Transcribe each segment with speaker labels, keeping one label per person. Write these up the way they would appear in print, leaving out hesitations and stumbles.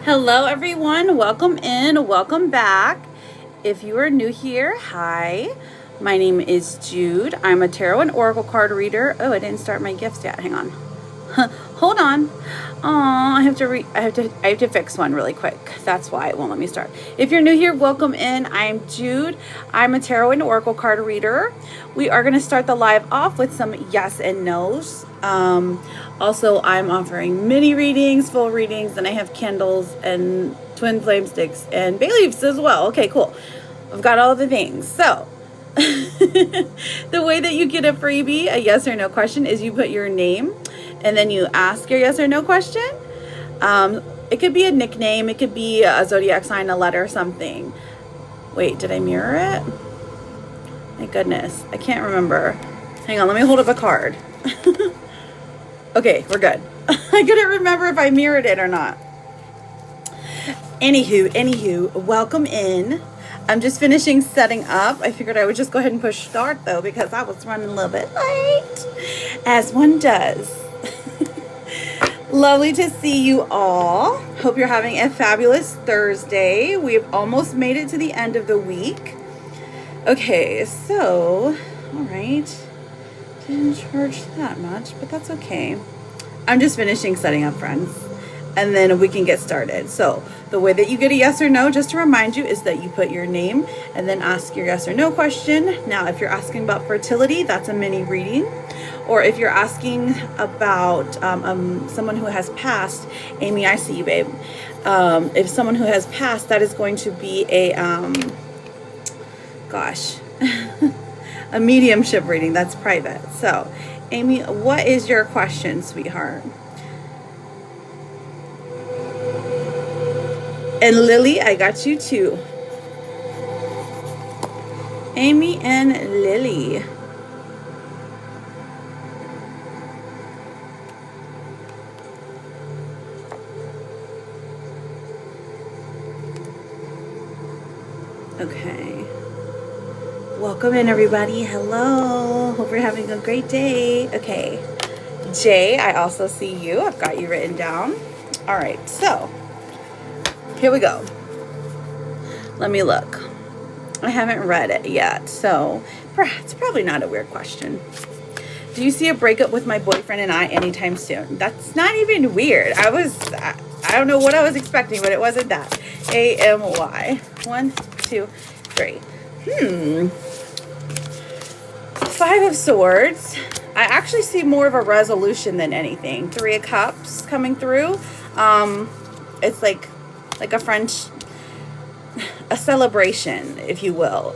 Speaker 1: Hello, everyone. Welcome in. Welcome back. If you are new here, hi. My name is Jude. I'm a tarot and oracle card reader. Oh, I didn't start my gifts yet. Hang on. Hold on. Oh, I have to fix one really quick. That's why it won't let me start. If you're new here, welcome in. I'm Jude. I'm a tarot and oracle card reader. We are going to start the live off with some yes and no's. Also, I'm offering mini readings, full readings, and I have candles and twin flame sticks and bay leaves as well. Okay, cool. I've got all the things. So the way that you get a freebie, a yes or no question, is you put your name and then you ask your yes or no question. It could be a nickname, it could be a zodiac sign, a letter, something. Wait, did I mirror it? My goodness, I can't remember. Hang on, let me hold up a card. Okay, we're good. I couldn't remember if I mirrored it or not. Anywho, welcome in. I'm just finishing setting up. I figured I would just go ahead and push start though because I was running a little bit late, as one does. Lovely to see you all. Hope you're having a fabulous Thursday. We've almost made it to the end of the week. Okay, so, all right. Didn't charge that much, but that's okay. I'm just finishing setting up, friends, and then we can get started. So the way that you get a yes or no, just to remind you, is that you put your name and then ask your yes or no question. Now, if you're asking about fertility, that's a mini reading. Or if you're asking about someone who has passed, Amy, I see you, babe. If someone who has passed, that is going to be a, a mediumship reading. That's private. So, Amy, what is your question, sweetheart? And Lily, I got you too. Amy and Lily. Okay. Welcome in, everybody. Hello. Hope you're having a great day. Okay. Jay, I also see you. I've got you written down. All right. So, here we go. Let me look. I haven't read it yet, so it's probably not a weird question. Do you see a breakup with my boyfriend and I anytime soon? That's not even weird. I don't know what I was expecting, but it wasn't that. AMY. 1, 2, 3. Five of Swords. I actually see more of a resolution than anything. 3 of Cups coming through. It's like a French, a celebration, if you will.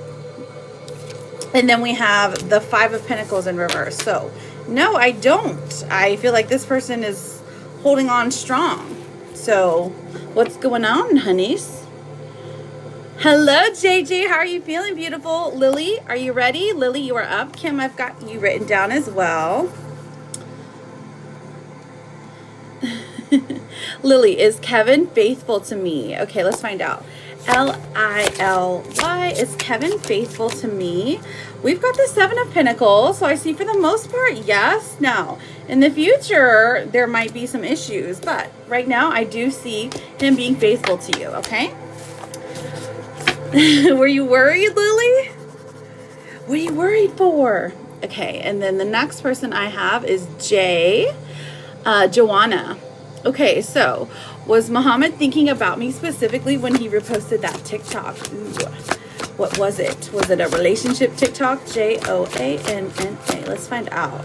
Speaker 1: And then we have the 5 of Pentacles in reverse. So, no, I don't. I feel like this person is holding on strong. So, what's going on, honeys? Hello, JJ. How are you feeling, beautiful? Lily, are you ready? Lily, you are up. Kim, I've got you written down as well. Lily, is Kevin faithful to me? Okay, let's find out. Lily, is Kevin faithful to me? We've got the 7 of Pentacles, so I see for the most part, yes. Now, in the future, there might be some issues, but right now, I do see him being faithful to you, okay? Were you worried, Lily? What are you worried for? Okay, and then the next person I have is Joanna. Okay, so was Muhammad thinking about me specifically when he reposted that TikTok? Ooh, what was it? Was it a relationship TikTok? Joanna. Let's find out.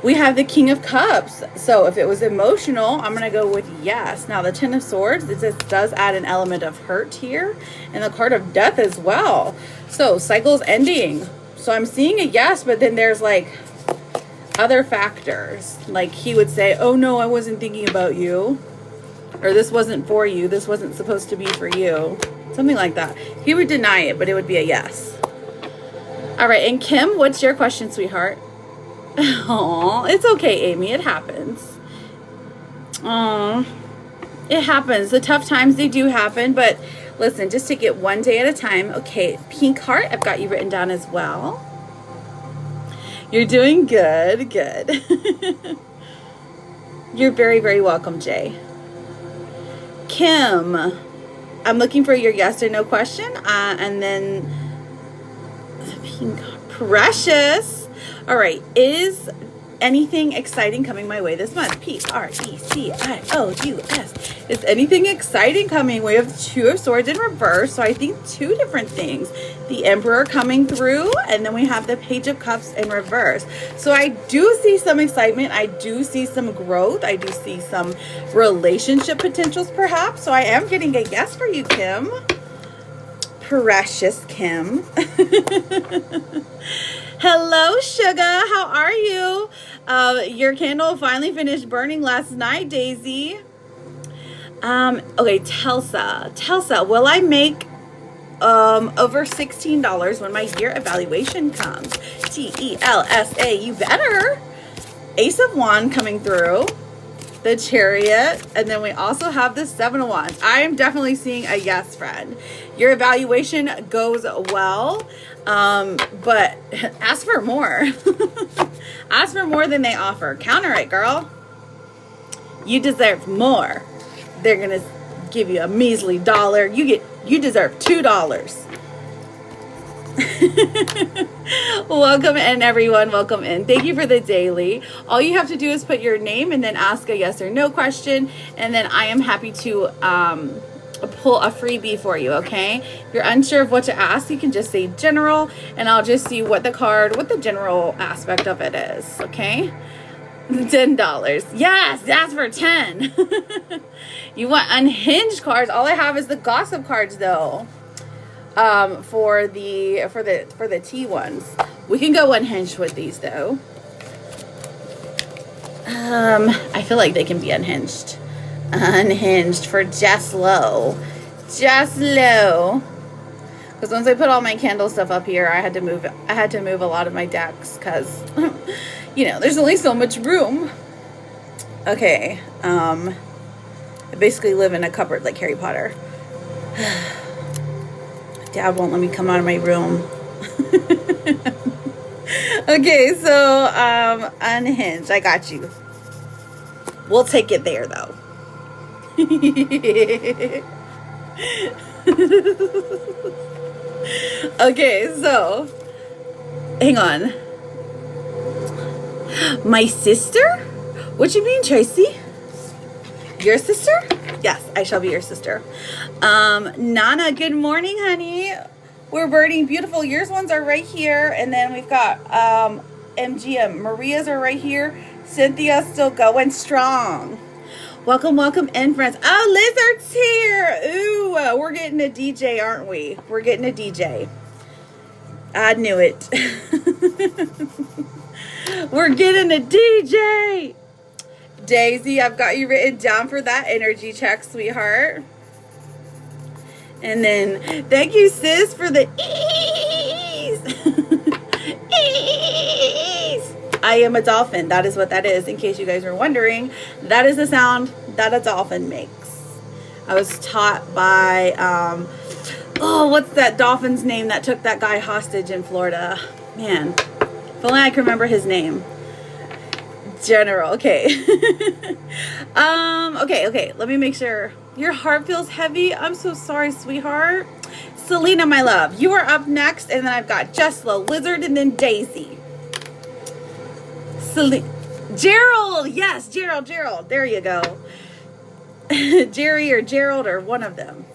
Speaker 1: We have the King of Cups. So if it was emotional, I'm going to go with yes. Now, the 10 of Swords, this does add an element of hurt here. And the card of Death as well. So cycle's ending. So I'm seeing a yes, but then there's like other factors. Like he would say, oh no, I wasn't thinking about you. Or this wasn't for you. This wasn't supposed to be for you. Something like that. He would deny it, but it would be a yes. All right, and Kim, what's your question, sweetheart? Oh, it's okay, Amy. It happens. Oh, it happens. The tough times, they do happen. But listen, just take it one day at a time. Okay, Pink Heart, I've got you written down as well. You're doing good. Good. You're very, very welcome, Jay. Kim, I'm looking for your yes or no question. And then Precious. All right. Is anything exciting coming my way this month? Precious. Is anything exciting coming? We have Two of Swords in reverse. So I think two different things. The Emperor coming through, and then we have the Page of Cups in reverse. So I do see some excitement. I do see some growth. I do see some relationship potentials perhaps. So I am getting a yes for you, Kim. Precious Kim. Hello, Sugar. How are you? Your candle finally finished burning last night, Daisy. Okay, Telsa, will I make over $16 when my year evaluation comes? Telsa, you better. Ace of Wands coming through. The Chariot, and then we also have the Seven of Wands. I am definitely seeing a yes, friend. Your evaluation goes well, but ask for more. Ask for more than they offer. Counter it, girl. You deserve more. They're gonna give you a measly dollar. You deserve $2. Welcome in, everyone. Welcome in. Thank you for the daily. All you have to do is put your name and then ask a yes or no question, and then I am happy to pull a freebie for you. Okay, if you're unsure of what to ask, you can just say general, and I'll just see what the general aspect of it is. Okay, $10. Yes, that's for 10. You want unhinged cards? All I have is the gossip cards, though. For the T ones. We can go unhinged with these, though. I feel like they can be unhinged. Unhinged for just low. Just low. Because once I put all my candle stuff up here, I had to move a lot of my decks because you know, there's only so much room. Okay. I basically live in a cupboard like Harry Potter. Dad won't let me come out of my room. Okay, so unhinged. I got you. We'll take it there, though. Okay, so hang on. My sister? What you mean, Tracy? Your sister? Yes, I shall be your sister. Nana, good morning, honey. We're burning beautiful. Yours ones are right here. And then we've got MGM. Maria's are right here. Cynthia's still going strong. Welcome in, friends. Oh, Lizard's here. Ooh, we're getting a DJ, aren't we? We're getting a DJ. I knew it. We're getting a DJ. Daisy, I've got you written down for that energy check, sweetheart. And then, thank you, sis, for the ease. Ease. I am a dolphin. That is what that is, in case you guys were wondering. That is the sound that a dolphin makes. I was taught by, what's that dolphin's name that took that guy hostage in Florida? Man, if only I can remember his name. General. Okay. Okay, let me make sure. Your heart feels heavy. I'm so sorry, sweetheart. Selena, my love, you are up next, and then I've got Jesla, Lizard, and then Daisy. Gerald. Yes, Gerald. There you go. Jerry or Gerald or one of them.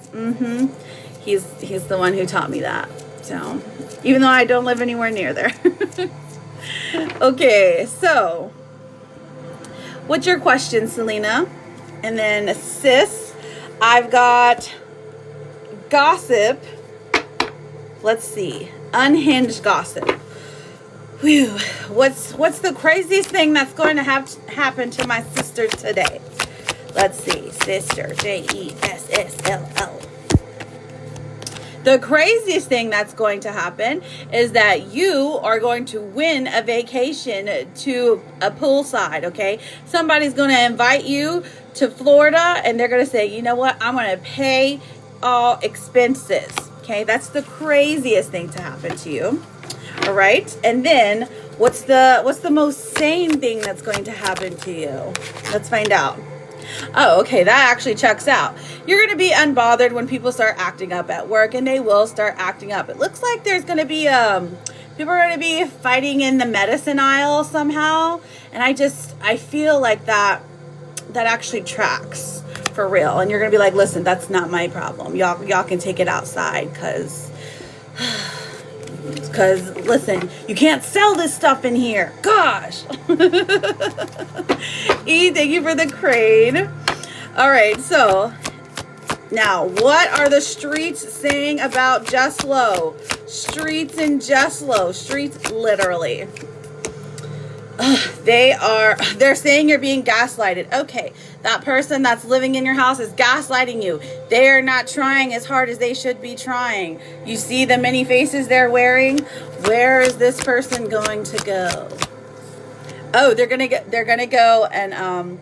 Speaker 1: He's the one who taught me that. So even though I don't live anywhere near there. Okay, so what's your question, Selena? And then sis, I've got gossip. Let's see. Unhinged gossip. Whew. What's the craziest thing that's going to happen to my sister today? Let's see. Sister. Jessl. The craziest thing that's going to happen is that you are going to win a vacation to a poolside, okay? Somebody's going to invite you to Florida, and they're going to say, you know what? I'm going to pay all expenses, okay? That's the craziest thing to happen to you, all right? And then what's the most sane thing that's going to happen to you? Let's find out. Oh, okay, that actually checks out. You're going to be unbothered when people start acting up at work, and they will start acting up. It looks like there's going to be people are going to be fighting in the medicine aisle somehow, and I feel like that actually tracks for real. And you're going to be like, listen, that's not my problem. Y'all can take it outside, cuz listen, you can't sell this stuff in here. Gosh. E, thank you for the crane. All right, so now what are the streets saying about Jess Lowe? Streets in Jess Lowe. Streets, literally. They're saying you're being gaslighted. Okay, that person that's living in your house is gaslighting you. They're not trying as hard as they should be trying. You see the many faces they're wearing? Where is this person going to go? Oh, they're gonna go and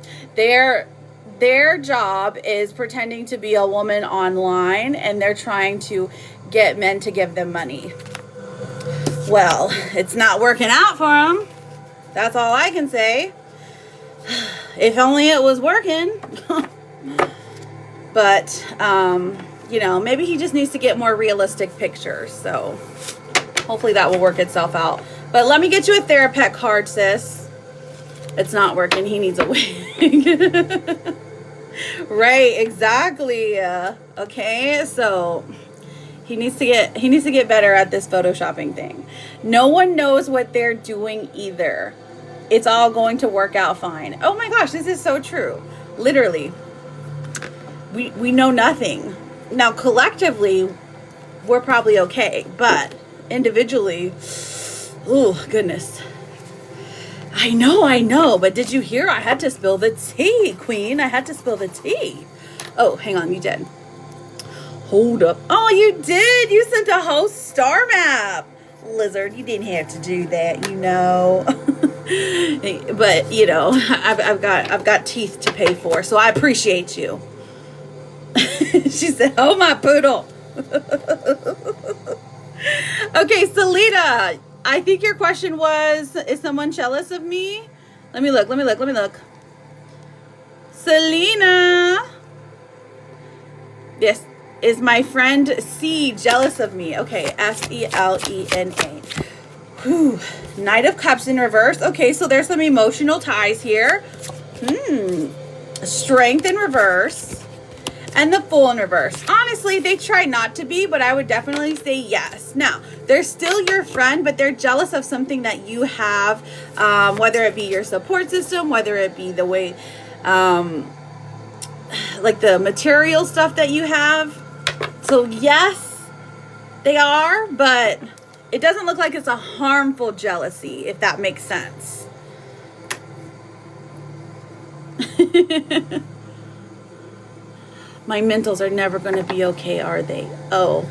Speaker 1: their job is pretending to be a woman online, and they're trying to get men to give them money. Well, it's not working out for them. That's all I can say. If only it was working. But, maybe he just needs to get more realistic pictures. So hopefully that will work itself out. But let me get you a Therapet card, sis. It's not working. He needs a wig. Right, exactly. Okay, so he needs to get better at this photoshopping thing. No one knows what they're doing either. It's all going to work out fine. Oh my gosh, this is so true. Literally. We know nothing. Now collectively, we're probably okay, but individually, oh goodness. I know, but did you hear? I had to spill the tea, Queen. I had to spill the tea. Oh, hang on, you did. Hold up. Oh, you did. You sent a whole star map. Lizard, you didn't have to do that, But, I've got teeth to pay for, so I appreciate you. She said, oh, my poodle. Okay, Selena, I think your question was, is someone jealous of me? Let me look. Selena. Yes. Is my friend C jealous of me? Okay, Selena. Whew. Knight of Cups in reverse. Okay, so there's some emotional ties here. Strength in reverse. And the Fool in reverse. Honestly, they try not to be, but I would definitely say yes. Now, they're still your friend, but they're jealous of something that you have, whether it be your support system, whether it be the way, like the material stuff that you have. So yes, they are, but it doesn't look like it's a harmful jealousy, if that makes sense. My mentals are never going to be okay, are they? Oh.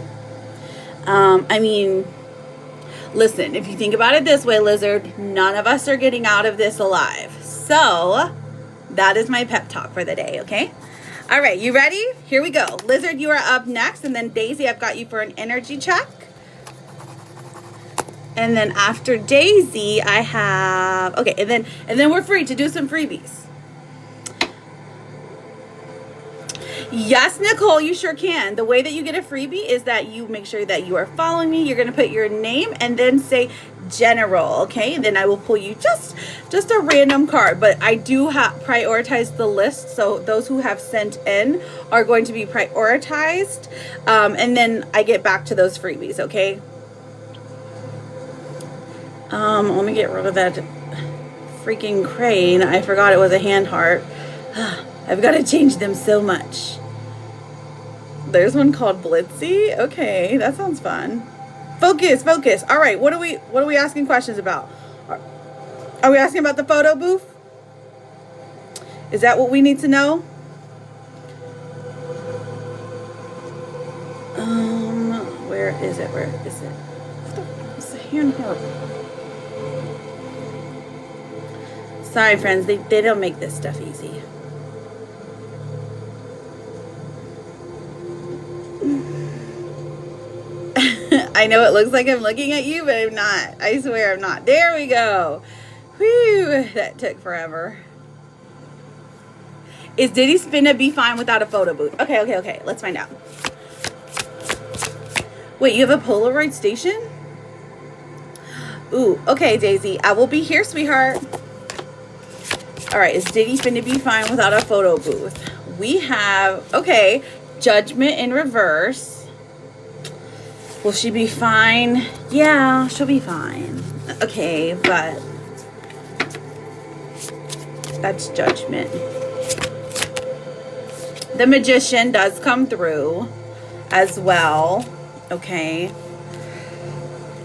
Speaker 1: Listen, if you think about it this way, Lizard, none of us are getting out of this alive. So, that is my pep talk for the day, okay? All right, you ready? Here we go. Lizard, you are up next, and then Daisy, I've got you for an energy check. And then after Daisy, I have, okay, and then we're free to do some freebies. Yes, Nicole, you sure can. The way that you get a freebie is that you make sure that you are following me. You're going to put your name and then say general, okay? And then I will pull you just a random card. But I do prioritize the list, so those who have sent in are going to be prioritized. And then I get back to those freebies, okay? Let me get rid of that freaking crane. I forgot it was a hand heart. I've got to change them so much. There's one called Blitzy. Okay, that sounds fun. Focus. All right, what are we asking questions about? Are we asking about the photo booth? Is that what we need to know? Where is it? It's a hand heart. Sorry, friends, they don't make this stuff easy. I know it looks like I'm looking at you, but I'm not. I swear I'm not. There we go. Whew, that took forever. Is Diddy finna be fine without a photo booth? Okay. Let's find out. Wait, you have a Polaroid station? Ooh, okay, Daisy. I will be here, sweetheart. All right, is Diddy finna be fine without a photo booth? We have, okay, Judgment in reverse. Will she be fine? Yeah, she'll be fine. Okay, but that's Judgment. The Magician does come through as well. Okay.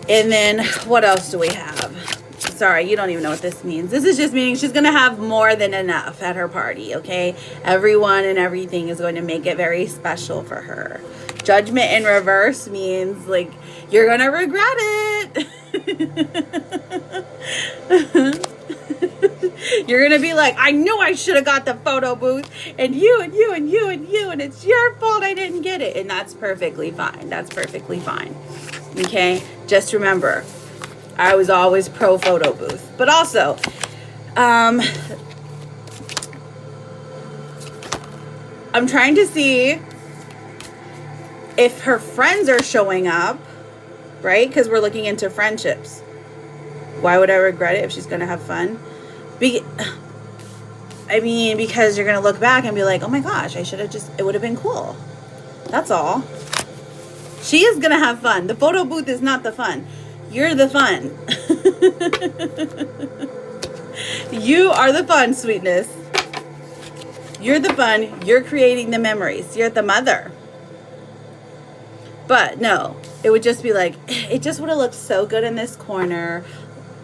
Speaker 1: And then what else do we have? Sorry, you don't even know what this means. This is just meaning she's going to have more than enough at her party, okay? Everyone and everything is going to make it very special for her. Judgment in reverse means, like, you're going to regret it. You're going to be like, I knew I should have got the photo booth, and you, and it's your fault I didn't get it. And that's perfectly fine. That's perfectly fine. Okay? Just remember, I was always pro photo booth. But also, I'm trying to see if her friends are showing up, right? Because we're looking into friendships. Why would I regret it if she's going to have fun? I mean, because you're going to look back and be like, oh my gosh, it would have been cool. That's all. She is going to have fun. The photo booth is not the fun. You're the fun. You are the fun, sweetness. You're the fun. You're creating the memories. You're the mother. But no, it would just be like, it just would have looked so good in this corner.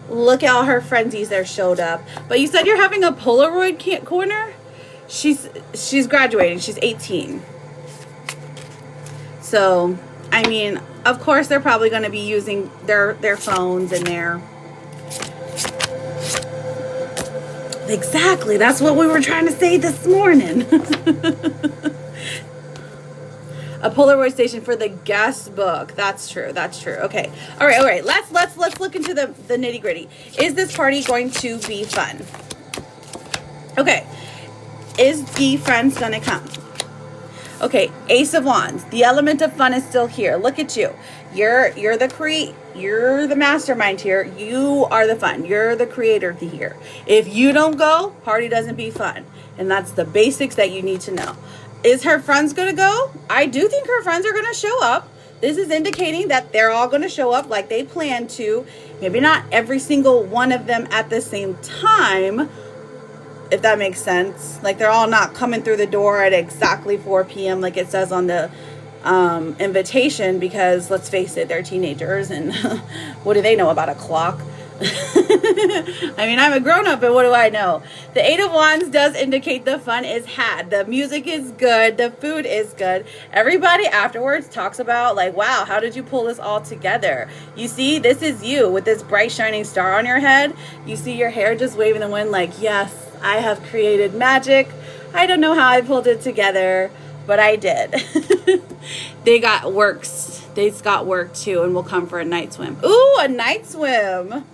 Speaker 1: Look at all her friendies that showed up. But you said you're having a Polaroid corner? She's graduating. She's 18. So, I mean, of course they're probably going to be using their phones and their... Exactly. That's what we were trying to say this morning. A Polaroid station for the guest book. That's true. That's true. Okay. All right. Let's look into the nitty gritty. Is this party going to be fun? Okay. Is the friends gonna come? Okay. Ace of Wands. The element of fun is still here. Look at you. You're the mastermind here. You are the fun. You're the creator here. If you don't go, party doesn't be fun. And that's the basics that you need to know. Is her friends going to go? I do think her friends are going to show up. This is indicating that they're all going to show up like they plan to. Maybe not every single one of them at the same time, if that makes sense. Like they're all not coming through the door at exactly 4 p.m. like it says on the invitation, because let's face it, they're teenagers and what do they know about a clock? I mean, I'm a grown-up, but what do I know? The Eight of Wands does indicate the fun is had. The music is good. The food is good. Everybody afterwards talks about, like, wow, how did you pull this all together? You see, this is you with this bright shining star on your head. You see your hair just waving in the wind like, yes, I have created magic. I don't know how I pulled it together, but I did. They got work too, and we'll come for a night swim. Ooh, a night swim.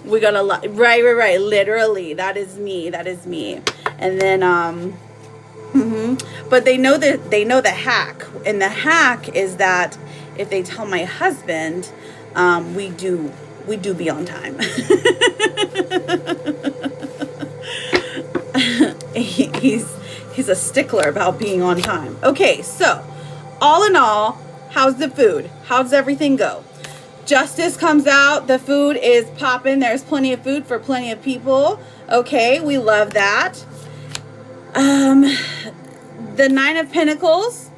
Speaker 1: We got a lot. Right. Literally, that is me. And then, but they know the hack, and the hack is that if they tell my husband, we do be on time. He's a stickler about being on time. Okay, so all in all, how's the food? How's everything go? Justice comes out. The food is popping. There's plenty of food for plenty of people. Okay, we love that. The Nine of Pentacles.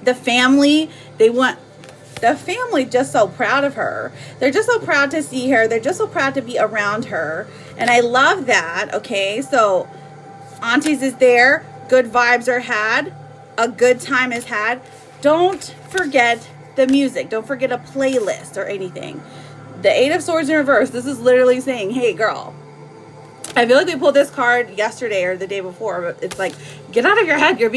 Speaker 1: The family just so proud of her. They're just so proud to see her. They're just so proud to be around her. And I love that. Okay, so aunties is there. Good vibes are had. A good time is had. Don't forget the music. Don't forget a playlist or anything. The Eight of Swords in reverse. This is literally saying, hey girl, I feel like we pulled this card yesterday or the day before, but it's like, get out of your head. You're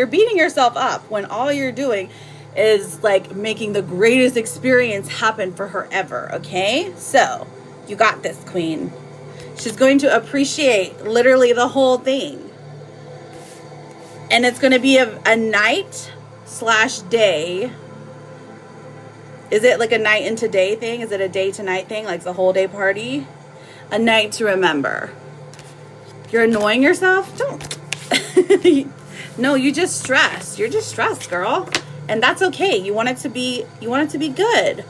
Speaker 1: beating yourself up when all you're doing is like making the greatest experience happen for her ever. Okay, so you got this, queen. She's going to appreciate literally the whole thing. And it's going to be a night/day. Is it like a night into day thing? Is it a day to night thing? Like the whole day party? A night to remember. You're annoying yourself? Don't. No, you just stressed. You're just stressed, girl. And that's okay. You want it to be good.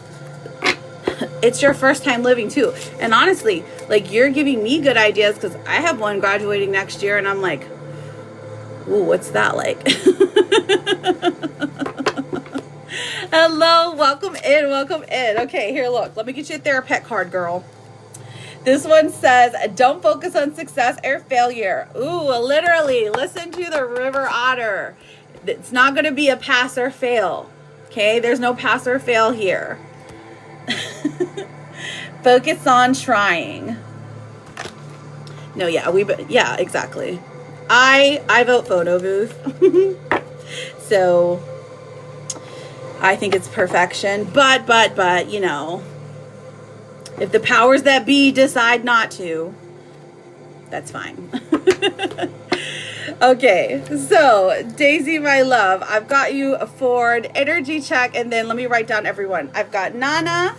Speaker 1: It's your first time living too. And honestly, like, you're giving me good ideas because I have one graduating next year and I'm like, ooh, what's that like? Hello, welcome in, welcome in. Okay, here, look. Let me get you a therapist card, girl. This one says, don't focus on success or failure. Ooh, literally, listen to the river otter. It's not going to be a pass or fail. Okay, there's no pass or fail here. Focus on trying. No, yeah, exactly. I vote photo booth. So I think it's perfection. But, you know, if the powers that be decide not to, that's fine. Okay, so Daisy, my love, I've got you for an energy check, and then let me write down everyone. I've got Nana.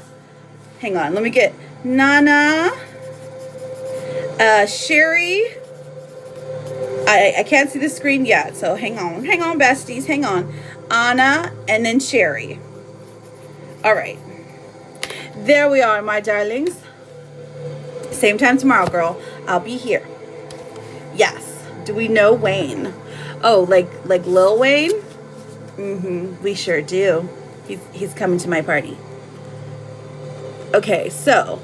Speaker 1: Hang on, let me get Nana. Sherry. I can't see the screen yet, so hang on, besties, hang on. Anna, and then Sherry. All right. There we are, my darlings. Same time tomorrow, girl. I'll be here. Yes. Do we know Wayne? Oh, like Lil Wayne? Mm-hmm. We sure do. He's coming to my party. Okay, so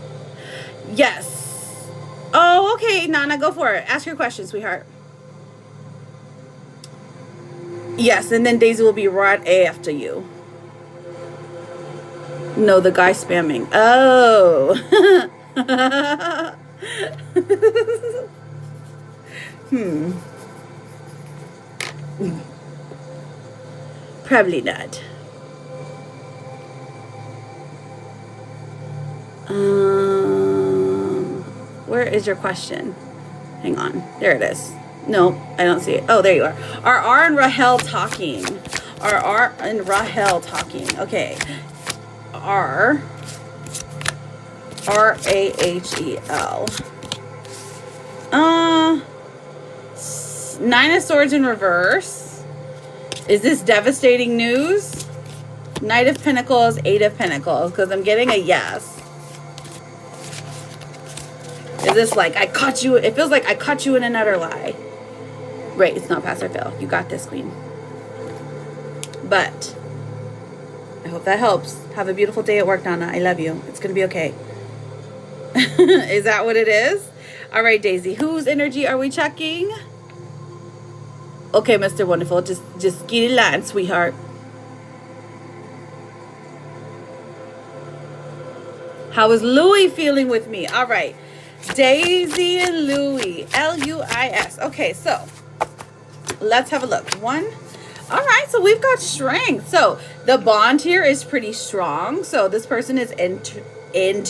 Speaker 1: yes. Oh, okay, Nana, go for it. Ask your question, sweetheart. Yes, and then Daisy will be right after you. No, the guy spamming. Oh. Probably not. Where is your question? Hang on. There it is. No, I don't see it. Oh, there you are. Are R and Rahel talking? Are R and Rahel talking? Okay. R-A-H-E-L. Nine of Swords in reverse. Is this devastating news? Knight of Pentacles, Eight of Pentacles, because I'm getting a yes. Is this like, I caught you? It feels like I caught you in another lie. Right, it's not pass or fail. You got this, queen. But I hope that helps. Have a beautiful day at work, Nana. I love you. It's going to be okay. Is that what it is? All right, Daisy. Whose energy are we checking? Okay, Mr. Wonderful. Just get it line, sweetheart. How is Louis feeling with me? All right. Daisy and Louis. L-U-I-S. Okay, so let's have a look. One. All right, so we've got strength. So the bond here is pretty strong. So this person is into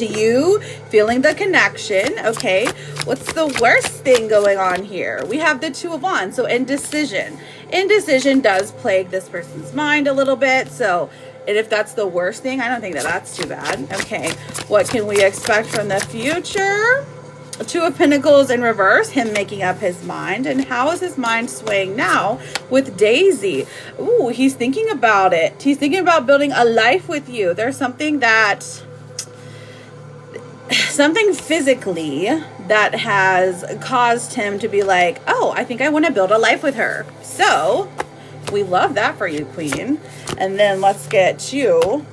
Speaker 1: you, feeling the connection. Okay, what's the worst thing going on here? We have the Two of Wands. So indecision. Indecision does plague this person's mind a little bit. So, and if that's the worst thing, I don't think that that's too bad. Okay, what can we expect from the future? Two of Pentacles in reverse, him making up his mind. And how is his mind swaying now with Daisy? Ooh, he's thinking about it. He's thinking about building a life with you. There's something physically that has caused him to be like, oh, I think I want to build a life with her. So we love that for you, Queen. And then let's get you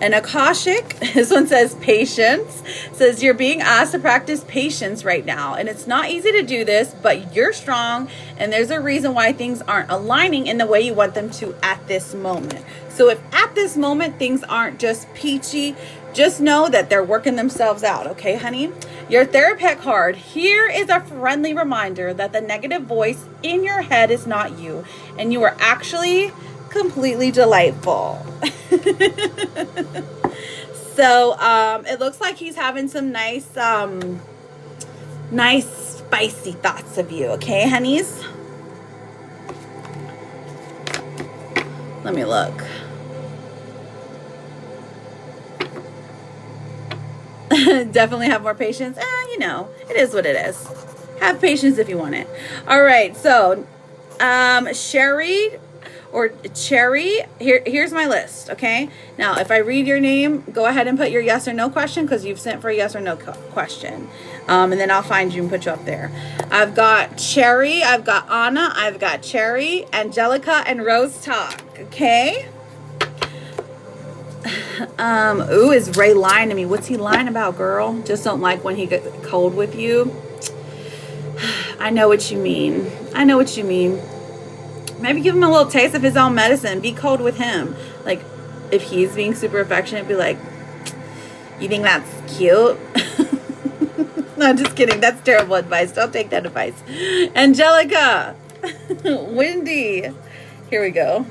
Speaker 1: an Akashic. This one says patience. It says you're being asked to practice patience right now. And it's not easy to do this, but you're strong. And there's a reason why things aren't aligning in the way you want them to at this moment. So if at this moment things aren't just peachy, just know that they're working themselves out. Okay, honey? Your therapist card. Here is a friendly reminder that the negative voice in your head is not you. And you are actually completely delightful. So it looks like he's having some nice spicy thoughts of you. Okay, honeys? Let me look. Definitely have more patience. You know, it is what it is. Have patience if you want it. All right, so Sherry or Cherry, here's my list, okay? Now, if I read your name, go ahead and put your yes or no question because you've sent for a yes or no question. And then I'll find you and put you up there. I've got Cherry, I've got Anna, I've got Cherry, Angelica, and Rose Talk, okay? Ooh, is Ray lying to me? What's he lying about, girl? Just don't like when he gets cold with you. I know what you mean. I know what you mean. Maybe give him a little taste of his own medicine. Be cold with him. Like, if he's being super affectionate, be like, you think that's cute? No, just kidding. That's terrible advice. Don't take that advice. Angelica. Wendy. Here we go.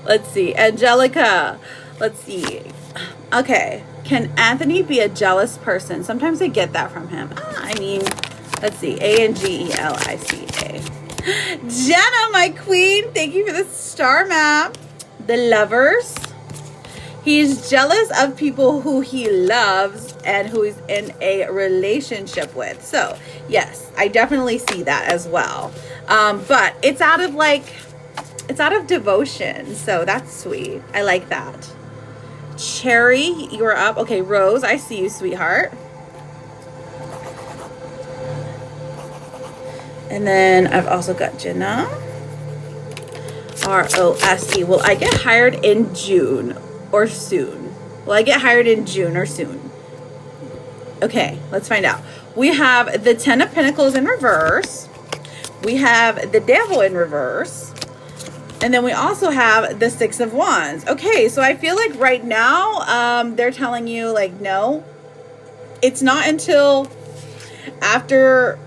Speaker 1: Let's see. Angelica. Let's see. Okay. Can Anthony be a jealous person? Sometimes I get that from him. I mean, let's see. Angelica. Jenna, my queen. Thank you for the star map. The lovers. He's jealous of people who he loves and who he's in a relationship with. So, yes, I definitely see that as well. But it's out of devotion. So that's sweet. I like that. Cherry, you're up. Okay, Rose, I see you, sweetheart. And then I've also got Jenna. R-O-S-E. Will I get hired in June or soon? Will I get hired in June or soon? Okay, let's find out. We have the Ten of Pentacles in reverse. We have the Devil in reverse. And then we also have the Six of Wands. Okay, so I feel like right now, they're telling you, like, no. It's not until after...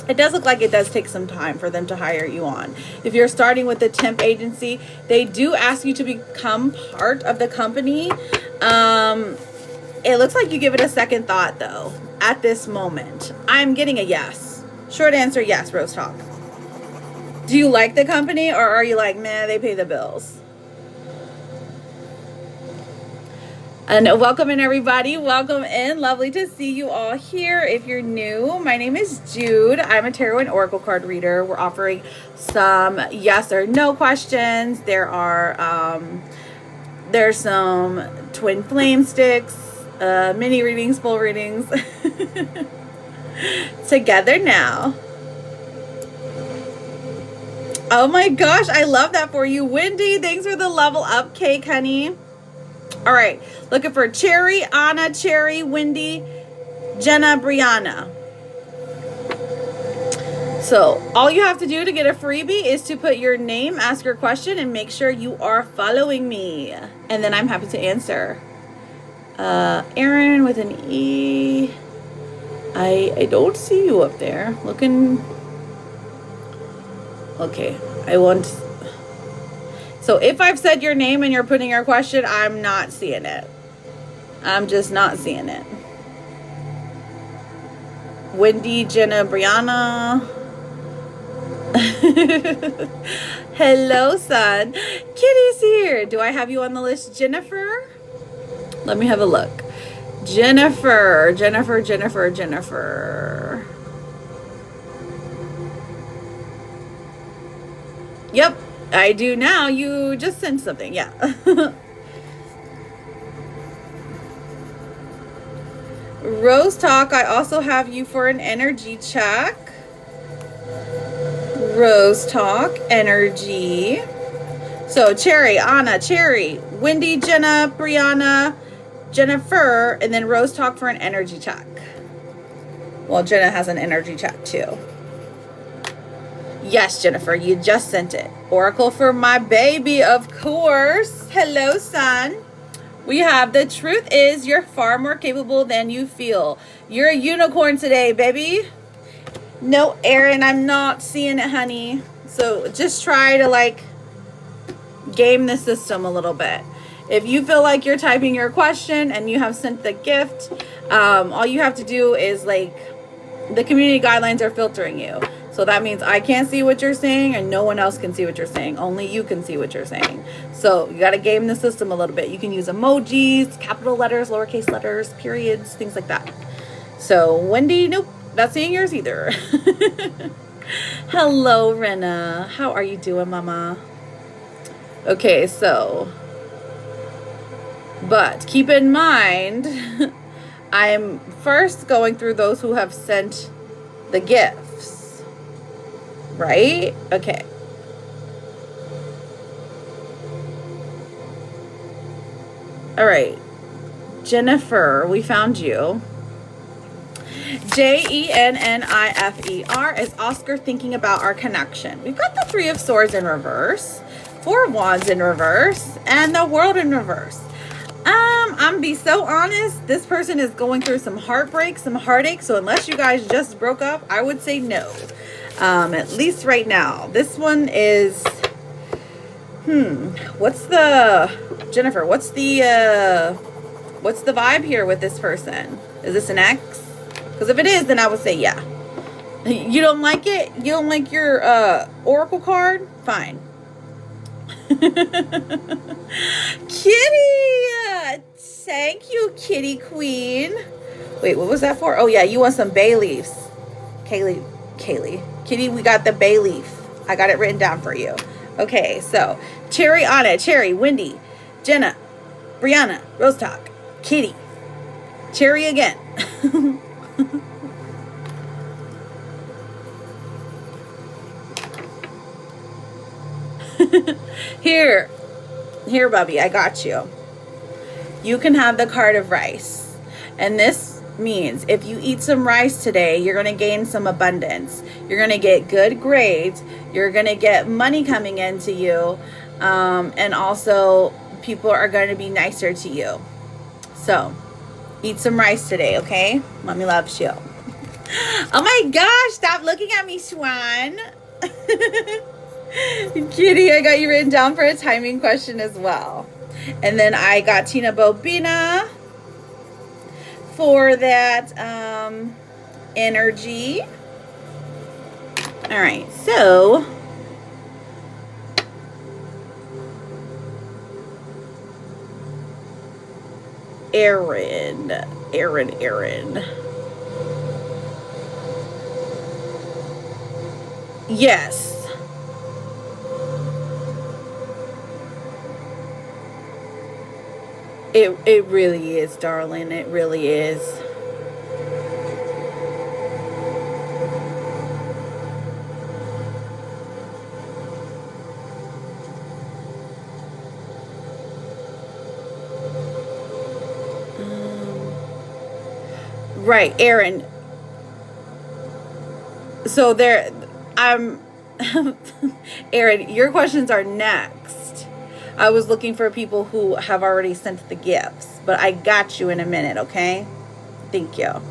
Speaker 1: It does look like it does take some time for them to hire you on. If you're starting with the temp agency, they do ask you to become part of the company. It looks like you give it a second thought, though, at this moment. I'm getting a yes. Short answer, yes, Rose Talk. Do you like the company, or are you like, meh, they pay the bills? And welcome in, everybody. Welcome in. Lovely to see you all here. If you're new, my name is Jude. I'm a tarot and oracle card reader. We're offering some yes or no questions. There's some twin flame sticks, mini readings, full readings. Together now. Oh my gosh, I love that for you. Wendy, thanks for the level up cake, honey. All right, looking for Cherry, Anna, Cherry, Wendy, Jenna, Brianna. So all you have to do to get a freebie is to put your name, ask your question, and make sure you are following me. And then I'm happy to answer. Aaron with an E. I don't see you up there. Looking... Okay, I want... So if I've said your name and you're putting your question, I'm not seeing it. I'm just not seeing it. Wendy, Jenna, Brianna. Hello, son. Kitty's here. Do I have you on the list, Jennifer? Let me have a look. Jennifer. Yep, I do now. You just sent something. Yeah. Rose Talk, I also have you for an energy check. Rose Talk, energy. So Cherry, Anna, Cherry, Wendy, Jenna, Brianna, Jennifer, and then Rose Talk for an energy check. Well, Jenna has an energy check too. Yes, Jennifer, you just sent it. Oracle for my baby, of course. Hello, son. We have the truth is you're far more capable than you feel. You're a unicorn today, baby. No, Aaron, I'm not seeing it, honey. So just try to, like, game the system a little bit. If you feel like you're typing your question and you have sent the gift, all you have to do is like, the community guidelines are filtering you. So that means I can't see what you're saying and no one else can see what you're saying. Only you can see what you're saying. So you got to game the system a little bit. You can use emojis, capital letters, lowercase letters, periods, things like that. So Wendy, nope, not seeing yours either. Hello, Rena. How are you doing, mama? Okay, so, but keep in mind, I'm first going through those who have sent the gifts, right? Okay. All right. Jennifer, we found you. Jennifer is Oscar thinking about our connection. We've got the Three of Swords in reverse, Four of Wands in reverse, and the World in reverse. I'm be so honest, this person is going through some heartbreak, some heartache. So unless you guys just broke up, I would say no. At least right now. This one is, what's the, Jennifer, what's the vibe here with this person? Is this an ex? Because if it is, then I would say yeah. You don't like it? You don't like your oracle card? Fine. Kitty! Thank you, Kitty Queen. Wait, what was that for? Oh, yeah, you want some bay leaves. Kaylee. Kitty, we got the bay leaf. I got it written down for you. Okay, so Cherry, Anna, Cherry, Wendy, Jenna, Brianna, Rose Talk, Kitty, Cherry again. Here, Bubby, I got you. You can have the card of rice. And this means if you eat some rice today, you're going to gain some abundance. You're going to get good grades. You're going to get money coming into you. And also, people are going to be nicer to you. So, eat some rice today, okay? Mommy loves you. Oh my gosh, stop looking at me, Swan. Kitty, I got you written down for a timing question as well. And then I got Tina Bobina for that energy. All right, so Aaron. Yes. It really is, darling. It really is. Right, Aaron. So there, Aaron, your questions are next. I was looking for people who have already sent the gifts, but I got you in a minute, okay? Thank you.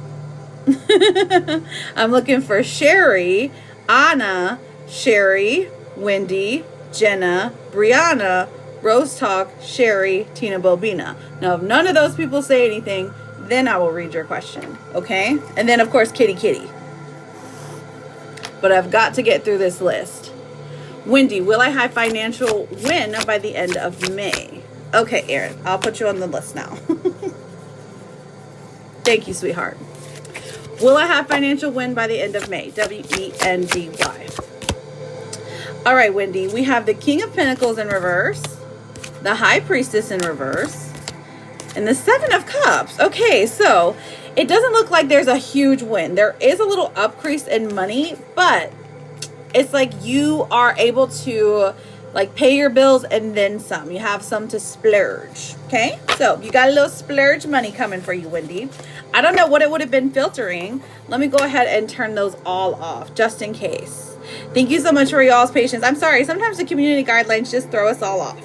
Speaker 1: I'm looking for Sherry, Anna, Sherry, Wendy, Jenna, Brianna, Rose Talk, Sherry, Tina Bobina. Now, if none of those people say anything, then I will read your question, okay? And then, of course, Kitty. But I've got to get through this list. Wendy, will I have financial win by the end of May? Okay, Aaron, I'll put you on the list now. Thank you, sweetheart. Will I have financial win by the end of May? W-E-N-D-Y. All right, Wendy, we have the King of Pentacles in reverse, the High Priestess in reverse, and the Seven of Cups. Okay, so it doesn't look like there's a huge win. There is a little upcrease in money, but it's like you are able to like pay your bills and then some. You have some to splurge. Okay, so you got a little splurge money coming for you, Wendy. I don't know what it would have been filtering. Let me go ahead and turn those all off just in case. Thank you so much for y'all's patience. I'm sorry, sometimes the community guidelines just throw us all off.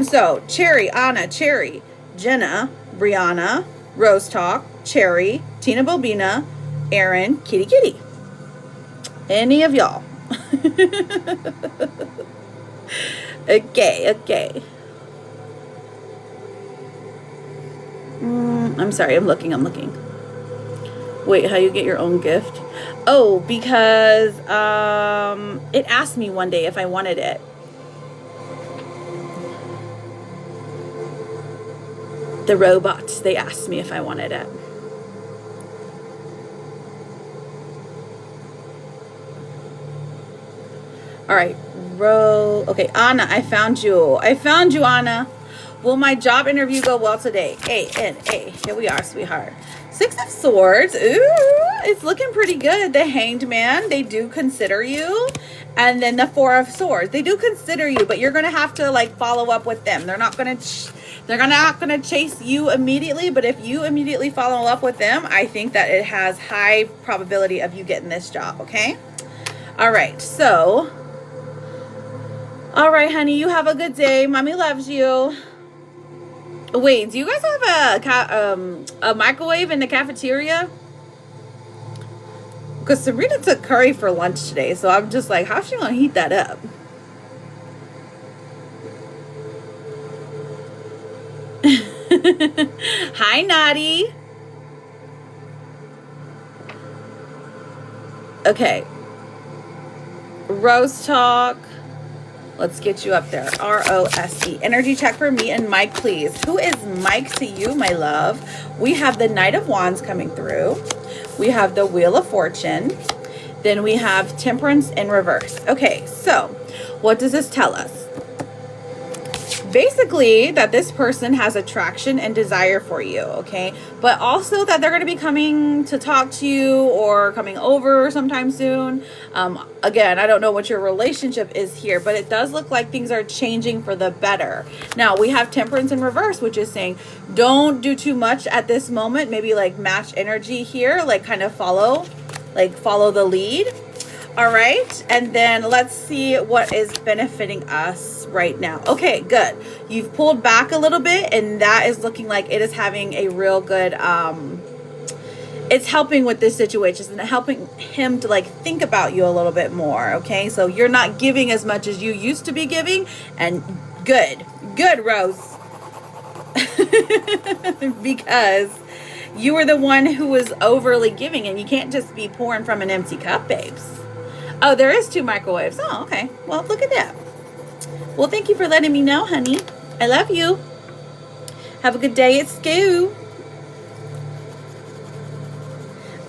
Speaker 1: So Cherry, Anna, Cherry, Jenna, Brianna, Rose Talk, Cherry, Tina Bobina, Aaron, Kitty. Any of y'all. Okay, okay. I'm sorry, I'm looking. Wait, how you get your own gift? Oh, because it asked me one day if I wanted it. The robots, they asked me if I wanted it. All right, okay, Anna, I found you. Anna. Will my job interview go well today? A-N-A. Here we are, sweetheart. 6 of Swords. Ooh, it's looking pretty good. The Hanged Man, they do consider you. And then the 4 of Swords. They do consider you, but you're going to have to like follow up with them. They're not going to chase you immediately, but if you immediately follow up with them, I think that it has high probability of you getting this job, okay? All right, so... All right, honey, you have a good day. Mommy loves you. Wait, do you guys have a microwave in the cafeteria? Because Sabrina took curry for lunch today, so I'm just like, how's she gonna heat that up? Hi, Naughty. Okay. Rose Talk. Let's get you up there. R-O-S-E. Energy check for me and Mike, please. Who is Mike to you, my love? We have the Knight of Wands coming through. We have the Wheel of Fortune. Then we have Temperance in reverse. Okay, so what does this tell us? Basically, that this person has attraction and desire for you, okay? But also that they're going to be coming to talk to you or coming over sometime soon. Again, I don't know what your relationship is here, but it does look like things are changing for the better. Now, we have Temperance in reverse, which is saying don't do too much at this moment. Maybe like match energy here, like kind of follow the lead. All right, and then let's see what is benefiting us right now. Okay, good. You've pulled back a little bit, and that is looking like it is having a real good, it's helping with this situation and helping him to like think about you a little bit more, okay? So you're not giving as much as you used to be giving, and good, Rose. Because you were the one who was overly giving, and you can't just be pouring from an empty cup, babes. Oh, there is 2 microwaves. Oh, okay. Well, look at that. Well, thank you for letting me know, honey. I love you. Have a good day at school.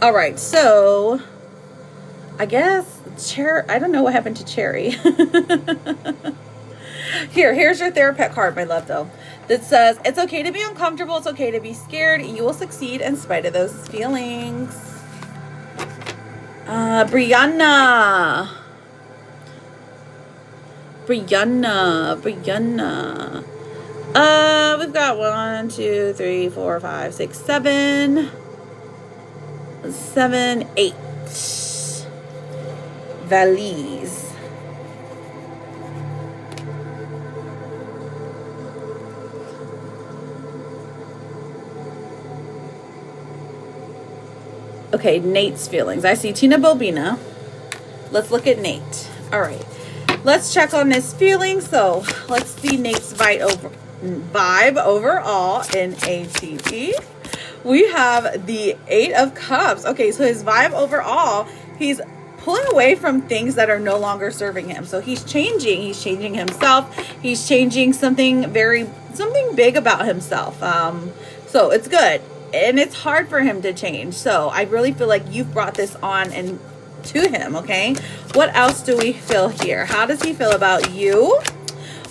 Speaker 1: All right, so I guess I don't know what happened to Cherry. Here's your therapist card, my love, though. That says, it's okay to be uncomfortable. It's okay to be scared. You will succeed in spite of those feelings. Brianna. We've got 1, 2, 3, 4, 5, 6, 7, 8. Valise. Okay, Nate's feelings. I see Tina Bobina. Let's look at Nate. All right. Let's check on his feelings. So let's see Nate's vibe overall in ATP. We have the 8 of Cups. Okay, so his vibe overall, he's pulling away from things that are no longer serving him. So he's changing. He's changing himself. He's changing something big about himself. So it's good. And it's hard for him to change. So I really feel like you've brought this on and to him, okay? What else do we feel here? How does he feel about you?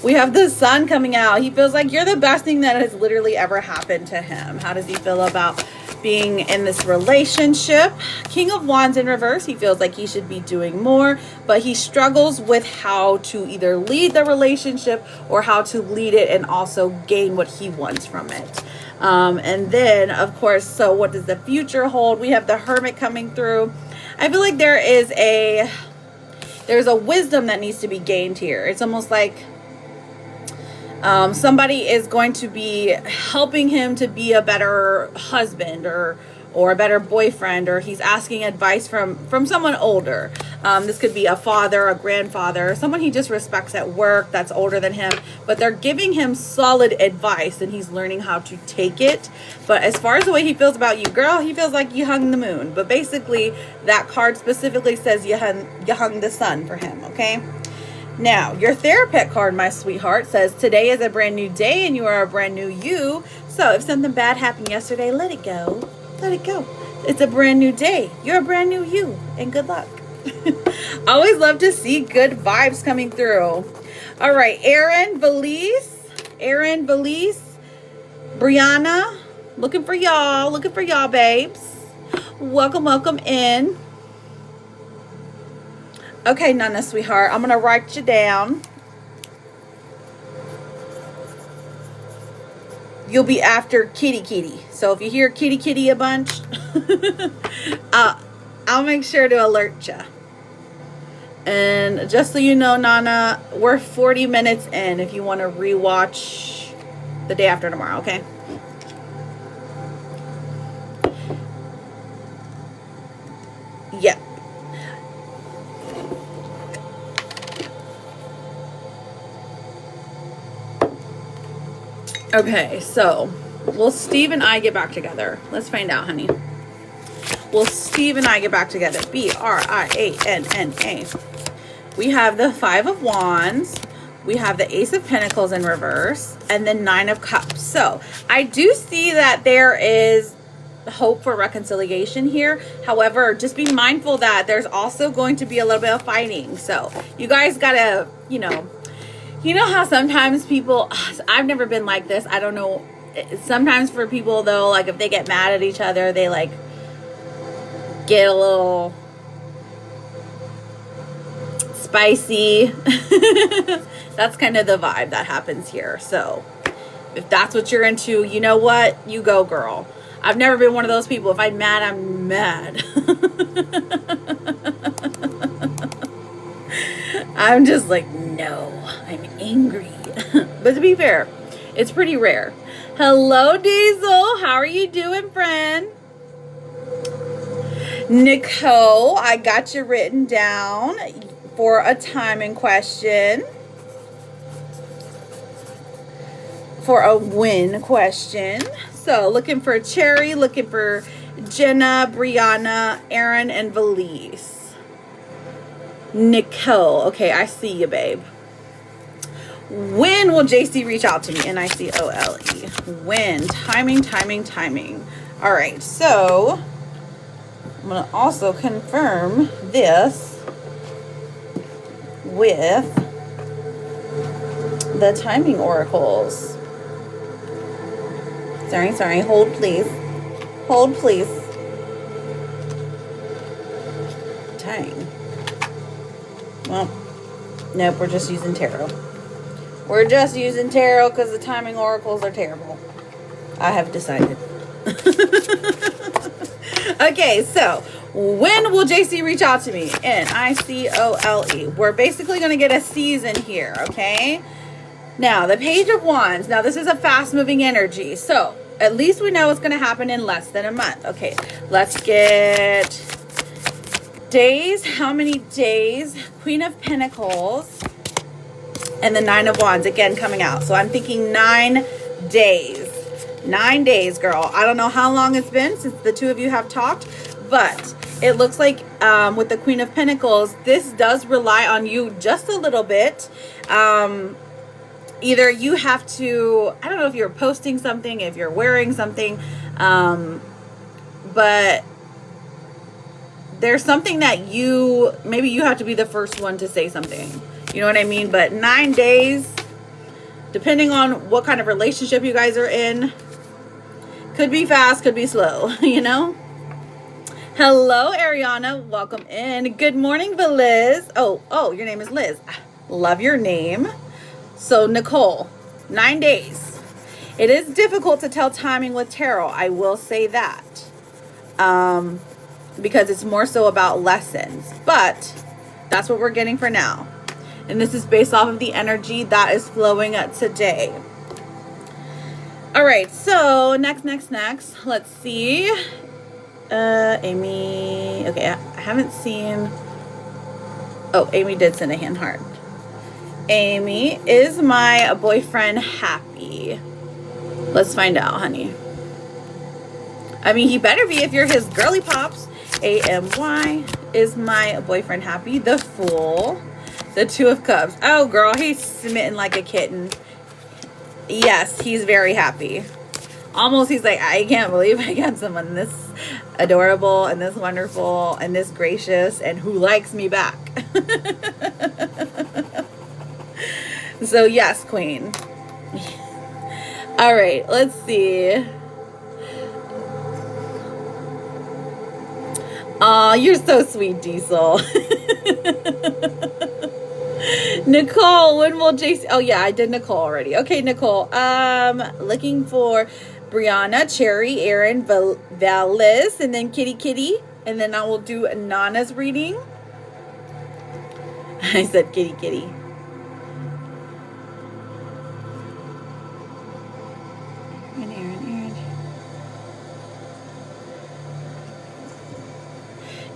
Speaker 1: We have the Sun coming out. He feels like you're the best thing that has literally ever happened to him. How does he feel about being in this relationship? King of Wands in reverse. He feels like he should be doing more, but he struggles with how to either lead the relationship or how to lead it and also gain what he wants from it. And then, of course, so what does the future hold? We have the Hermit coming through. I feel like there's a wisdom that needs to be gained here. It's almost like somebody is going to be helping him to be a better husband or or a better boyfriend, or he's asking advice from someone older. This could be a father, a grandfather, someone he just respects at work that's older than him, but they're giving him solid advice and he's learning how to take it. But as far as the way he feels about you, girl, he feels like you hung the moon. But basically, that card specifically says you hung the sun for him, okay? Now, your therapist card, my sweetheart, says today is a brand new day and you are a brand new you. So if something bad happened yesterday, let it go. Let it go. It's a brand new day. You're a brand new you. And good luck. Always love to see good vibes coming through. All right. Aaron, Valise, Brianna. Looking for y'all, babes. Welcome in. Okay, Nana, sweetheart. I'm going to write you down. You'll be after Kitty. So if you hear Kitty a bunch, I'll make sure to alert you. And just so you know, Nana, we're 40 minutes in if you want to rewatch the day after tomorrow, okay? Yep. Okay, so will Steve and I get back together? Let's find out, honey. Will Steve and I get back together? B-R-I-A-N-N-A. We have the Five of Wands. We have the Ace of Pentacles in reverse. And the Nine of Cups. So I do see that there is hope for reconciliation here. However, just be mindful that there's also going to be a little bit of fighting. So you guys gotta, you know how sometimes people, I've never been like this. I don't know. Sometimes for people though, like if they get mad at each other, they like get a little spicy. That's kind of the vibe that happens here. So if that's what you're into, you know what? You go, girl. I've never been one of those people. If I'm mad, I'm mad. I'm just like, no, I'm angry. But to be fair, it's pretty rare. Hello, Diesel. How are you doing, friend? Nicole, I got you written down for a timing question. For a win question. So, looking for Cherry, looking for Jenna, Brianna, Aaron, and Valise. Nicole. Okay, I see you, babe. When will JC reach out to me? Nicole. When? Timing. All right, so I'm going to also confirm this with the timing oracles. Sorry. Hold, please. Dang. Well, nope, we're just using tarot. We're just using tarot because the timing oracles are terrible. I have decided. Okay, so when will JC reach out to me? Nicole. We're basically going to get a season here, okay? Now, the Page of Wands. Now, this is a fast-moving energy. So, at least we know it's going to happen in less than a month. Okay, let's get days. How many days? Queen of Pentacles. And the Nine of Wands, again, coming out. So, I'm thinking 9 days. 9 days, girl. I don't know how long it's been since the two of you have talked. But it looks like with the Queen of Pentacles, this does rely on you just a little bit. Either you have to, I don't know if you're posting something, if you're wearing something, but there's something that maybe you have to be the first one to say something. You know what I mean? But 9 days, depending on what kind of relationship you guys are in, could be fast, could be slow, you know? Hello, Ariana. Welcome in. Good morning, Liz. Oh, your name is Liz. Love your name. So, Nicole, 9 days. It is difficult to tell timing with tarot. I will say that. Because it's more so about lessons. But that's what we're getting for now. And this is based off of the energy that is flowing today. All right, so next. Let's see. Amy. Okay, I haven't seen. Oh, Amy did send a hand heart. Amy, is my boyfriend happy? Let's find out, honey. I mean, he better be if you're his girly pops. AMY, is my boyfriend happy? The Fool. The Two of Cups. Oh, girl, he's smitten like a kitten. Yes, he's very happy. Almost, he's like, I can't believe I got someone this adorable and this wonderful and this gracious and who likes me back. So, yes, Queen. All right, let's see. Aw, you're so sweet, Diesel. Nicole, when will JC? Oh yeah, I did Nicole already. Okay, Nicole. Looking for Brianna, Cherry, Aaron, Valis, and then Kitty, and then I will do Nana's reading. I said Kitty. Aaron.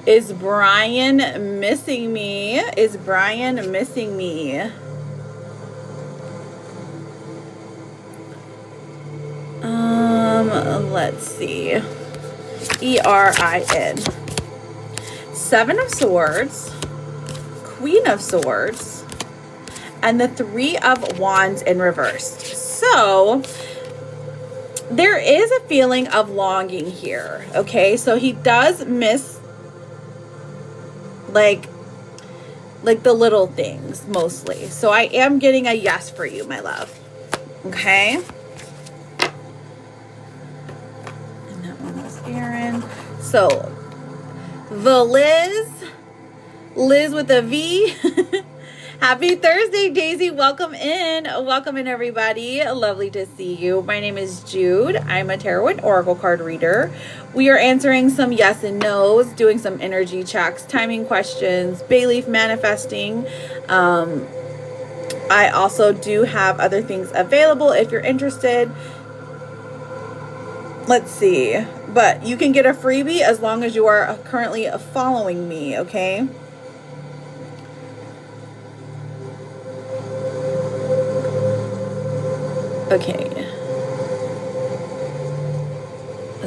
Speaker 1: Is Brian missing me? Is Brian missing me? Let's see. ERIN. Seven of Swords, Queen of Swords, and the Three of Wands in reversed. So there is a feeling of longing here. Okay, so he does miss like the little things mostly. So I am getting a yes for you, my love. Okay. And that one was Aaron. So the Liz with a V. Happy Thursday, Daisy. Welcome in everybody. Lovely to see you. My name is Jude. I'm a tarot and oracle card reader. We are answering some yes and no's, doing some energy checks, timing questions, bay leaf manifesting. I also do have other things available if you're interested. Let's see. But you can get a freebie as long as you are currently following me, okay? Okay.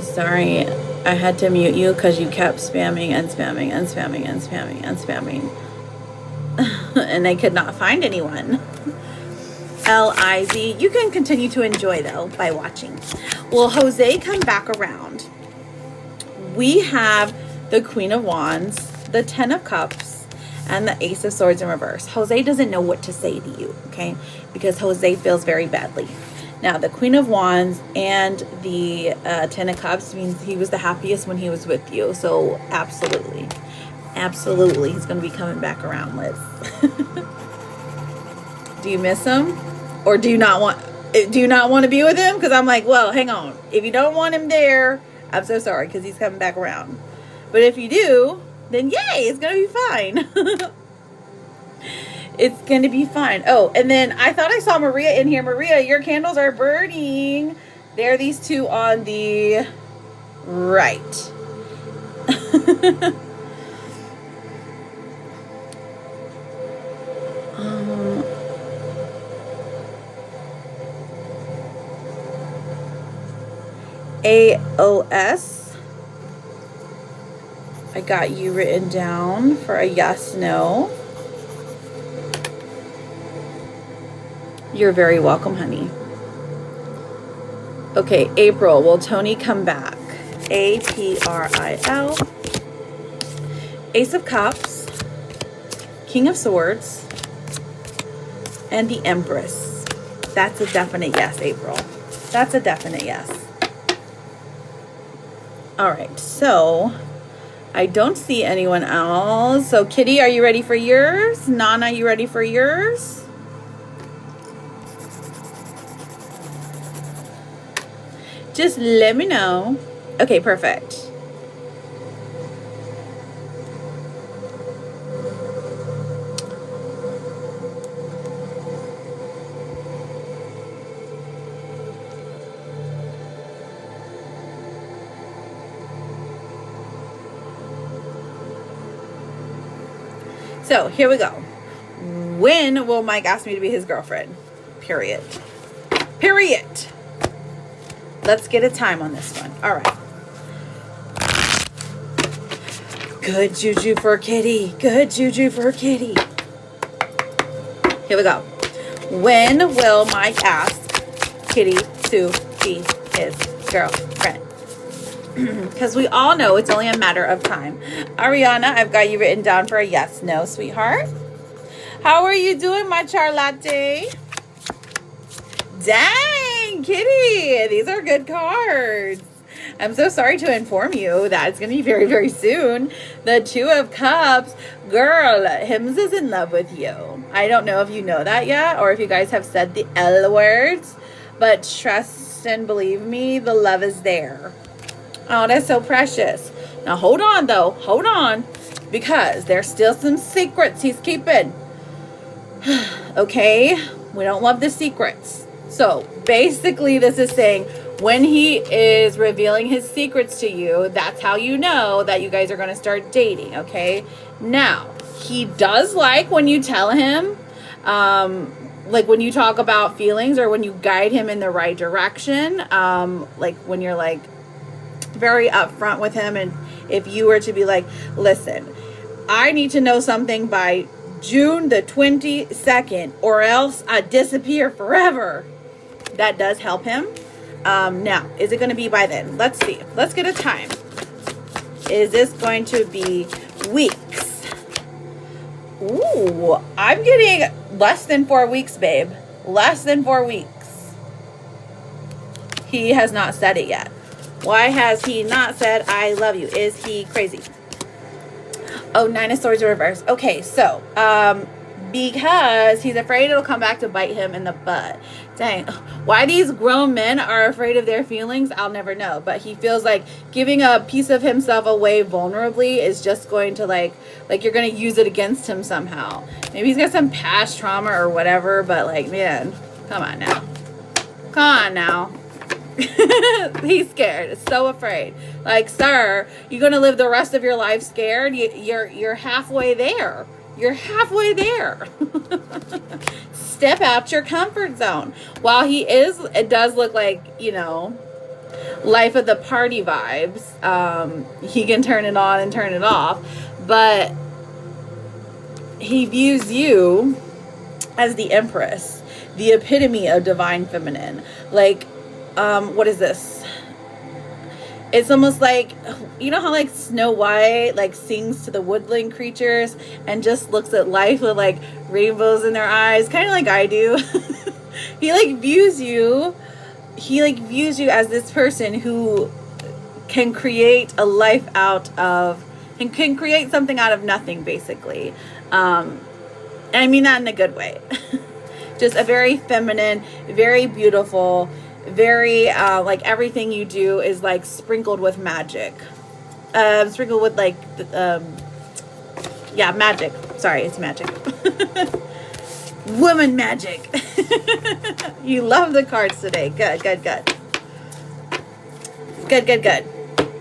Speaker 1: Sorry, I had to mute you because you kept spamming and spamming. And I could not find anyone. LIZ. You can continue to enjoy, though, by watching. Will Jose come back around? We have the Queen of Wands, the Ten of Cups, and the Ace of Swords in reverse. Jose doesn't know what to say to you, okay? Because Jose feels very badly. Now, the Queen of Wands and the Ten of Cups means he was the happiest when he was with you. So, absolutely. Absolutely. He's going to be coming back around, Liz. Do you miss him? Or do you not want to be with him? Because I'm like, well, hang on. If you don't want him there, I'm so sorry because he's coming back around. But if you do, then yay, it's going to be fine. It's going to be fine. Oh, and then I thought I saw Maria in here. Maria, your candles are burning. There are these two on the right. AOS. I got you written down for a yes, no. You're very welcome, honey. Okay, April, will Tony come back? APRIL. Ace of Cups, King of Swords, and the Empress. That's a definite yes, April. That's a definite yes. All right, so I don't see anyone else. So Kitty, are you ready for yours? Nana, you ready for yours? Just let me know. Okay, perfect. So here we go. When will Mike ask me to be his girlfriend? Period. Period. Let's get a time on this one. All right. Good juju for Kitty. Good juju for Kitty. Here we go. When will Mike ask Kitty to be his girlfriend? Because we all know it's only a matter of time. Ariana, I've got you written down for a yes, no, sweetheart. How are you doing, my Charlotte? Dang, Kitty, these are good cards. I'm so sorry to inform you that it's going to be very, very soon. The Two of Cups. Girl, Hims is in love with you. I don't know if you know that yet or if you guys have said the L words, but trust and believe me, the love is there. Oh, that's so precious. Now, hold on, though. Hold on. Because there's still some secrets he's keeping. Okay? We don't love the secrets. So, basically, this is saying when he is revealing his secrets to you, that's how you know that you guys are going to start dating, okay? Now, he does like when you tell him, like when you talk about feelings or when you guide him in the right direction, like when you're like very upfront with him, and if you were to be like, listen, I need to know something by June the 22nd or else I disappear forever. That does help him. Now, is it going to be by then? Let's see. Let's get a time. Is this going to be weeks? Ooh, I'm getting less than 4 weeks, babe. Less than 4 weeks. He has not said it yet. Why has he not said I love you? Is he crazy? Oh, Nine of Swords reverse. Okay, so, because he's afraid it'll come back to bite him in the butt. Dang. Why these grown men are afraid of their feelings, I'll never know. But he feels like giving a piece of himself away vulnerably is just going to like you're going to use it against him somehow. Maybe he's got some past trauma or whatever, but like, man, come on now. Come on now. He's scared. So afraid. Like, sir, you're going to live the rest of your life scared? You're halfway there. You're halfway there. Step out your comfort zone. While he is, it does look like, you know, life of the party vibes. He can turn it on and turn it off. But he views you as the Empress, the epitome of divine feminine. Like, what is this? It's almost like, you know how like Snow White like sings to the woodland creatures and just looks at life with like rainbows in their eyes, kind of like I do. He views you as this person who can create a life out of, and can create something out of nothing, basically. And I mean that in a good way. Just a very feminine, very beautiful, very like everything you do is like sprinkled with magic, sprinkled with like yeah, magic. Sorry, it's magic. Woman magic. You love the cards today. Good.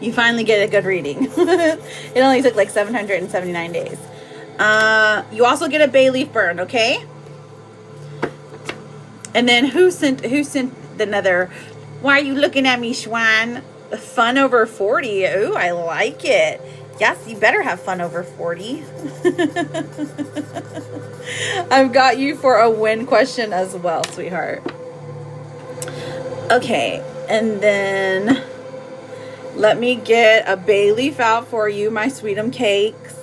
Speaker 1: You finally get a good reading. It only took like 779 days. You also get a bay leaf burn, okay? And then who sent another, why are you looking at me, Schwan? Fun over 40. Ooh, I like it. Yes, you better have fun over 40. I've got you for a win question as well, sweetheart. Okay, and then let me get a bay leaf out for you, my Sweetum cakes.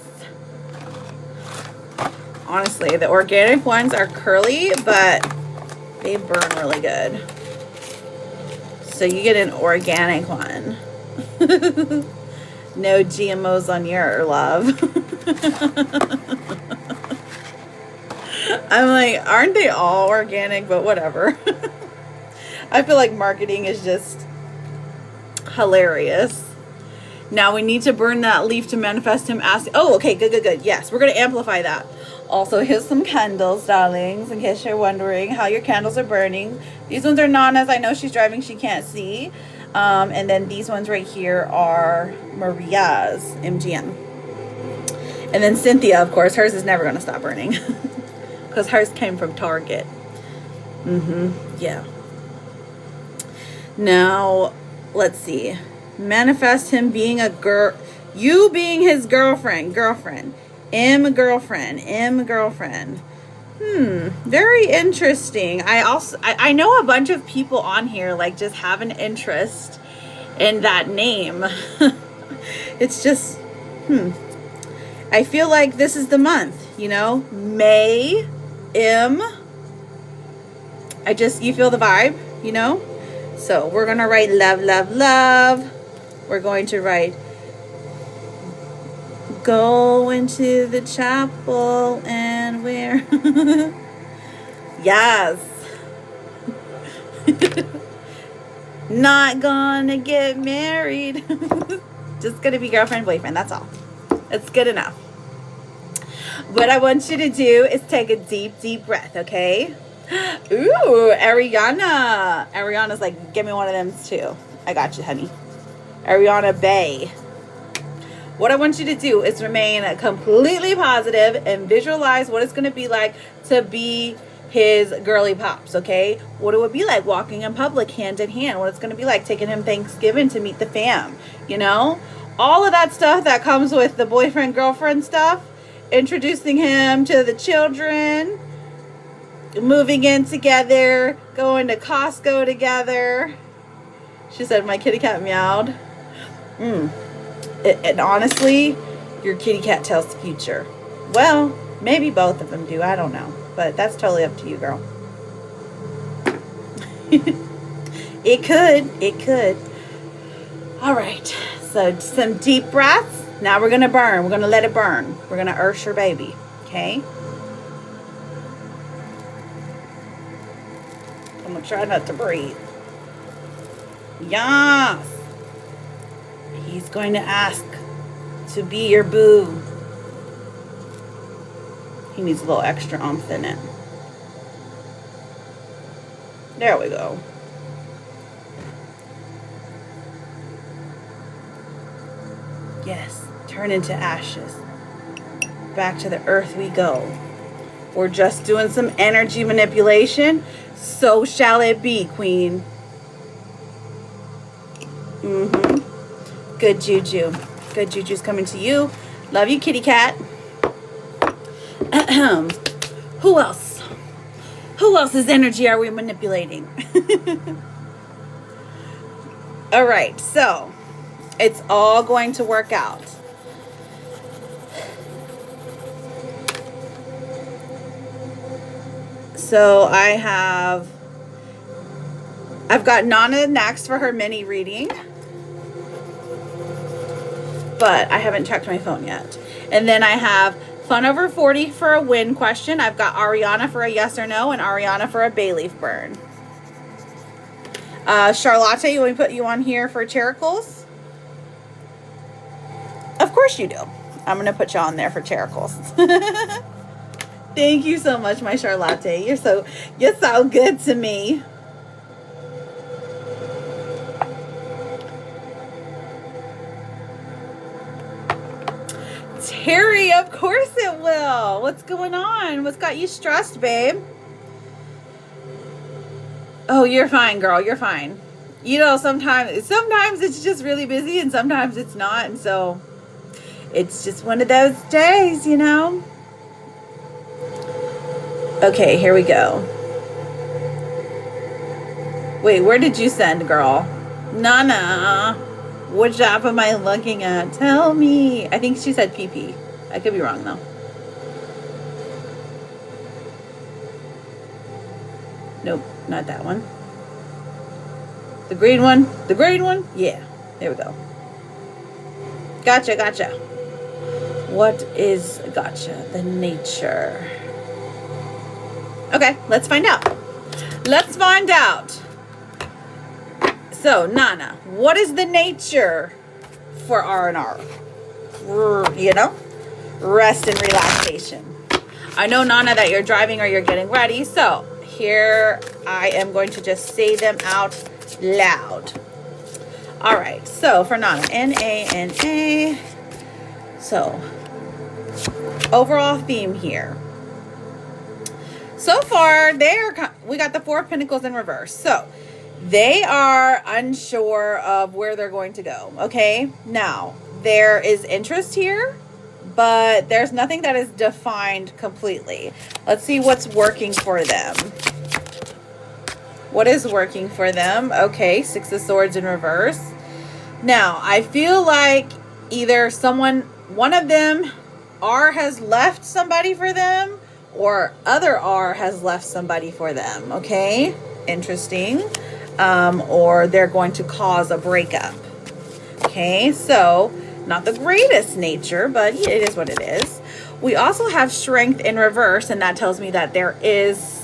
Speaker 1: Honestly, the organic ones are curly, but they burn really good. So you get an organic one. No GMOs on your love. I'm like, aren't they all organic? But whatever. I feel like marketing is just hilarious. Now we need to burn that leaf to manifest him asking. Oh, okay, good. Yes, we're going to amplify that. Also, here's some candles, darlings, in case you're wondering how your candles are burning. These ones are Nana's. I know she's driving, she can't see. And then these ones right here are Maria's, MGM. And then Cynthia, of course, hers is never going to stop burning. Because hers came from Target. Yeah. Now, let's see. Manifest him being a girl. You being his girlfriend. M girlfriend. Very interesting. I know a bunch of people on here like just have an interest in that name. It's just, I feel like this is the month, you know? May, M. You feel the vibe, you know? So we're going to write love, love, love. We're going to write go into the chapel and wear. Yes. Not gonna get married. Just gonna be girlfriend, boyfriend. That's all. It's good enough. What I want you to do is take a deep, deep breath, okay? Ooh, Ariana. Ariana's like, give me one of them too. I got you, honey. Ariana Bay. What I want you to do is remain completely positive and visualize what it's going to be like to be his girly pops, okay? What it would be like walking in public hand in hand. What it's going to be like taking him Thanksgiving to meet the fam, you know? All of that stuff that comes with the boyfriend, girlfriend stuff. Introducing him to the children. Moving in together. Going to Costco together. She said, my kitty cat meowed. And honestly, your kitty cat tells the future. Well, maybe both of them do. I don't know. But that's totally up to you, girl. It could. All right. So some deep breaths. Now we're going to burn. We're going to let it burn. We're going to earth your baby. Okay? I'm going to try not to breathe. Yes. He's going to ask to be your boo. He needs a little extra oomph in it. There we go. Yes, turn into ashes. Back to the earth we go. We're just doing some energy manipulation. So shall it be, Queen. Good juju. Good juju's coming to you. Love you, kitty cat. Who else? Who else's energy are we manipulating? All right, so it's all going to work out. So I've got Nana next for her mini reading. But I haven't checked my phone yet. And then I have Fun Over 40 for a win question. I've got Ariana for a yes or no and Ariana for a bay leaf burn. Charlotte, you want me to put you on here for Charicles? Of course you do. I'm going to put you on there for Charicles. Thank you so much, my Charlotte. You're so good to me. Terry, of course it will. What's going on? What's got you stressed, babe? Oh, you're fine, girl. You're fine. You know, sometimes it's just really busy and sometimes it's not. And so it's just one of those days, you know? Okay, here we go. Wait, where did you send, girl? Nana. Which app am I looking at? Tell me. I think she said PP. I could be wrong, though. Nope, not that one. The green one? The green one? Yeah, there we go. Gotcha. What is gotcha? The nature. Okay, let's find out. So, Nana, what is the nature for R&R? You know? Rest and relaxation. I know, Nana, that you're driving or you're getting ready. So, here I am going to just say them out loud. All right. So, for Nana, N-A-N-A. So, overall theme here. So far, we got the Four of Pentacles in reverse. So they are unsure of where they're going to go. Okay. Now there is interest here, but there's nothing that is defined completely. Let's see what's working for them. What is working for them? Okay. Six of Swords in reverse. Now I feel like either one of them R has left somebody for them, or other R has left somebody for them. Okay. Interesting. Or they're going to cause a breakup. Okay. So not the greatest nature, but it is what it is. We also have Strength in reverse, and that tells me that there is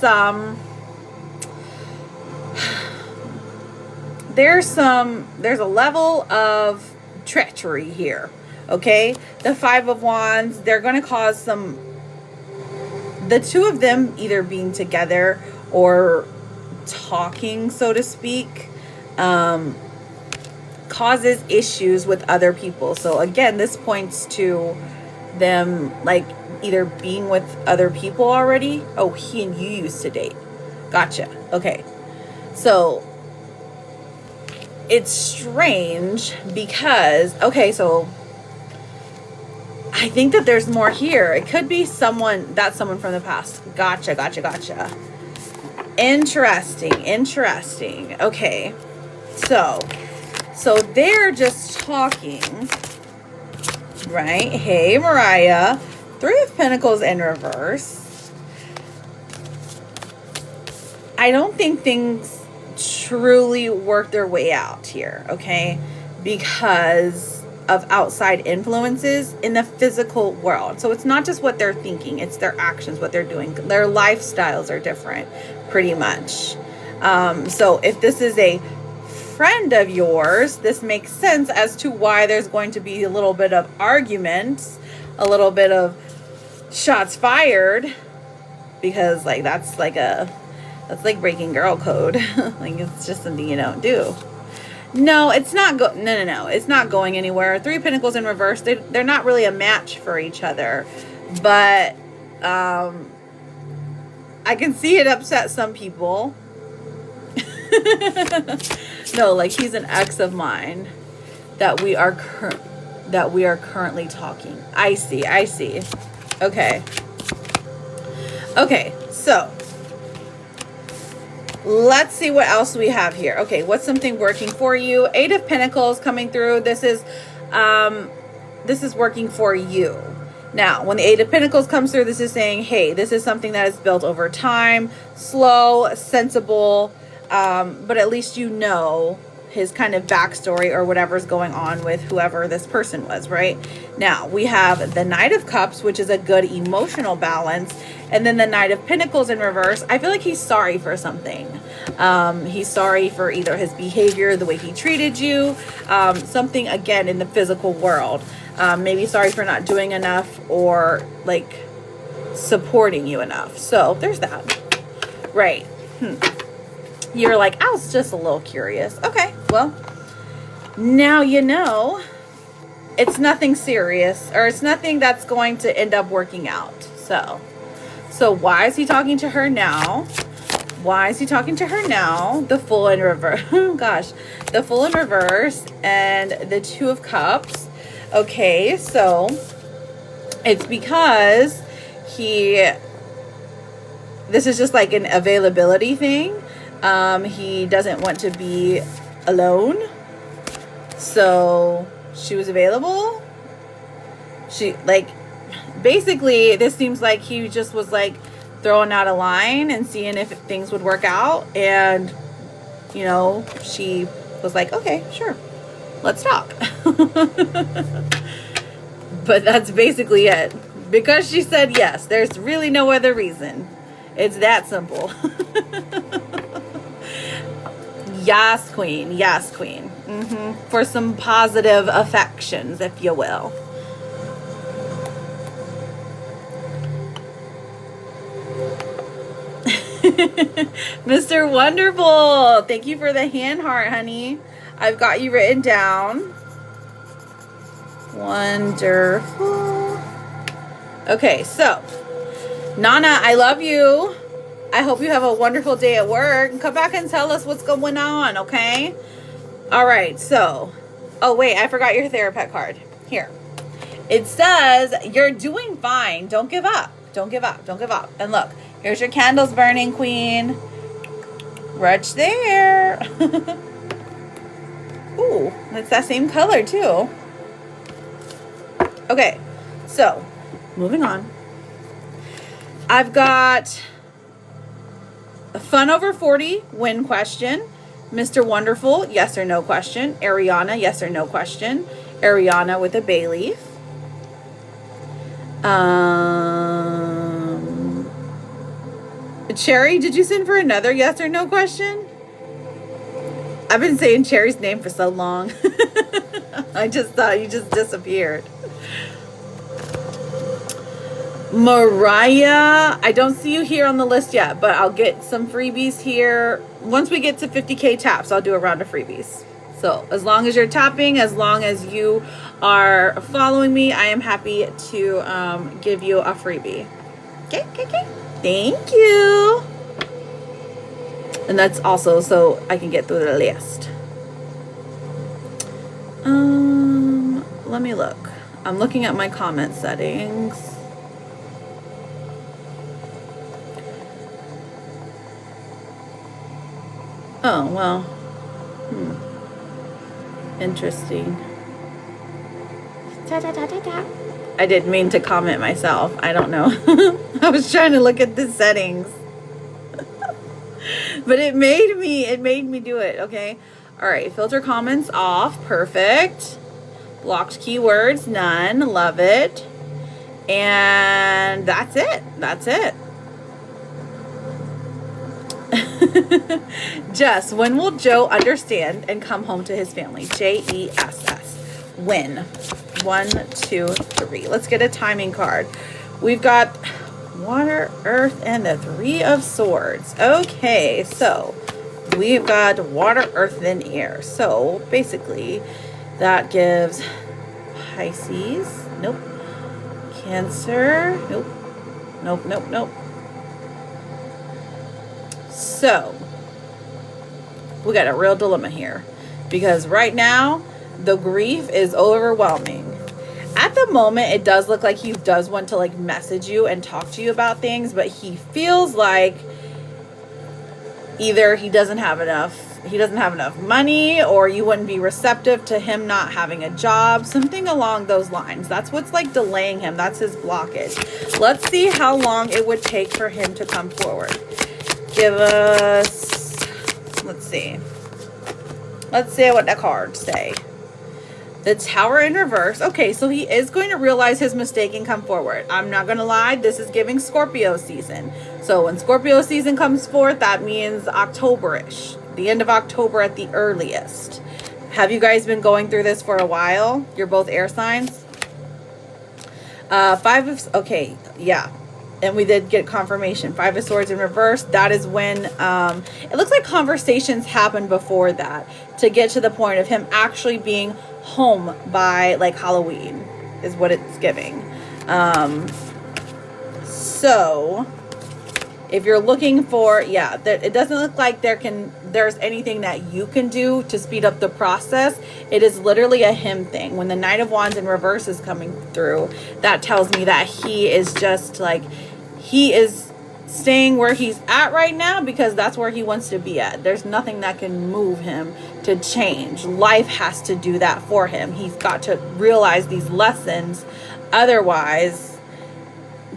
Speaker 1: there's a level of treachery here. Okay. The Five of Wands, they're going to cause the two of them either being together or talking, so to speak, causes issues with other people. So again, this points to them like either being with other people already. Oh, he and you used to date. Gotcha. Okay. So it's strange because, okay, so I think that there's more here. It could be someone from the past. Gotcha. Interesting. Okay. So they're just talking, right? Hey, Mariah. Three of Pentacles in reverse. I don't think things truly work their way out here, okay? Because of outside influences in the physical world. So it's not just what they're thinking, it's their actions, what they're doing. Their lifestyles are different, pretty much. So if this is a friend of yours, this makes sense as to why there's going to be a little bit of arguments, a little bit of shots fired, because like that's like breaking girl code. Like it's just something you don't do. No, it's not no. It's not going anywhere. Three of Pentacles in reverse. They're not really a match for each other, but I can see it upset some people. No, like he's an ex of mine that we are currently talking. I see. Okay, so let's see what else we have here. Okay, what's something working for you? Eight of Pentacles coming through. This is working for you. Now, when the Eight of Pentacles comes through, this is saying, hey, this is something that is built over time, slow, sensible, but at least you know his kind of backstory or whatever's going on with whoever this person was, right? Now, we have the Knight of Cups, which is a good emotional balance, and then the Knight of Pentacles in reverse. I feel like he's sorry for something. He's sorry for either his behavior, the way he treated you, something, again, in the physical world. Maybe sorry for not doing enough or, like, supporting you enough. So, there's that. Right. You're like, I was just a little curious. Okay, well, now you know it's nothing serious, or it's nothing that's going to end up working out. So why is he talking to her now? The Fool in reverse. Gosh, the Fool in reverse and the Two of Cups. Okay, so it's because this is just like an availability thing. He doesn't want to be alone. So she was available. Basically, this seems like he just was like throwing out a line and seeing if things would work out. And, you know, she was like, okay, sure, let's talk. But that's basically it. Because she said yes, there's really no other reason. It's that simple. Yes, queen. Yes, queen. For some positive affections, if you will. Mr. Wonderful. Thank you for the hand heart, honey. I've got you written down. Wonderful. Okay, so Nana, I love you. I hope you have a wonderful day at work. Come back and tell us what's going on, okay? All right, so, oh wait, I forgot your Therapet card. Here. It says, you're doing fine. Don't give up. Don't give up. Don't give up. And look, here's your candles burning, Queen. Right there. Ooh, it's that same color too. Okay, so, moving on. I've got a fun over 40 win question. Mr. Wonderful, yes or no question. Ariana, yes or no question. Ariana with a bay leaf. Cherry, did you send for another yes or no question? I've been saying Cherry's name for so long. I just thought you just disappeared. Mariah, I don't see you here on the list yet, but I'll get some freebies here. Once we get to 50K taps, I'll do a round of freebies. So as long as you're tapping, as long as you are following me, I am happy to give you a freebie. Okay. Thank you. And that's also so I can get through the list. Let me look. I'm looking at my comment settings. Oh, well. Interesting. I didn't mean to comment myself. I don't know. I was trying to look at the settings. But it made me do it, okay? All right, filter comments off. Perfect. Blocked keywords, none. Love it. And that's it. That's it. Jess, when will Joe understand and come home to his family? Jess. When? 1, 2, 3. Let's get a timing card. We've got water, earth, and the 3 of swords. Okay, so we've got water, earth, and air. So basically that gives Pisces. Nope. Cancer. Nope. So we got a real dilemma here because right now the grief is overwhelming. At the moment, it does look like he does want to like message you and talk to you about things, but he feels like either he doesn't have enough money, or you wouldn't be receptive to him not having a job, something along those lines. That's what's like delaying him. That's his blockage. Let's see how long it would take for him to come forward. Give us, let's see what the cards say. The Tower in reverse. Okay, so he is going to realize his mistake and come forward. I'm not going to lie. This is giving Scorpio season. So when Scorpio season comes forth, that means October-ish. The end of October at the earliest. Have you guys been going through this for a while? You're both air signs. Okay, yeah. And we did get confirmation. 5 of Swords in reverse. That is when it looks like conversations happened before that to get to the point of him actually being home by like Halloween is what it's giving. So if you're looking for, it doesn't look like there's anything that you can do to speed up the process. It is literally a him thing. When the Knight of Wands in reverse is coming through, that tells me that he is just like, he is staying where he's at right now because that's where he wants to be at. There's nothing that can move him to change. Life has to do that for him. He's got to realize these lessons. Otherwise,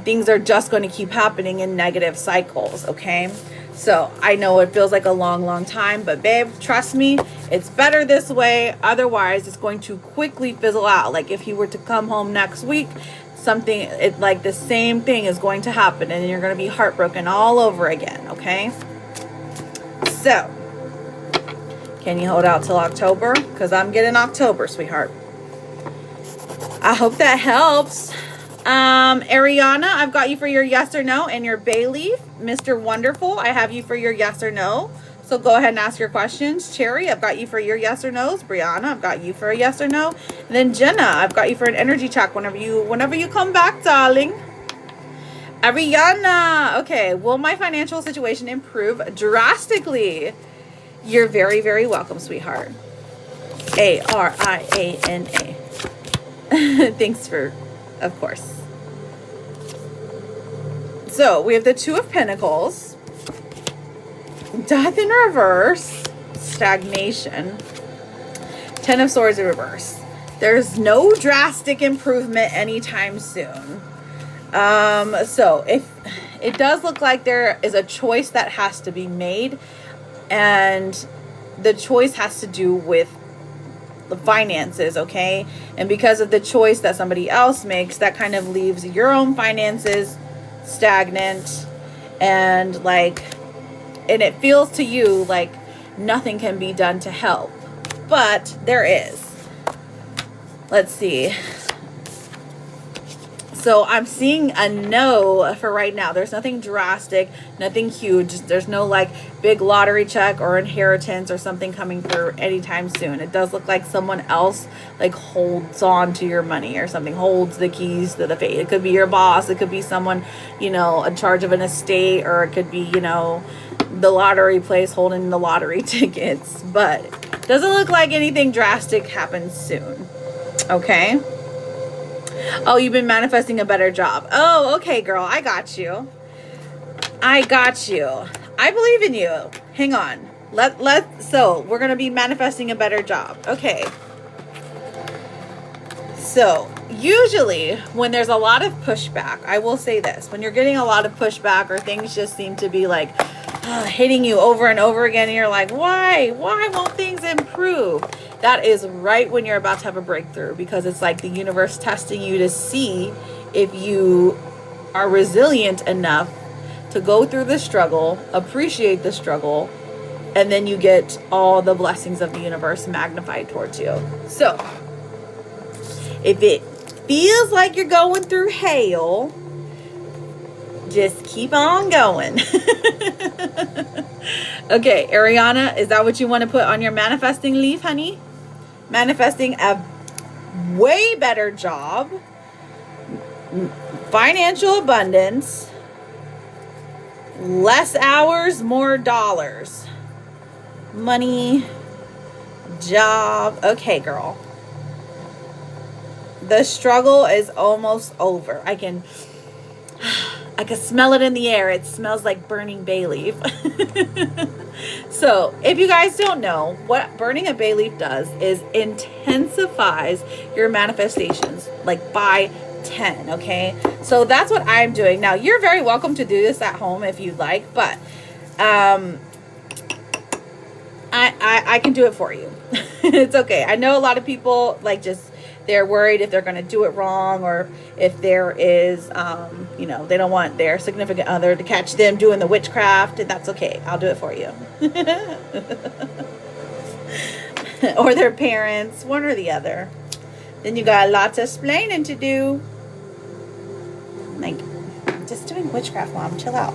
Speaker 1: things are just going to keep happening in negative cycles, okay? So I know it feels like a long time, but babe, trust me, it's better this way. Otherwise, it's going to quickly fizzle out. Like if he were to come home next week, like the same thing is going to happen and you're going to be heartbroken all over again, okay? So, can you hold out till October? Because I'm getting October, sweetheart. I hope that helps. Ariana, I've got you for your yes or no and your bay leaf. Mr. Wonderful, I have you for your yes or no. So go ahead and ask your questions. Cherry, I've got you for your yes or no's. Brianna, I've got you for a yes or no. And then Jenna, I've got you for an energy check whenever you come back, darling. Ariana, okay, will my financial situation improve drastically? You're very, very welcome, sweetheart. Ariana. Thanks for, of course. So we have the Two of Pentacles, Death in reverse, stagnation, Ten of Swords in reverse. There's no drastic improvement anytime soon. So if it does look like there is a choice that has to be made, and the choice has to do with the finances, okay? And because of the choice that somebody else makes, that kind of leaves your own finances stagnant, and like, and it feels to you like nothing can be done to help, but there is. Let's see. So I'm seeing a no for right now. There's nothing drastic, nothing huge. There's no like big lottery check or inheritance or something coming through anytime soon. It does look like someone else like holds on to your money or something, holds the keys to the fate. It could be your boss. It could be someone, you know, in charge of an estate, or it could be, you know, the lottery place holding the lottery tickets. But doesn't look like anything drastic happens soon. Okay. Oh, you've been manifesting a better job. Oh, okay, girl. I got you. I got you. I believe in you. Hang on. So we're going to be manifesting a better job. Okay. So usually when there's a lot of pushback, I will say this, when you're getting a lot of pushback or things just seem to be like hitting you over and over again, and you're like, why won't things improve? That is right when you're about to have a breakthrough, because it's like the universe testing you to see if you are resilient enough to go through the struggle, appreciate the struggle, and then you get all the blessings of the universe magnified towards you. So if it feels like you're going through hell, just keep on going. Okay, Ariana, is that what you want to put on your manifesting leaf, honey? Manifesting a way better job, financial abundance, less hours, more dollars, money, job. Okay, girl. The struggle is almost over. I can smell it in the air. It smells like burning bay leaf. So if you guys don't know, what burning a bay leaf does is intensifies your manifestations like by 10. Okay, so that's what I'm doing now. You're very welcome to do this at home if you'd like, but I can do it for you. It's okay. I know a lot of people like just, they're worried if they're going to do it wrong, or if there is, you know, they don't want their significant other to catch them doing the witchcraft, and that's okay. I'll do it for you. Or their parents, one or the other. Then you got lots of explaining to do. Like, I'm just doing witchcraft, Mom. Chill out.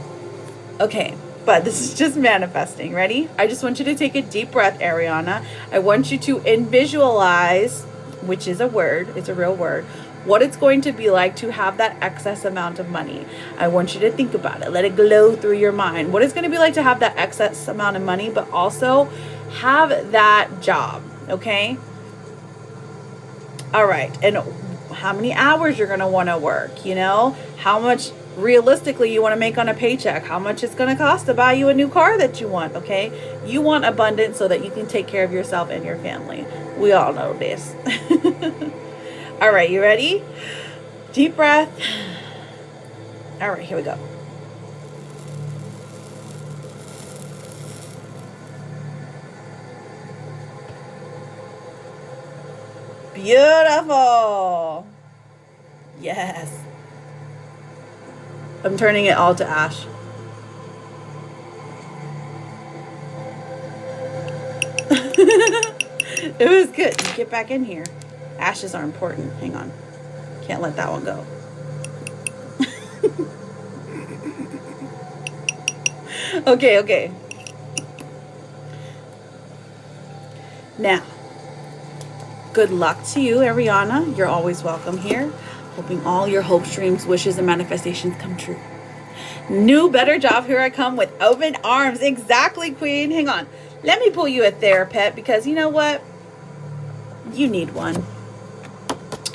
Speaker 1: Okay. But this is just manifesting. Ready? I just want you to take a deep breath, Ariana. I want you to visualize, which is a word, it's a real word, what it's going to be like to have that excess amount of money. I want you to think about it. Let it glow through your mind. What it's going to be like to have that excess amount of money, but also have that job, okay? All right. And how many hours you're going to want to work, you know? How much realistically you want to make on a paycheck, how much it's going to cost to buy you a new car that you want, okay? You want abundance so that you can take care of yourself and your family. We all know this. All right, you ready? Deep breath. All right, here we go. Beautiful. Yes. I'm turning it all to ash. It was good. Get back in here. Ashes are important. Hang on. Can't let that one go. Okay. Now, good luck to you, Ariana. You're always welcome here. Hoping all your hopes, dreams, wishes, and manifestations come true. New, better job. Here I come with open arms. Exactly, Queen. Hang on. Let me pull you a therapist because you know what? You need one.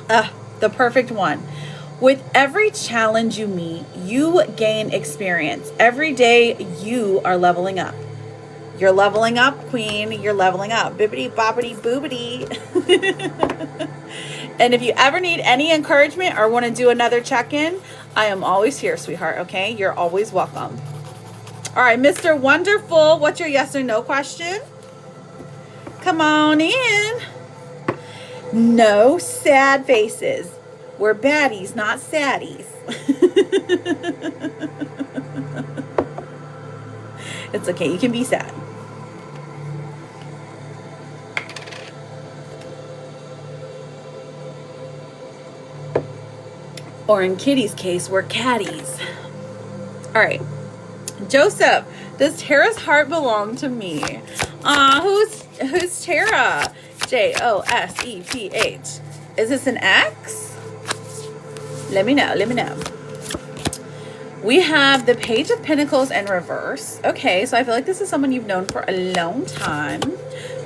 Speaker 1: The perfect one. With every challenge you meet, you gain experience. Every day you are leveling up. You're leveling up, Queen. You're leveling up. Bibbity boppity boobity. And if you ever need any encouragement or want to do another check-in, I am always here, sweetheart, okay? You're always welcome. All right, Mr. Wonderful, what's your yes or no question? Come on in. No sad faces. We're baddies, not saddies. It's okay, you can be sad. Or in Kitty's case, we're catties. All right. Joseph, does Tara's heart belong to me? Who's Tara? Joseph. Is this an X? Let me know. We have the Page of Pentacles in reverse. Okay, so I feel like this is someone you've known for a long time.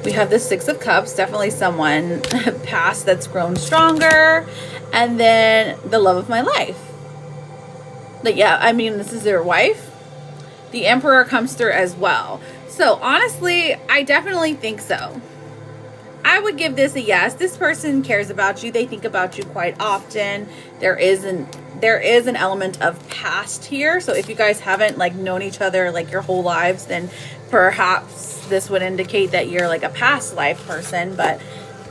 Speaker 1: We have the Six of Cups, definitely someone past that's grown stronger. And then the love of my life. Like, yeah, I mean, this is their wife. The Emperor comes through as well. So honestly, I definitely think so. I would give this a yes. This person cares about you. They think about you quite often. There is an element of past here. So if you guys haven't like known each other like your whole lives, then perhaps this would indicate that you're like a past life person, but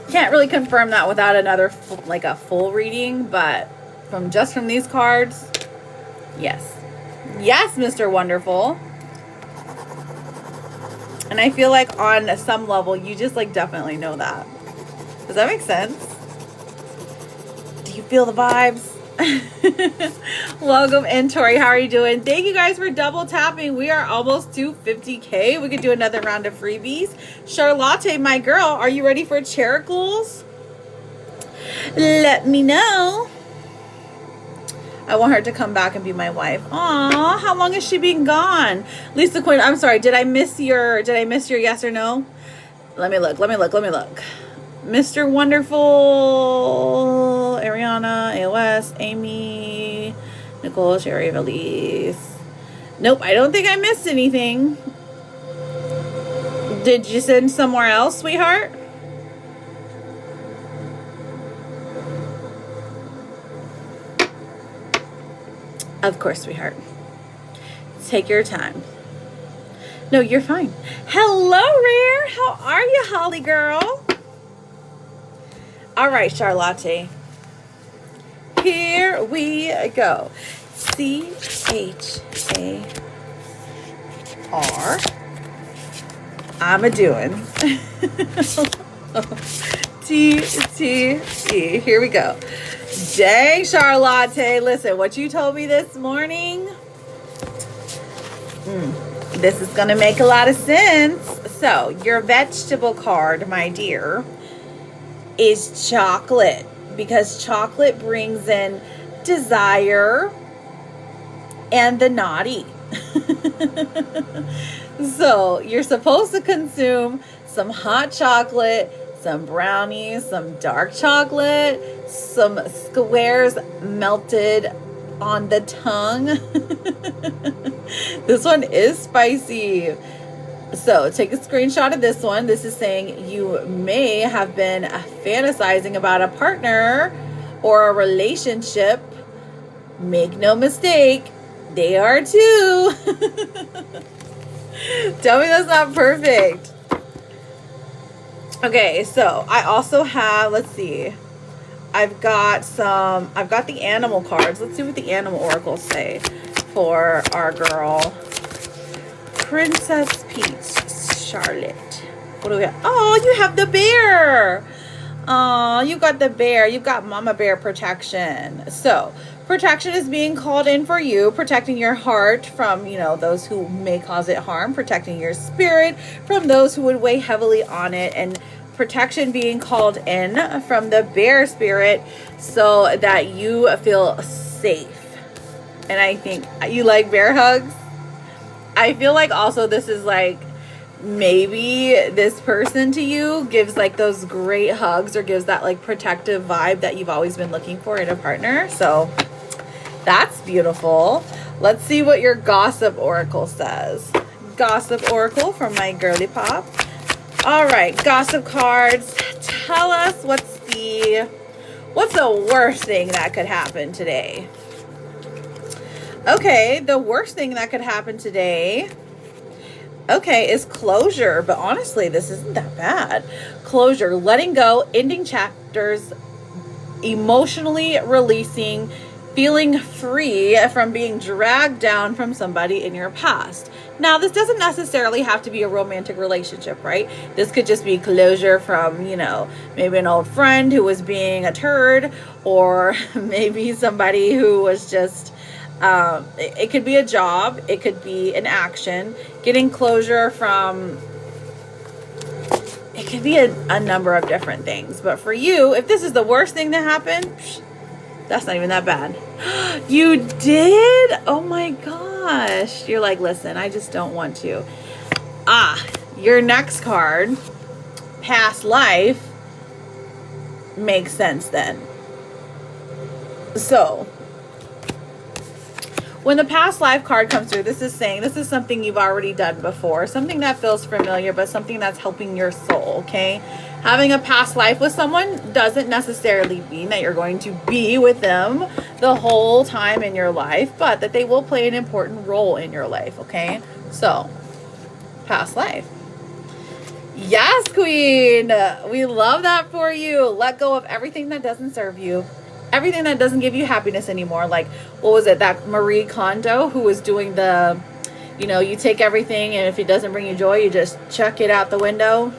Speaker 1: can't really confirm that without another like a full reading. But from these cards, yes, Mr. Wonderful. And I feel like on some level you just like definitely know that. Does that make sense? Do you feel the vibes? Welcome in, Tori. How are you doing? Thank you guys for double tapping. We are almost to 50K. We could do another round of freebies. Charlotte, my girl, are you ready for characles? Let me know. I want her to come back and be my wife. Aw, how long has she been gone? Lisa Quinn, I'm sorry. Did I miss your yes or no? Let me look. Mr. Wonderful, Ariana, AOS, Amy, Nicole, Sherry, Valise. Nope, I don't think I missed anything. Did you send somewhere else, sweetheart? Of course, sweetheart. Take your time. No, you're fine. Hello, Rare. How are you, Holly girl? All right, Charlotte. Here we go. CHAR. I'm a doing. TTE. Here we go. Dang, Charlotte. Listen, what you told me this morning. This is going to make a lot of sense. So, your vegetable card, my dear, is chocolate. Because chocolate brings in desire and the naughty. So, you're supposed to consume some hot chocolate, some brownies, some dark chocolate, some squares melted on the tongue. This one is spicy. So take a screenshot of this one. This is saying you may have been fantasizing about a partner or a relationship. Make no mistake, they are too. Tell me that's not perfect. Okay, so I also have, let's see. I've got the animal cards. Let's see what the animal oracles say for our girl, Princess Peach Charlotte. What do we have? Oh, you have the bear. Oh, you got the bear. You got mama bear protection. So protection is being called in for you, protecting your heart from, those who may cause it harm, protecting your spirit from those who would weigh heavily on it, and protection being called in from the bear spirit so that you feel safe And I think you like bear hugs. I feel like also this is like, maybe this person to you gives like those great hugs or gives that like protective vibe that you've always been looking for in a partner. So that's beautiful. Let's see what your gossip oracle says. Gossip oracle from my girly pop. All right, gossip cards. Tell us what's the worst thing that could happen today. Okay, the worst thing that could happen today, okay, is closure. But honestly, this isn't that bad. Closure, letting go, ending chapters, emotionally releasing, feeling free from being dragged down from somebody in your past. Now, this doesn't necessarily have to be a romantic relationship, right? This could just be closure from, you know, maybe an old friend who was being a turd, or maybe somebody who was just, it could be a job, it could be an action, getting closure from, it could be a number of different things. But for you, if this is the worst thing that happened, that's not even that bad. You did? Oh my gosh. You're like, listen, I just don't want to. Your next card, past life, makes sense then. So, when the past life card comes through, this is saying this is something you've already done before, something that feels familiar, but something that's helping your soul, okay? Having a past life with someone doesn't necessarily mean that you're going to be with them the whole time in your life, but that they will play an important role in your life, okay? So, past life. Yes, queen. We love that for you. Let go of everything that doesn't serve you. Everything that doesn't give you happiness anymore. Like, what was it? That Marie Kondo who was doing the, you know, you take everything and if it doesn't bring you joy, you just chuck it out the window.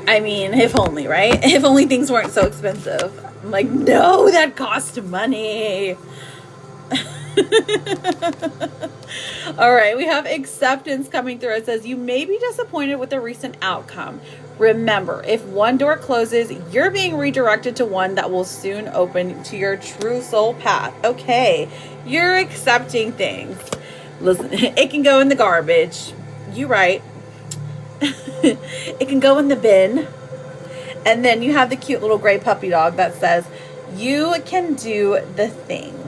Speaker 1: I mean, if only, right? If only things weren't so expensive. I'm like, no, that costs money. All right, we have acceptance coming through. It says, you may be disappointed with the recent outcome. Remember, if one door closes, you're being redirected to one that will soon open to your true soul path. Okay, you're accepting things. Listen, it can go in the garbage. You right. It can go in the bin. And then you have the cute little gray puppy dog that says, you can do the thing.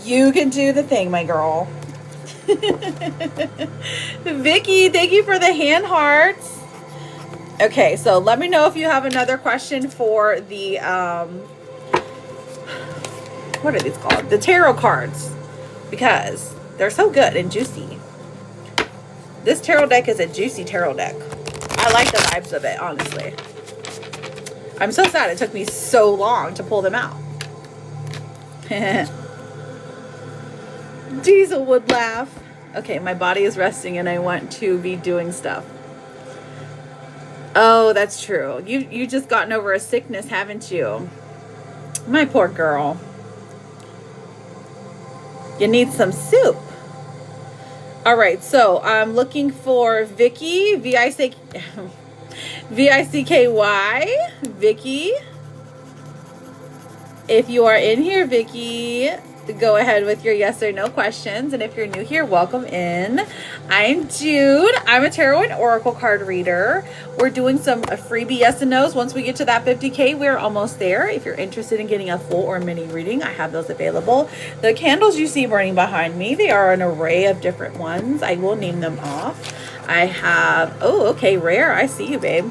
Speaker 1: You can do the thing, my girl. Vicky, thank you for the hand hearts. Okay, so let me know if you have another question for the, what are these called? The tarot cards. Because they're so good and juicy. This tarot deck is a juicy tarot deck. I like the vibes of it, honestly. I'm so sad it took me so long to pull them out. Diesel would laugh. Okay, my body is resting and I want to be doing stuff. Oh, that's true. You just gotten over a sickness, haven't you? My poor girl. You need some soup. All right, so I'm looking for Vicky, V-I-C-K-Y, Vicky. If you are in here, Vicky, go ahead with your yes or no questions. And if you're new here, welcome in. I'm Jude. I'm a tarot and oracle card reader. We're doing some freebie yes and no's. Once we get to that 50K, we're almost there. If you're interested in getting a full or mini reading, I have those available. The candles you see burning behind me, they are an array of different ones. I will name them off. I have, oh, okay, Rare. I see you, babe.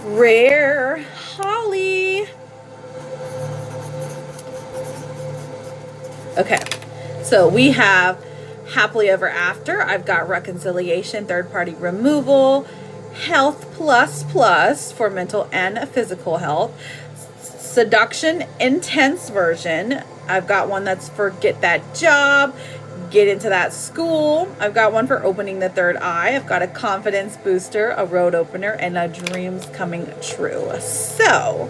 Speaker 1: Rare, Holly. Okay, so we have happily ever after. I've got reconciliation, third party removal, health plus plus for mental and physical health, seduction intense version. I've got one that's for get that job, get into that school. I've got one for opening the third eye. I've got a confidence booster, a road opener, and a dreams coming true. So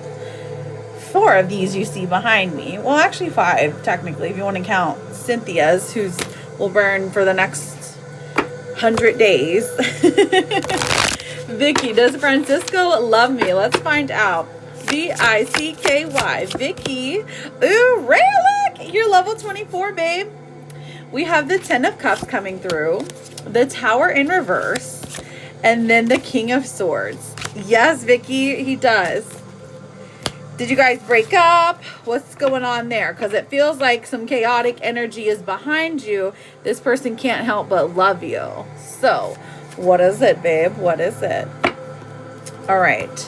Speaker 1: 4 of these you see behind me. Well, actually 5, technically, if you want to count Cynthia's, who's will burn for the next 100 days. Vicky, does Francisco love me? Let's find out. Vicky. Vicky. Ooh, Raylick, you're level 24, babe. We have the 10 of Cups coming through, the Tower in reverse, and then the King of Swords. Yes, Vicky, he does. Did you guys break up? What's going on there? Because it feels like some chaotic energy is behind you. This person can't help but love you. So, what is it, babe? What is it? All right.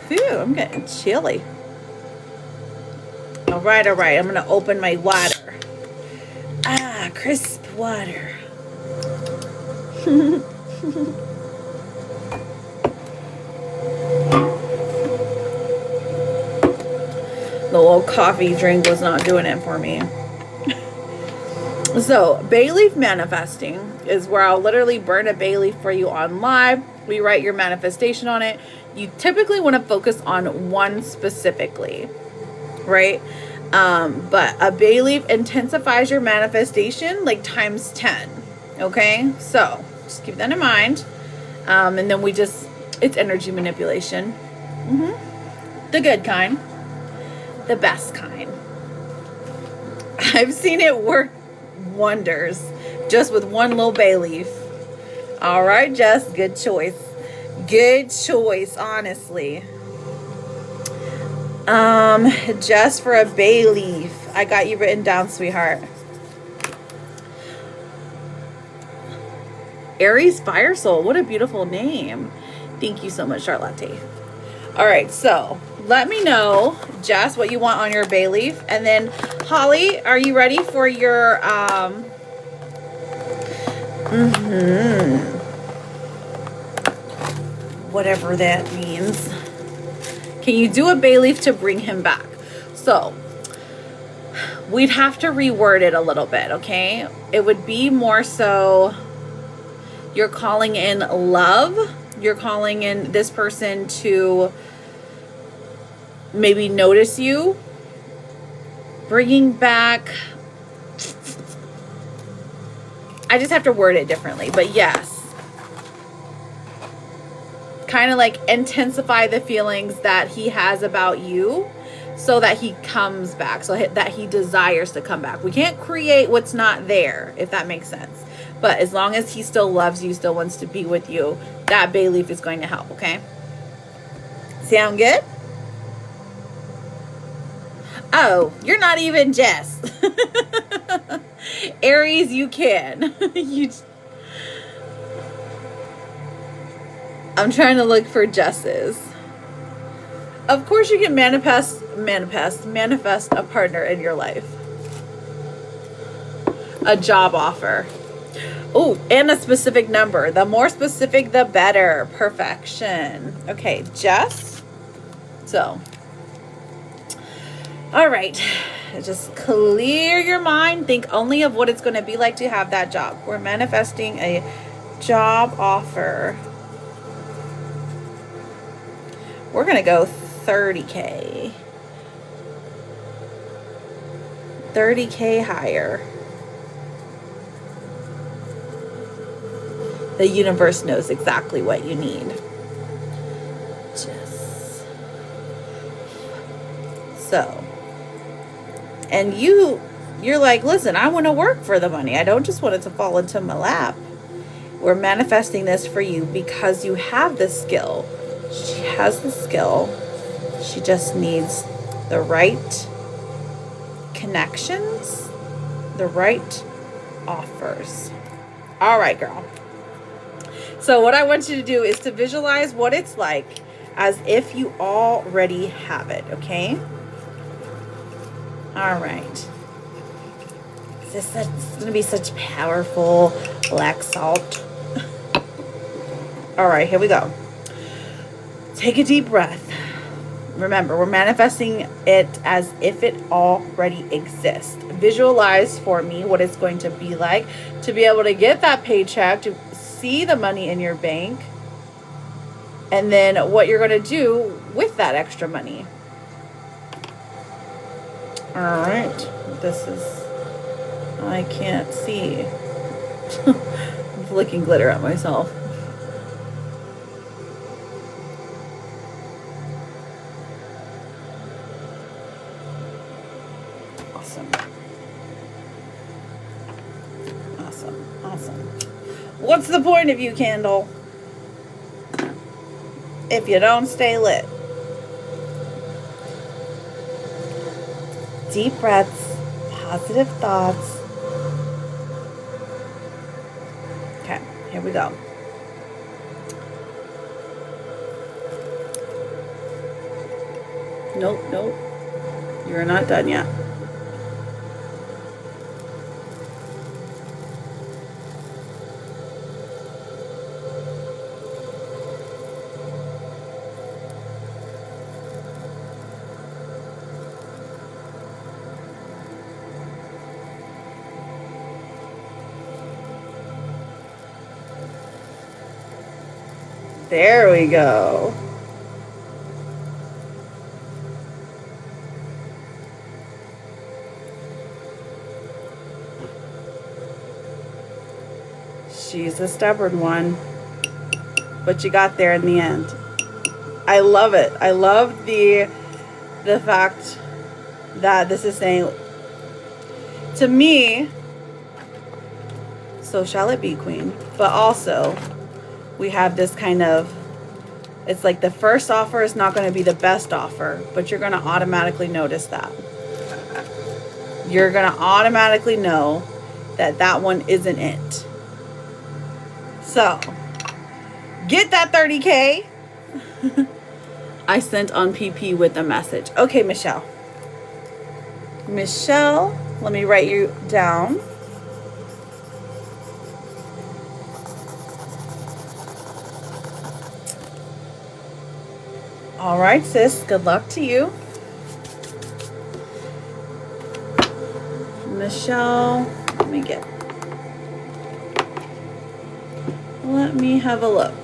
Speaker 1: Phew, I'm getting chilly. All right. I'm going to open my water. Ah, crisp water. The little coffee drink was not doing it for me. So, bay leaf manifesting is where I'll literally burn a bay leaf for you on live. We write your manifestation on it. You typically want to focus on one specifically, right? But a bay leaf intensifies your manifestation like times 10. Okay, so just keep that in mind. And then it's energy manipulation. The good kind. The best kind. I've seen it work wonders just with one little bay leaf. All right, Jess, good choice. Good choice, honestly. Jess, for a bay leaf. I got you written down, sweetheart. Aries Fire Soul. What a beautiful name. Thank you so much, Charlotte. All right, so let me know, Jess, what you want on your bay leaf. And then, Holly, are you ready for your, whatever that means. Can you do a bay leaf to bring him back? So, we'd have to reword it a little bit, okay? It would be more so you're calling in love. You're calling in this person to maybe notice you. Bringing back, I just have to word it differently, but yes. Kind of like intensify the feelings that he has about you so that he comes back, so that he desires to come back. We can't create what's not there, if that makes sense. But as long as he still loves you, still wants to be with you, that bay leaf is going to help, okay? Sound good? Oh, you're not even Jess. Aries, you can. I'm trying to look for Jess's. Of course you can manifest a partner in your life. A job offer. Oh, and a specific number. The more specific, the better. Perfection. Okay, Jess. So, all right. Just clear your mind. Think only of what it's going to be like to have that job. We're manifesting a job offer. We're going to go 30K. 30K higher. The universe knows exactly what you need. Just so. And you're like, listen, I want to work for the money. I don't just want it to fall into my lap. We're manifesting this for you because you have the skill. She has the skill. She just needs the right connections, the right offers. All right, girl. So what I want you to do is to visualize what it's like as if you already have it, okay? All right. It's going to be such powerful black salt. All right, here we go. Take a deep breath. Remember, we're manifesting it as if it already exists. Visualize for me what it's going to be like to be able to get that paycheck, to see the money in your bank, and then what you're going to do with that extra money. All right. This is, I can't see. I'm flicking glitter at myself. Awesome. Awesome. Awesome. What's the point of you, candle, if you don't stay lit? Deep breaths, positive thoughts. Okay, here we go. Nope, nope. You're not done yet. There we go. She's a stubborn one, but you got there in the end. I love it. I love the fact that this is saying to me, so shall it be, Queen. But also, we have this kind of, it's like the first offer is not going to be the best offer, but you're going to automatically notice that. You're going to automatically know that that one isn't it. So, get that 30K. I sent on PP with a message. Okay, Michelle. Michelle, let me write you down. All right, sis. Good luck to you. Michelle, let me have a look.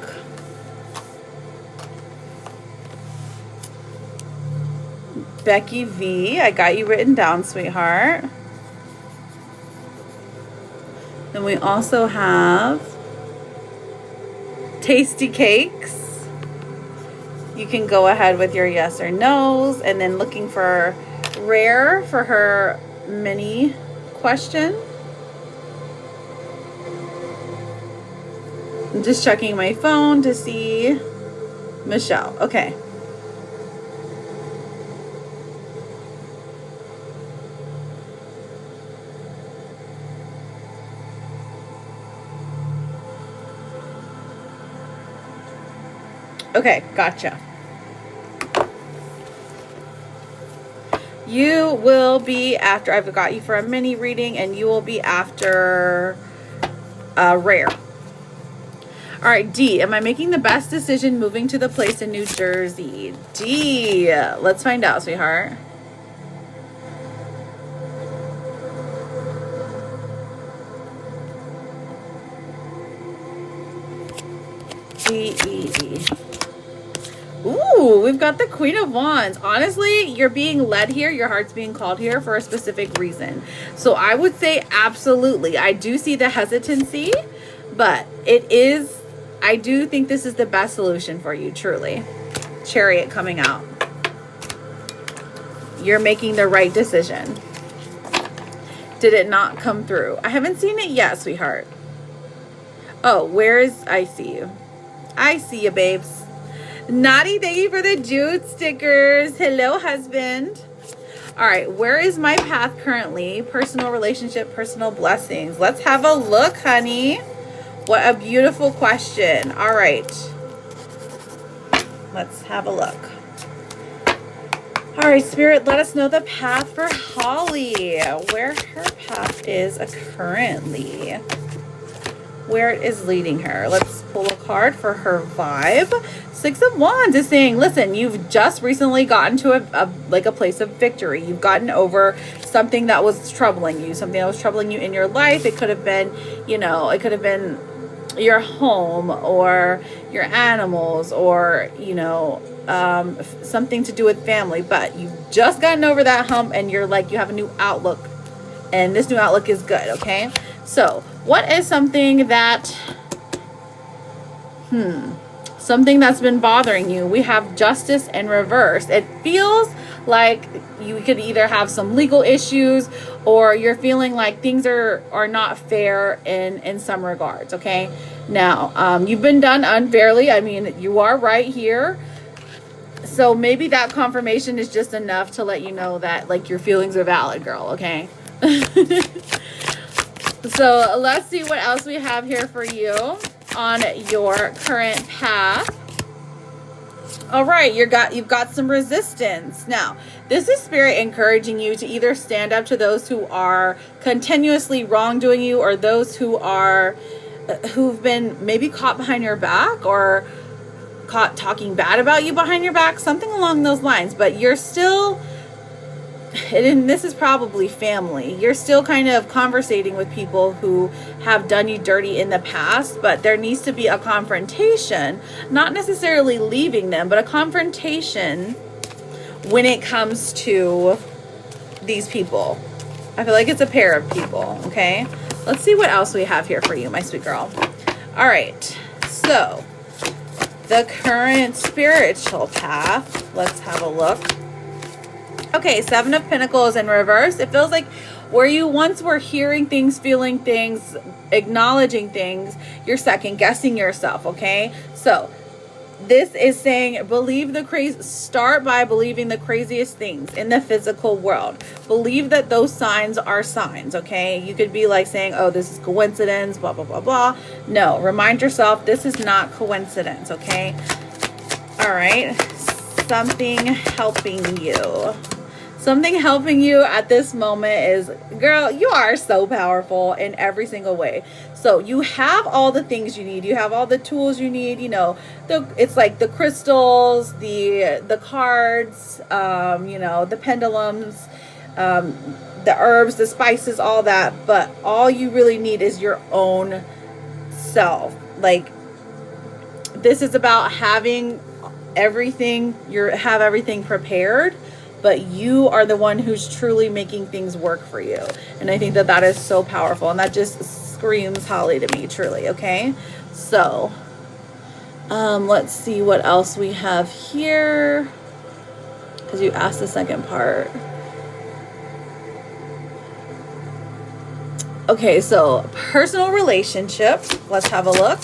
Speaker 1: Becky V, I got you written down, sweetheart. Then we also have Tasty Cakes. You can go ahead with your yes or no's, and then looking for Rare for her mini question. I'm just checking my phone to see Michelle. Okay. Okay, gotcha. You will be after, I've got you for a mini reading, and you will be after Rare. All right, D, am I making the best decision moving to the place in New Jersey? D, let's find out, sweetheart. D-E-E. Ooh, we've got the Queen of Wands. Honestly, you're being led here. Your heart's being called here for a specific reason. So I would say absolutely. I do see the hesitancy, but it is, I do think this is the best solution for you, truly. Chariot coming out. You're making the right decision. Did it not come through? I haven't seen it yet, sweetheart. Oh, where is, I see you. I see you, babes. Naughty, thank you for the Jude stickers. Hello, husband. All right, where is my path currently? Personal relationship, personal blessings. Let's have a look, honey. What a beautiful question. All right. Let's have a look. All right, Spirit, let us know the path for Holly. Where her path is currently. Where it is leading her. Let's pull a card for her vibe. Six of Wands is saying, listen, you've just recently gotten to a place of victory. You've gotten over something that was troubling you, something that was troubling you in your life. It could have been, you know, it could have been your home or your animals or, you know, something to do with family, but you've just gotten over that hump and you're like, you have a new outlook, and this new outlook is good. Okay. So what is something that, something that's been bothering you. We have justice in reverse. It feels like you could either have some legal issues, or you're feeling like things are not fair in some regards. Okay, now you've been done unfairly. I mean, you are right here. So maybe that confirmation is just enough to let you know that, like, your feelings are valid, girl. Okay. So let's see what else we have here for you on your current path. All right, you've got some resistance. Now, this is Spirit encouraging you to either stand up to those who are continuously wrongdoing you, or those who've been maybe caught behind your back, or caught talking bad about you behind your back, something along those lines. But you're still, and this is probably family, you're still kind of conversating with people who have done you dirty in the past, but there needs to be a confrontation, not necessarily leaving them, but a confrontation when it comes to these people. I feel like it's a pair of people. Okay, let's see what else we have here for you, my sweet girl. All right, so the current spiritual path, let's have a look. Okay, Seven of Pentacles in reverse. It feels like where you once were hearing things, feeling things, acknowledging things, you're second guessing yourself. Okay, so this is saying start by believing the craziest things in the physical world. Believe that those signs are signs. Okay, you could be like saying, oh, this is coincidence, blah blah blah blah. No, remind yourself this is not coincidence. Okay, all right, something helping you. Something helping you at this moment is, girl, you are so powerful in every single way. So you have all the things you need. You have all the tools you need. You know, it's like the crystals, the cards, you know, the pendulums, the herbs, the spices, all that. But all you really need is your own self. Like, this is about having everything. Have everything prepared. But you are the one who's truly making things work for you. And I think that that is so powerful. And that just screams Holly to me, truly. Okay, so let's see what else we have here, because you asked the second part. Okay, so personal relationship. Let's have a look.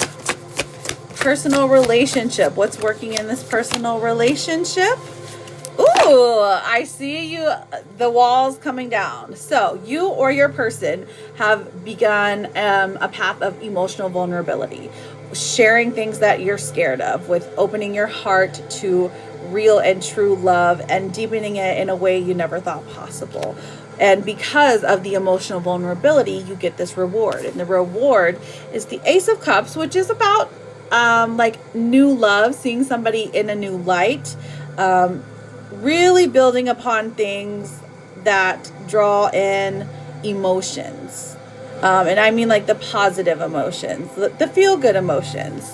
Speaker 1: Personal relationship. What's working in this personal relationship? Ooh, I see you, the walls coming down. So you or your person have begun a path of emotional vulnerability, sharing things that you're scared of, with opening your heart to real and true love and deepening it in a way you never thought possible. And because of the emotional vulnerability, you get this reward. And the reward is the Ace of Cups, which is about like new love, seeing somebody in a new light, really building upon things that draw in emotions. And I mean like the positive emotions, the feel-good emotions.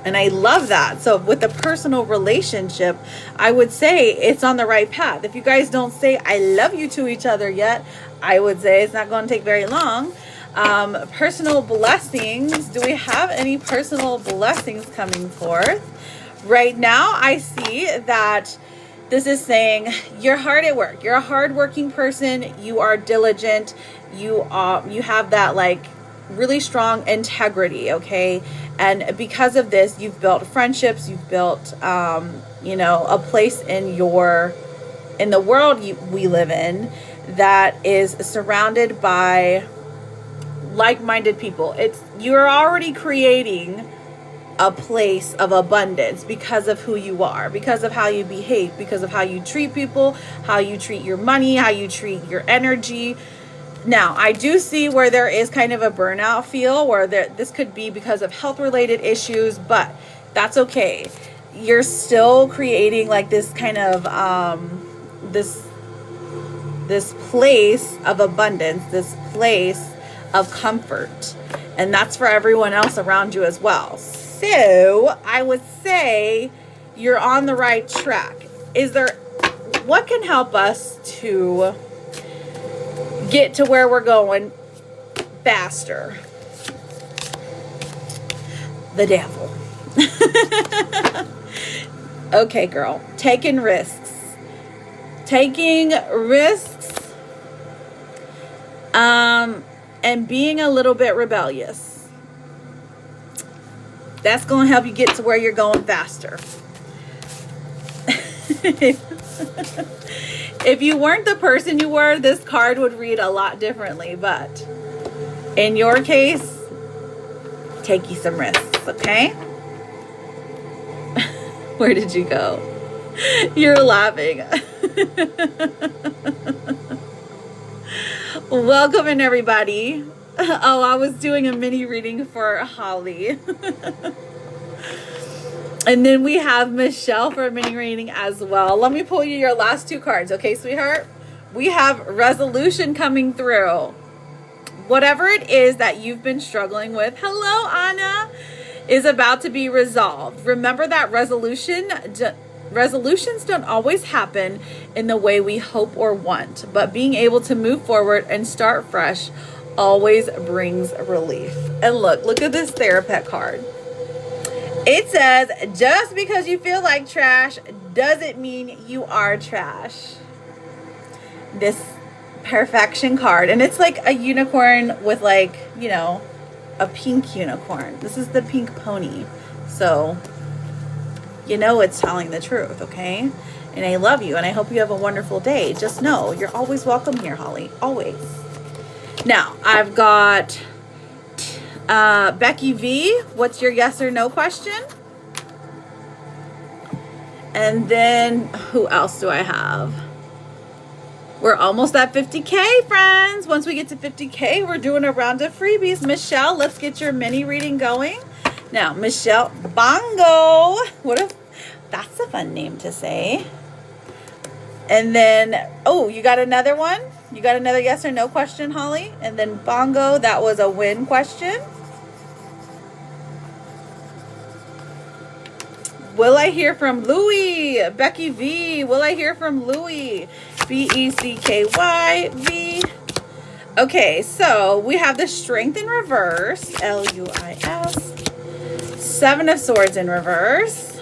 Speaker 1: And I love that. So with the personal relationship, I would say it's on the right path. If you guys don't say I love you to each other yet, I would say it's not going to take very long. Personal blessings. Do we have any personal blessings coming forth? Right now, I see that this is saying you're hard at work. You're a hardworking person. You are diligent. You have that like really strong integrity. Okay. And because of this, you've built friendships. You've built, you know, a place in the world we live in that is surrounded by like-minded people. You're already creating a place of abundance because of who you are, because of how you behave, because of how you treat people, how you treat your money, how you treat your energy. Now, I do see where there is kind of a burnout feel, where this could be because of health-related issues, but that's okay. You're still creating like this kind of this place of abundance, this place of comfort, and that's for everyone else around you as well. So I would say you're on the right track. What can help us to get to where we're going faster? The devil. Okay, girl. Taking risks. Taking risks. And being a little bit rebellious. That's going to help you get to where you're going faster. If you weren't the person you were, this card would read a lot differently. But in your case, take you some risks, okay? Where did you go? You're laughing. Welcome in, everybody. Oh, I was doing a mini reading for Holly. And then we have Michelle for a mini reading as well. Let me pull you your last two cards, okay, sweetheart? We have resolution coming through. Whatever it is that you've been struggling with, hello, Anna, is about to be resolved. Remember that resolutions don't always happen in the way we hope or want, but being able to move forward and start fresh always brings relief. And look at this Therapet card. It says, just because you feel like trash doesn't mean you are trash. This perfection card. And it's like a unicorn with, like, you know, a pink unicorn. This is the pink pony. So, you know it's telling the truth, okay? And I love you, and I hope you have a wonderful day. Just know you're always welcome here, Holly. Always. Now, I've got Becky V. What's your yes or no question? And then, who else do I have? We're almost at 50K, friends. Once we get to 50K, we're doing a round of freebies. Michelle, let's get your mini reading going. Now, Michelle Bongo. That's a fun name to say. And then, oh, you got another one? You got another yes or no question, Holly? And then Bongo, that was a win question. Will I hear from Louie? Becky V. Will I hear from Louie? BECKY-V. Okay, so we have the Strength in reverse. LUIS. Seven of Swords in reverse.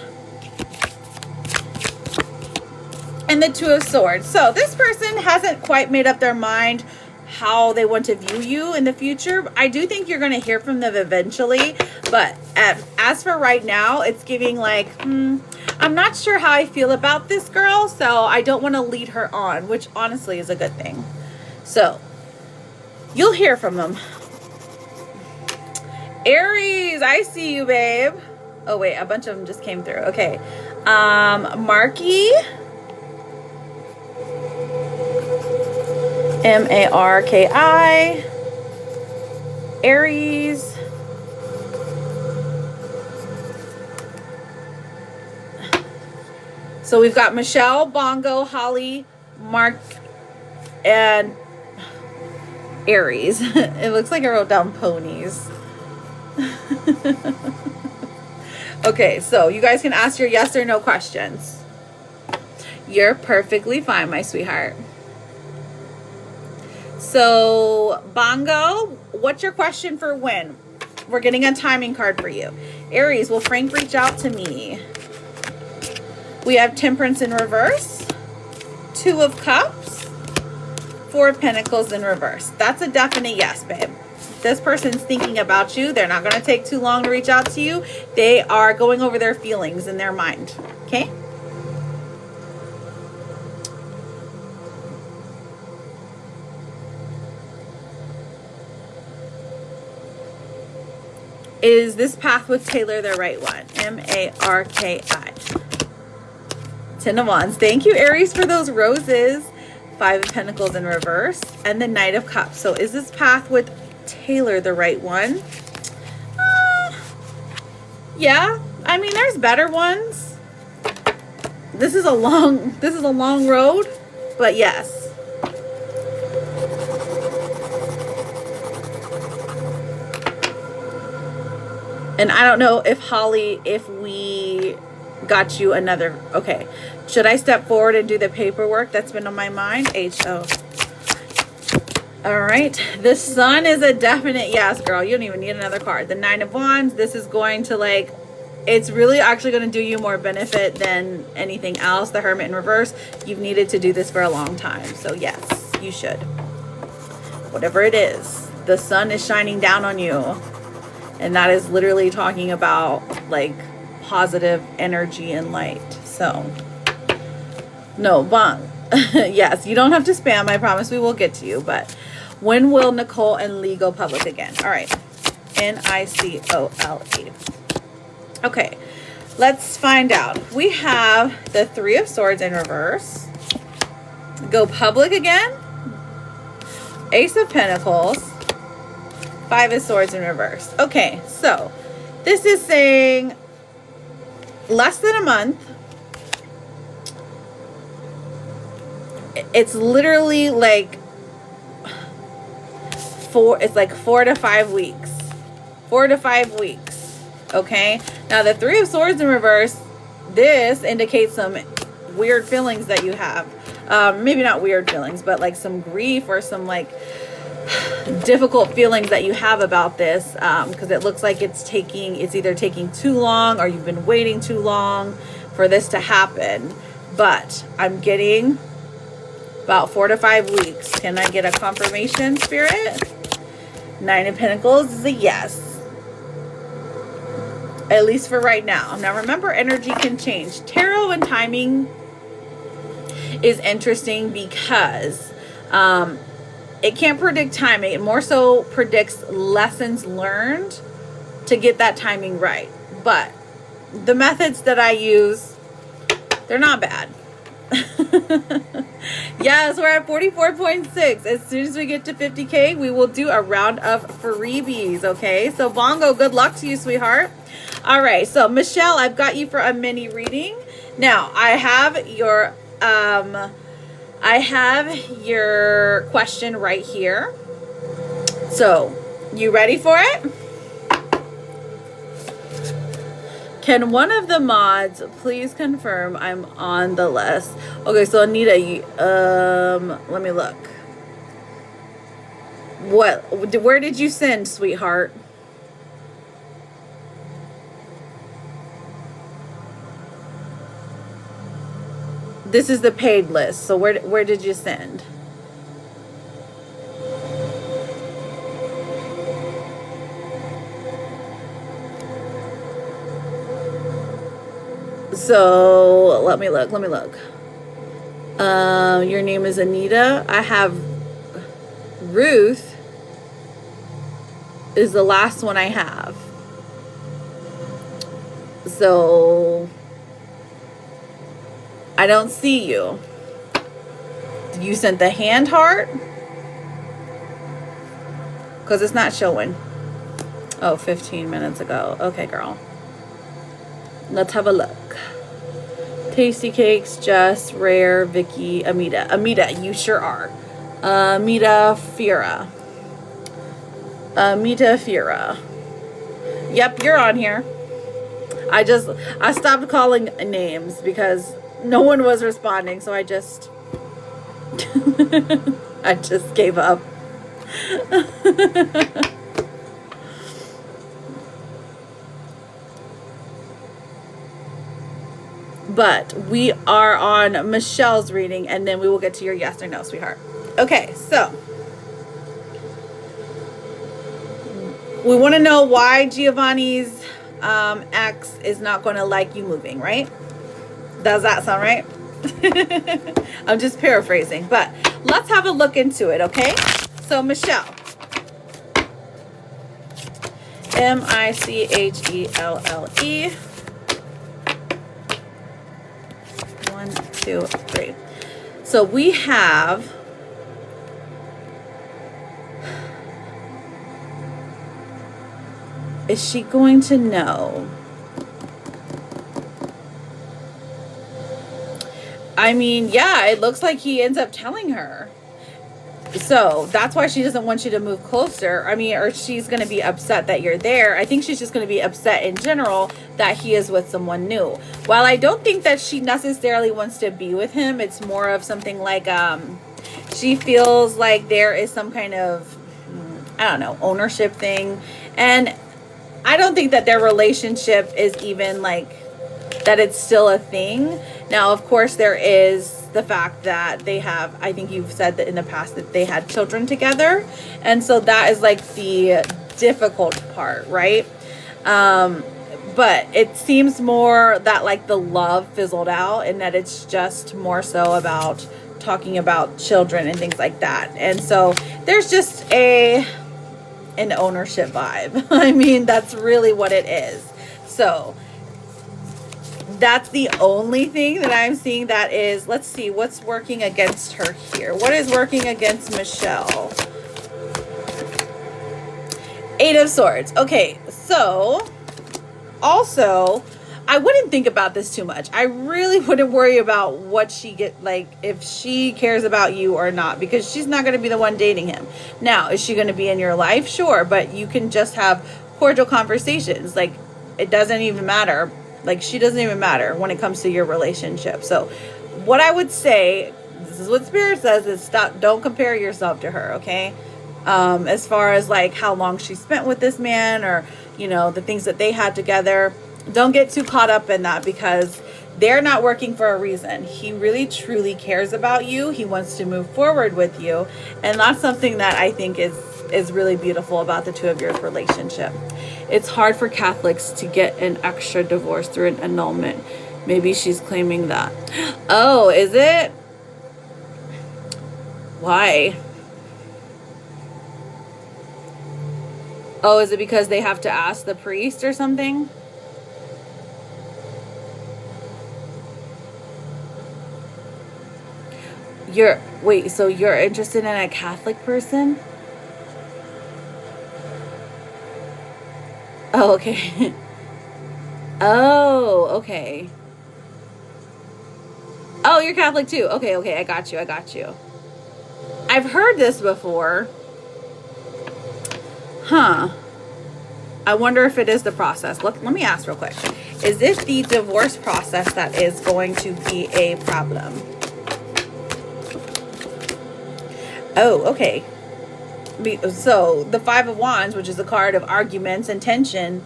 Speaker 1: And the Two of Swords. So this person hasn't quite made up their mind how they want to view you in the future. I do think you're going to hear from them eventually, but as for right now, it's giving like, I'm not sure how I feel about this girl, so I don't want to lead her on, which honestly is a good thing. So you'll hear from them. Aries, I see you, babe. Oh wait, a bunch of them just came through. Okay. Marky. MARKI. Aries. So we've got Michelle, Bongo, Holly, Mark, and Aries. It looks like I wrote down ponies. Okay, so you guys can ask your yes or no questions. You're perfectly fine, my sweetheart. So, Bongo, what's your question for when? We're getting a timing card for you. Aries, will Frank reach out to me? We have Temperance in reverse, Two of Cups, Four of Pentacles in reverse. That's a definite yes, babe. This person's thinking about you. They're not going to take too long to reach out to you. They are going over their feelings in their mind. Okay? Is this path with Taylor the right one? MARKI. 10 of Wands. Thank you, Aries, for those roses. Five of Pentacles in reverse. And the Knight of Cups. So is this path with Taylor the right one? Yeah. I mean, there's better ones. This is a long road. But yes. And I don't know if Holly, if we got you another, okay. Should I step forward and do the paperwork that's been on my mind? HO. All right. The Sun is a definite yes, girl. You don't even need another card. The Nine of Wands, this is going to like it's really actually going to do you more benefit than anything else. The Hermit in reverse, you've needed to do this for a long time. So yes, you should. Whatever it is, the sun is shining down on you. And that is literally talking about like positive energy and light. So no, bang. Yes, you don't have to spam. I promise we will get to you. But when will Nicole and Lee go public again? All right. Nicole. Okay, let's find out. We have the Three of Swords in reverse. Go public again. Ace of Pentacles. Five of Swords in reverse. Okay, so this is saying less than a month. It's literally like it's like 4 to 5 weeks. 4 to 5 weeks. Okay. Now the Three of Swords in reverse, this indicates some weird feelings that you have. Maybe not weird feelings, but like some grief or some like difficult feelings that you have about this. Because it looks like it's either taking too long or you've been waiting too long for this to happen. But I'm getting about 4 to 5 weeks. Can I get a confirmation, Spirit? Nine of Pentacles is a yes. At least for right now. Now remember, energy can change. Tarot and timing is interesting because it can't predict timing. It more so predicts lessons learned to get that timing right. But the methods that I use, they're not bad. Yes, we're at 44.6. As soon as we get to 50K, we will do a round of freebies. Okay, so Bongo, good luck to you, sweetheart. All right, so Michelle, I've got you for a mini reading. Now I have your question right here. So you ready for it? Can one of the mods please confirm I'm on the list? Okay, so Anita, let me look. Where did you send, sweetheart? This is the paid list. So where did you send? So let me look. Your name is Anita. I have Ruth is the last one I have. So I don't see you. You sent the hand heart? Because it's not showing. Oh, 15 minutes ago. Okay, girl. Let's have a look. Tasty Cakes, Jess, Rare, Vicky, Amita. Amita, you sure are. Amita Fira. Yep, you're on here. I stopped calling names because no one was responding, so I just gave up. But we are on Michelle's reading, and then we will get to your yes or no, sweetheart. Okay, so we want to know why Giovanni's ex is not going to like you moving, right? Does that sound right? I'm just paraphrasing, but let's have a look into it, okay? So Michelle, Michelle. 1, 2, 3. So we have is she going to know? I mean, yeah, it looks like he ends up telling her. So that's why she doesn't want you to move closer. I mean, or she's going to be upset that you're there. I think she's just going to be upset in general that he is with someone new. While I don't think that she necessarily wants to be with him, it's more of something like she feels like there is some kind of, I don't know, ownership thing. And I don't think that their relationship is even like that it's still a thing. Now, of course, there is the fact that they have, I think you've said that in the past that they had children together. And so that is like the difficult part, right? But it seems more that like the love fizzled out and that it's just more so about talking about children and things like that. And so there's just an ownership vibe. I mean, that's really what it is. So that's the only thing that I'm seeing that is, let's see, what's working against her here? What is working against Michelle? Eight of Swords. Okay, so also, I wouldn't think about this too much. I really wouldn't worry about what she get, like if she cares about you or not, because she's not going to be the one dating him. Now, is she going to be in your life? Sure, but you can just have cordial conversations. Like, it doesn't even matter. Like, she doesn't even matter when it comes to your relationship. So what I would say, this is what Spirit says, is don't compare yourself to her, okay? As far as like how long she spent with this man, or, you know, the things that they had together, don't get too caught up in that, because they're not working for a reason. He really truly cares about you. He wants to move forward with you. And that's something that I think is really beautiful about the two of your relationship. It's hard for Catholics to get an extra divorce through an annulment. Maybe she's claiming that. Oh, is it? Why? Oh, is it because they have to ask the priest or something? Wait, so you're interested in a Catholic person? Oh, okay. Oh, okay. Oh, you're Catholic too. Okay, I got you. I've heard this before. Huh. I wonder if it is the process. Let me ask real quick. Is it the divorce process that is going to be a problem? Oh, okay. So the Five of Wands, which is a card of arguments and tension,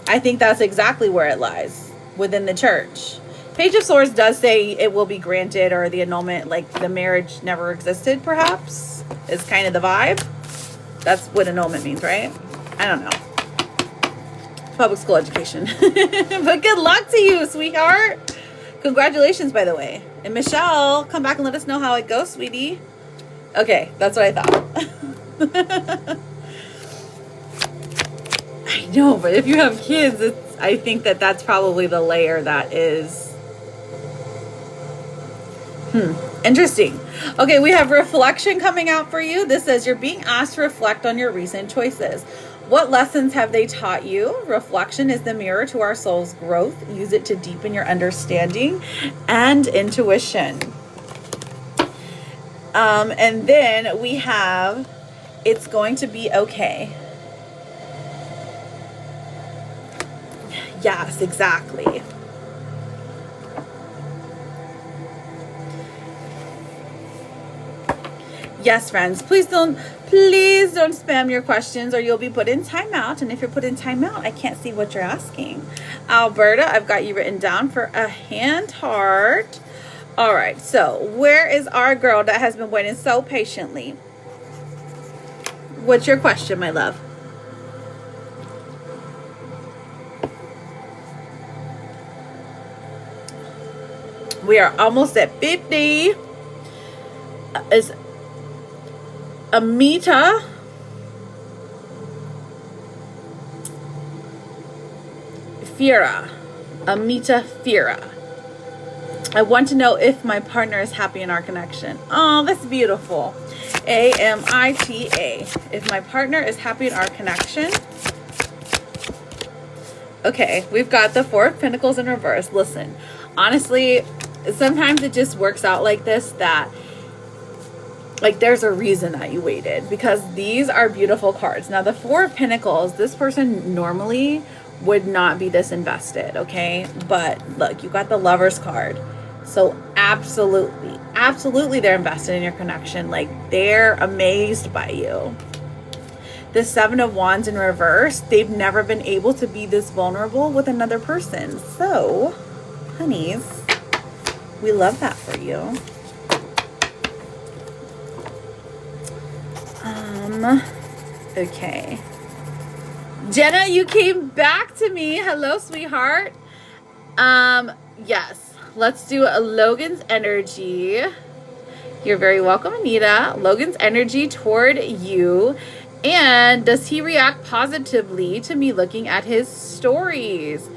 Speaker 1: I think that's exactly where it lies, within the church. Page of Swords does say it will be granted, or the annulment, like the marriage never existed, perhaps, is kind of the vibe. That's what annulment means, right? I don't know. Public school education. But good luck to you, sweetheart. Congratulations, by the way. And Michelle, come back and let us know how it goes, sweetie. Okay, that's what I thought. I know, but if you have kids, I think that's probably the layer that is... Interesting. Okay, we have reflection coming out for you. This says you're being asked to reflect on your recent choices. What lessons have they taught you? Reflection is the mirror to our soul's growth. Use it to deepen your understanding and intuition. And then we have, it's going to be okay. Yes, exactly. Yes, friends, please don't spam your questions or you'll be put in timeout. And if you're put in timeout, I can't see what you're asking. Alberta, I've got you written down for a hand heart. All right, so where is our girl that has been waiting so patiently? What's your question, my love? We are almost at 50. Is Amita Fira. Amita Fira. I want to know if my partner is happy in our connection. Oh, that's beautiful. AMITA. If my partner is happy in our connection. Okay, we've got the Four of Pentacles in reverse. Listen, honestly, sometimes it just works out like this, that like there's a reason that you waited, because these are beautiful cards. Now the Four of Pentacles, this person normally would not be this invested, okay? But look, you got the Lover's card. So absolutely they're invested in your connection. Like, they're amazed by you. the Seven of Wands in reverse, they've never been able to be this vulnerable with another person. So, honeys, we love that for you. Okay. Jenna, you came back to me. Hello, sweetheart. Yes. Let's do a Logan's energy. You're very welcome, Anita. Logan's energy toward you. And does he react positively to me looking at his stories?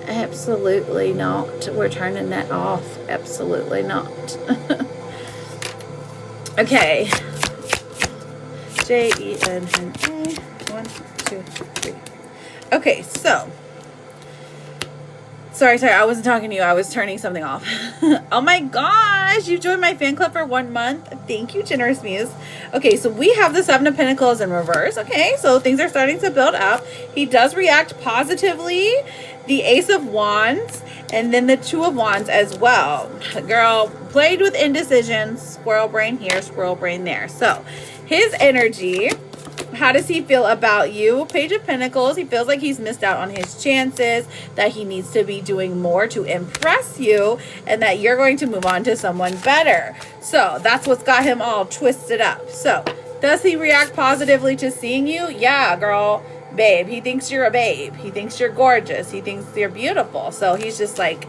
Speaker 1: Absolutely not. We're turning that off. Absolutely not. Okay. Jenna. 1, 2, 3. Okay, so. Sorry, I wasn't talking to you. I was turning something off. Oh my gosh, you joined my fan club for 1 month. Thank you, Generous Muse. Okay, so we have the Seven of Pentacles in reverse. Okay, so things are starting to build up. He does react positively. The Ace of Wands, and then the Two of Wands as well. Girl, played with indecision. Squirrel brain here, squirrel brain there. So, his energy... How does he feel about you? Page of Pentacles. He feels like he's missed out on his chances, that he needs to be doing more to impress you, and that you're going to move on to someone better. So that's what's got him all twisted up. So does he react positively to seeing you? Yeah, girl, babe. He thinks you're a babe. He thinks you're gorgeous. He thinks you're beautiful. So he's just like,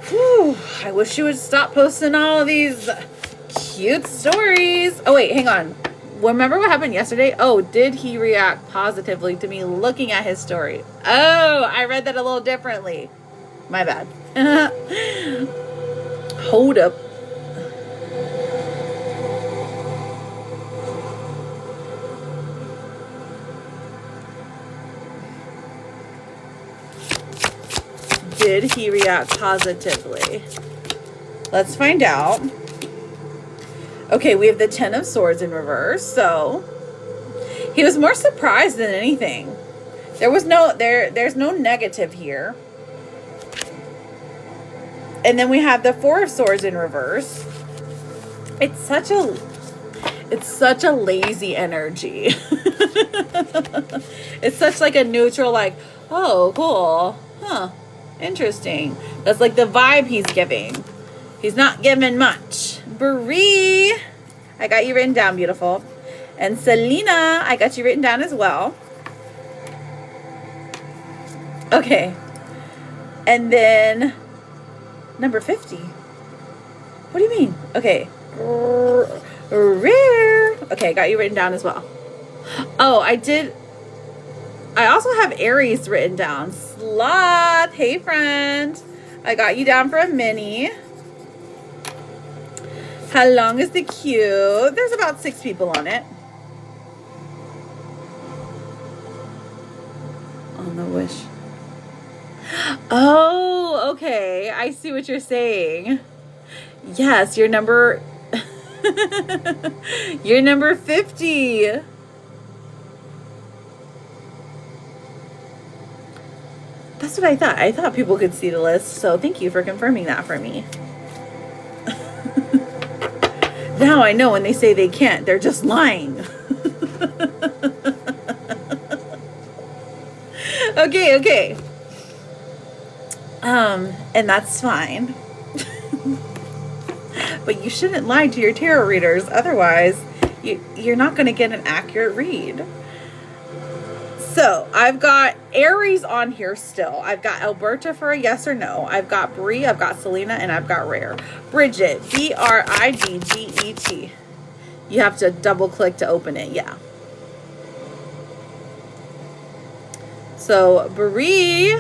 Speaker 1: whew, I wish you would stop posting all of these cute stories. Oh, wait, hang on. Remember what happened yesterday? Oh, did he react positively to me looking at his story? Oh, I read that a little differently. My bad. Hold up. Did he react positively? Let's find out. Okay, we have the Ten of Swords in reverse. So he was more surprised than anything. There's no negative here. And then we have the Four of Swords in reverse. It's such a lazy energy. It's such like a neutral, like, oh, cool. Huh. Interesting. That's like the vibe he's giving. He's not giving much. Bree, I got you written down, beautiful. And Selena, I got you written down as well. Okay. And then number 50. What do you mean? Okay. Rare. Okay, got you written down as well. Oh, I also have Aries written down. Sloth. Hey, friend. I got you down for a mini. How long is the queue? There's about 6 people on it. On the wish. Oh, okay. I see what you're saying. Yes, you're number... you're number 50. That's what I thought. I thought people could see the list, so thank you for confirming that for me. Now I know when they say they can't, they're just lying. Okay. And that's fine. But you shouldn't lie to your tarot readers. Otherwise, you're not going to get an accurate read. So, I've got Aries on here still. I've got Alberta for a yes or no. I've got Bree, I've got Selena, and I've got Rare. Bridget, Bridget. You have to double click to open it, yeah. So, Bree,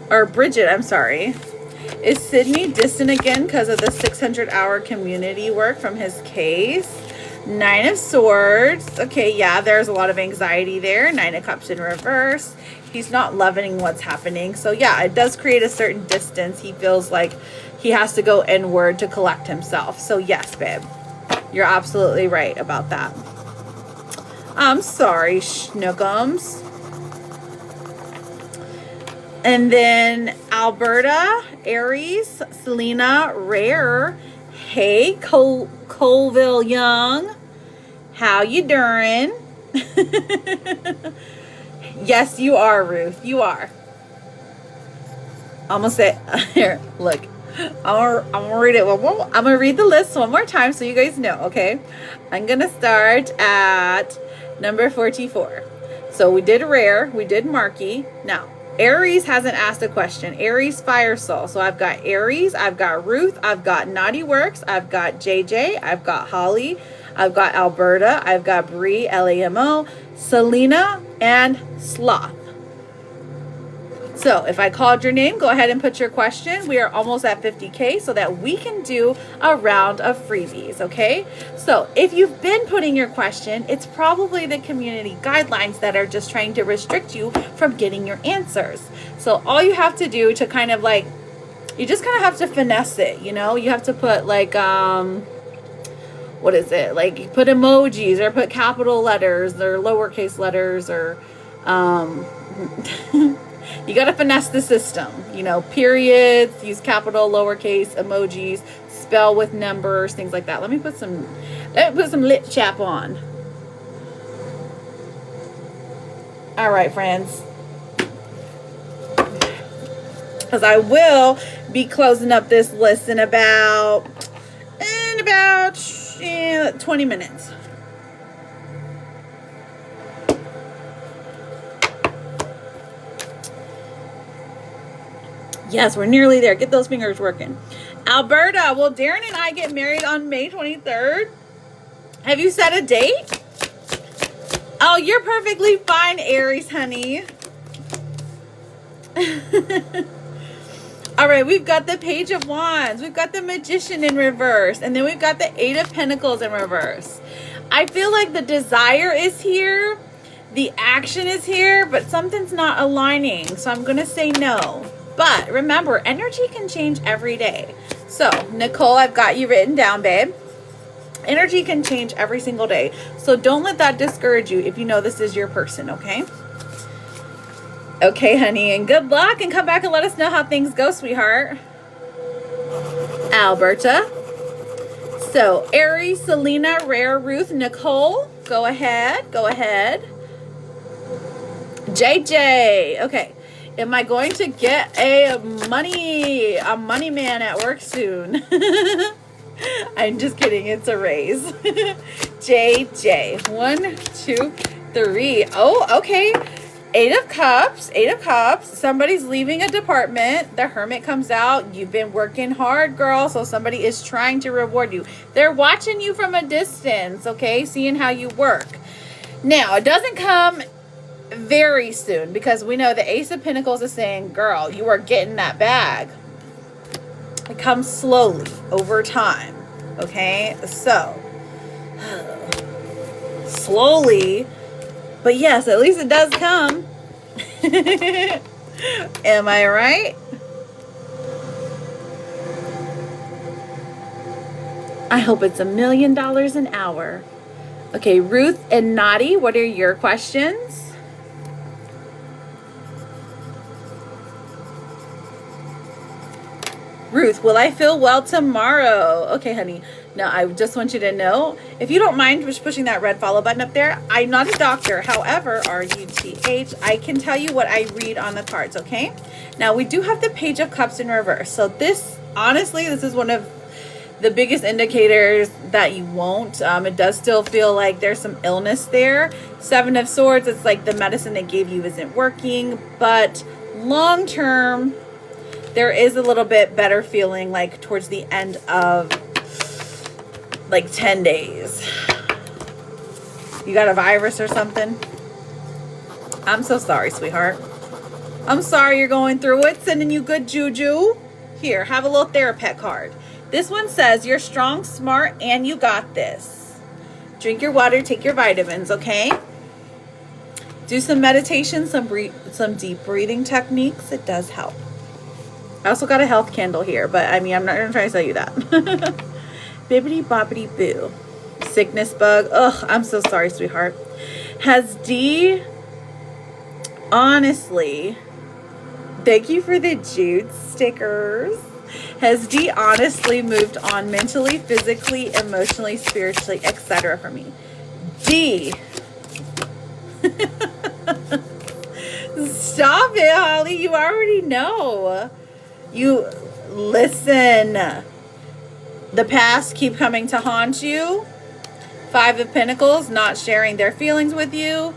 Speaker 1: or Bridget, I'm sorry. Is Sydney distant again because of the 600-hour community work from his case? 9 of Swords. Okay, yeah, there's a lot of anxiety there. 9 of Cups in reverse. He's not loving what's happening. So, yeah, it does create a certain distance. He feels like he has to go inward to collect himself. So, yes, babe. You're absolutely right about that. I'm sorry, Schnookums. And then Alberta, Aries, Selena, Rare. Hey, Colville Young. How you doing? Yes, you are, Ruth. You are. Almost say here. Look, I'm gonna read it. I'm gonna read the list one more time so you guys know. Okay, I'm gonna start at number 44. So we did Rare, we did Marky. Now Aries hasn't asked a question. Aries Fire Soul. So I've got Aries, I've got Ruth, I've got Naughty Works, I've got JJ, I've got Holly, I've got Alberta, I've got Bree, LAMO, Selena, and Sloth. So if I called your name, go ahead and put your question. We are almost at 50K so that we can do a round of freebies, okay? So if you've been putting your question, it's probably the community guidelines that are just trying to restrict you from getting your answers. So all you have to do to kind of like, you just kind of have to finesse it, you know? You have to put like, what is it? Like you put emojis or put capital letters or lowercase letters or, you got to finesse the system, you know, periods, use capital, lowercase, emojis, spell with numbers, things like that. Let me put some lip chap on. All right, friends. Because I will be closing up this list in about 20 minutes. Yes, we're nearly there. Get those fingers working. Alberta, will Darren and I get married on May 23rd? Have you set a date? Oh, you're perfectly fine, Aries, honey. All right, we've got the Page of Wands. We've got the Magician in reverse. And then we've got the Eight of Pentacles in reverse. I feel like the desire is here. The action is here, but something's not aligning. So I'm going to say no. But remember, energy can change every day. So, Nicole, I've got you written down, babe. Energy can change every single day. So don't let that discourage you if you know this is your person, okay? Okay, honey, and good luck. And come back and let us know how things go, sweetheart. Alberta. So, Aries, Selena, Rare, Ruth, Nicole. Go ahead. Go ahead. JJ. Okay. Am I going to get a money man at work soon? I'm just kidding. It's a raise. JJ. 1, 2, 3. Oh, okay. Eight of Cups. Eight of Cups. Somebody's leaving a department. The Hermit comes out. You've been working hard, girl. So somebody is trying to reward you. They're watching you from a distance, okay? Seeing how you work. Now, it doesn't come very soon because we know the Ace of Pentacles is saying, girl, you are getting that bag. It comes slowly over time, okay? So slowly, but yes, at least it does come. Am I right? I hope it's $1 million an hour. Okay, Ruth and Naughty, what are your questions? Ruth, will I feel well tomorrow? Okay, honey. Now, I just want you to know, if you don't mind just pushing that red follow button up there, I'm not a doctor. However, RUTH, I can tell you what I read on the cards, okay? Now, we do have the Page of Cups in reverse. So this, honestly, this is one of the biggest indicators that you won't. It does still feel like there's some illness there. Seven of Swords, it's like the medicine they gave you isn't working. But long term, there is a little bit better feeling like towards the end of like 10 days. You got a virus or something? I'm so sorry, sweetheart. I'm sorry you're going through it. Sending you good juju. Here, have a little therapet card. This one says you're strong, smart, and you got this. Drink your water, take your vitamins, okay? Do some meditation, some deep breathing techniques. It does help. I also got a health candle here, but I mean, I'm not going to try to sell you that. Bibbidi bobbidi boo. Sickness bug. Ugh, I'm so sorry, sweetheart. Has D, honestly, thank you for the Jude stickers. Has D honestly moved on mentally, physically, emotionally, spiritually, etc. for me? D. Stop it, Holly. You already know. You listen. The past keep coming to haunt you. 5 of Pentacles, not sharing their feelings with you.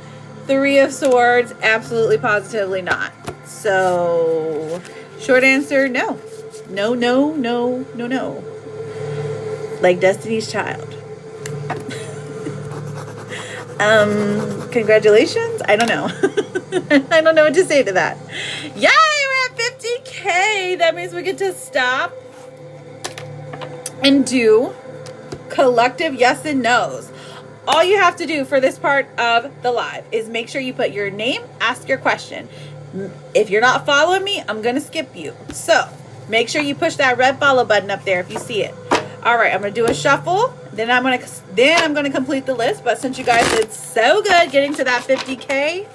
Speaker 1: 3 of Swords, absolutely positively not. So, short answer, no. No, no, no, no, no. Like Destiny's Child. Congratulations. I don't know. I don't know what to say to that. Yay, we're at 50K. That means we get to stop and do collective yes and no's. All you have to do for this part of the live is make sure you put your name, ask your question. If you're not following me, I'm going to skip you. So make sure you push that red follow button up there if you see it. All right, I'm going to do a shuffle. Then I'm going to complete the list. But since you guys did so good getting to that 50K,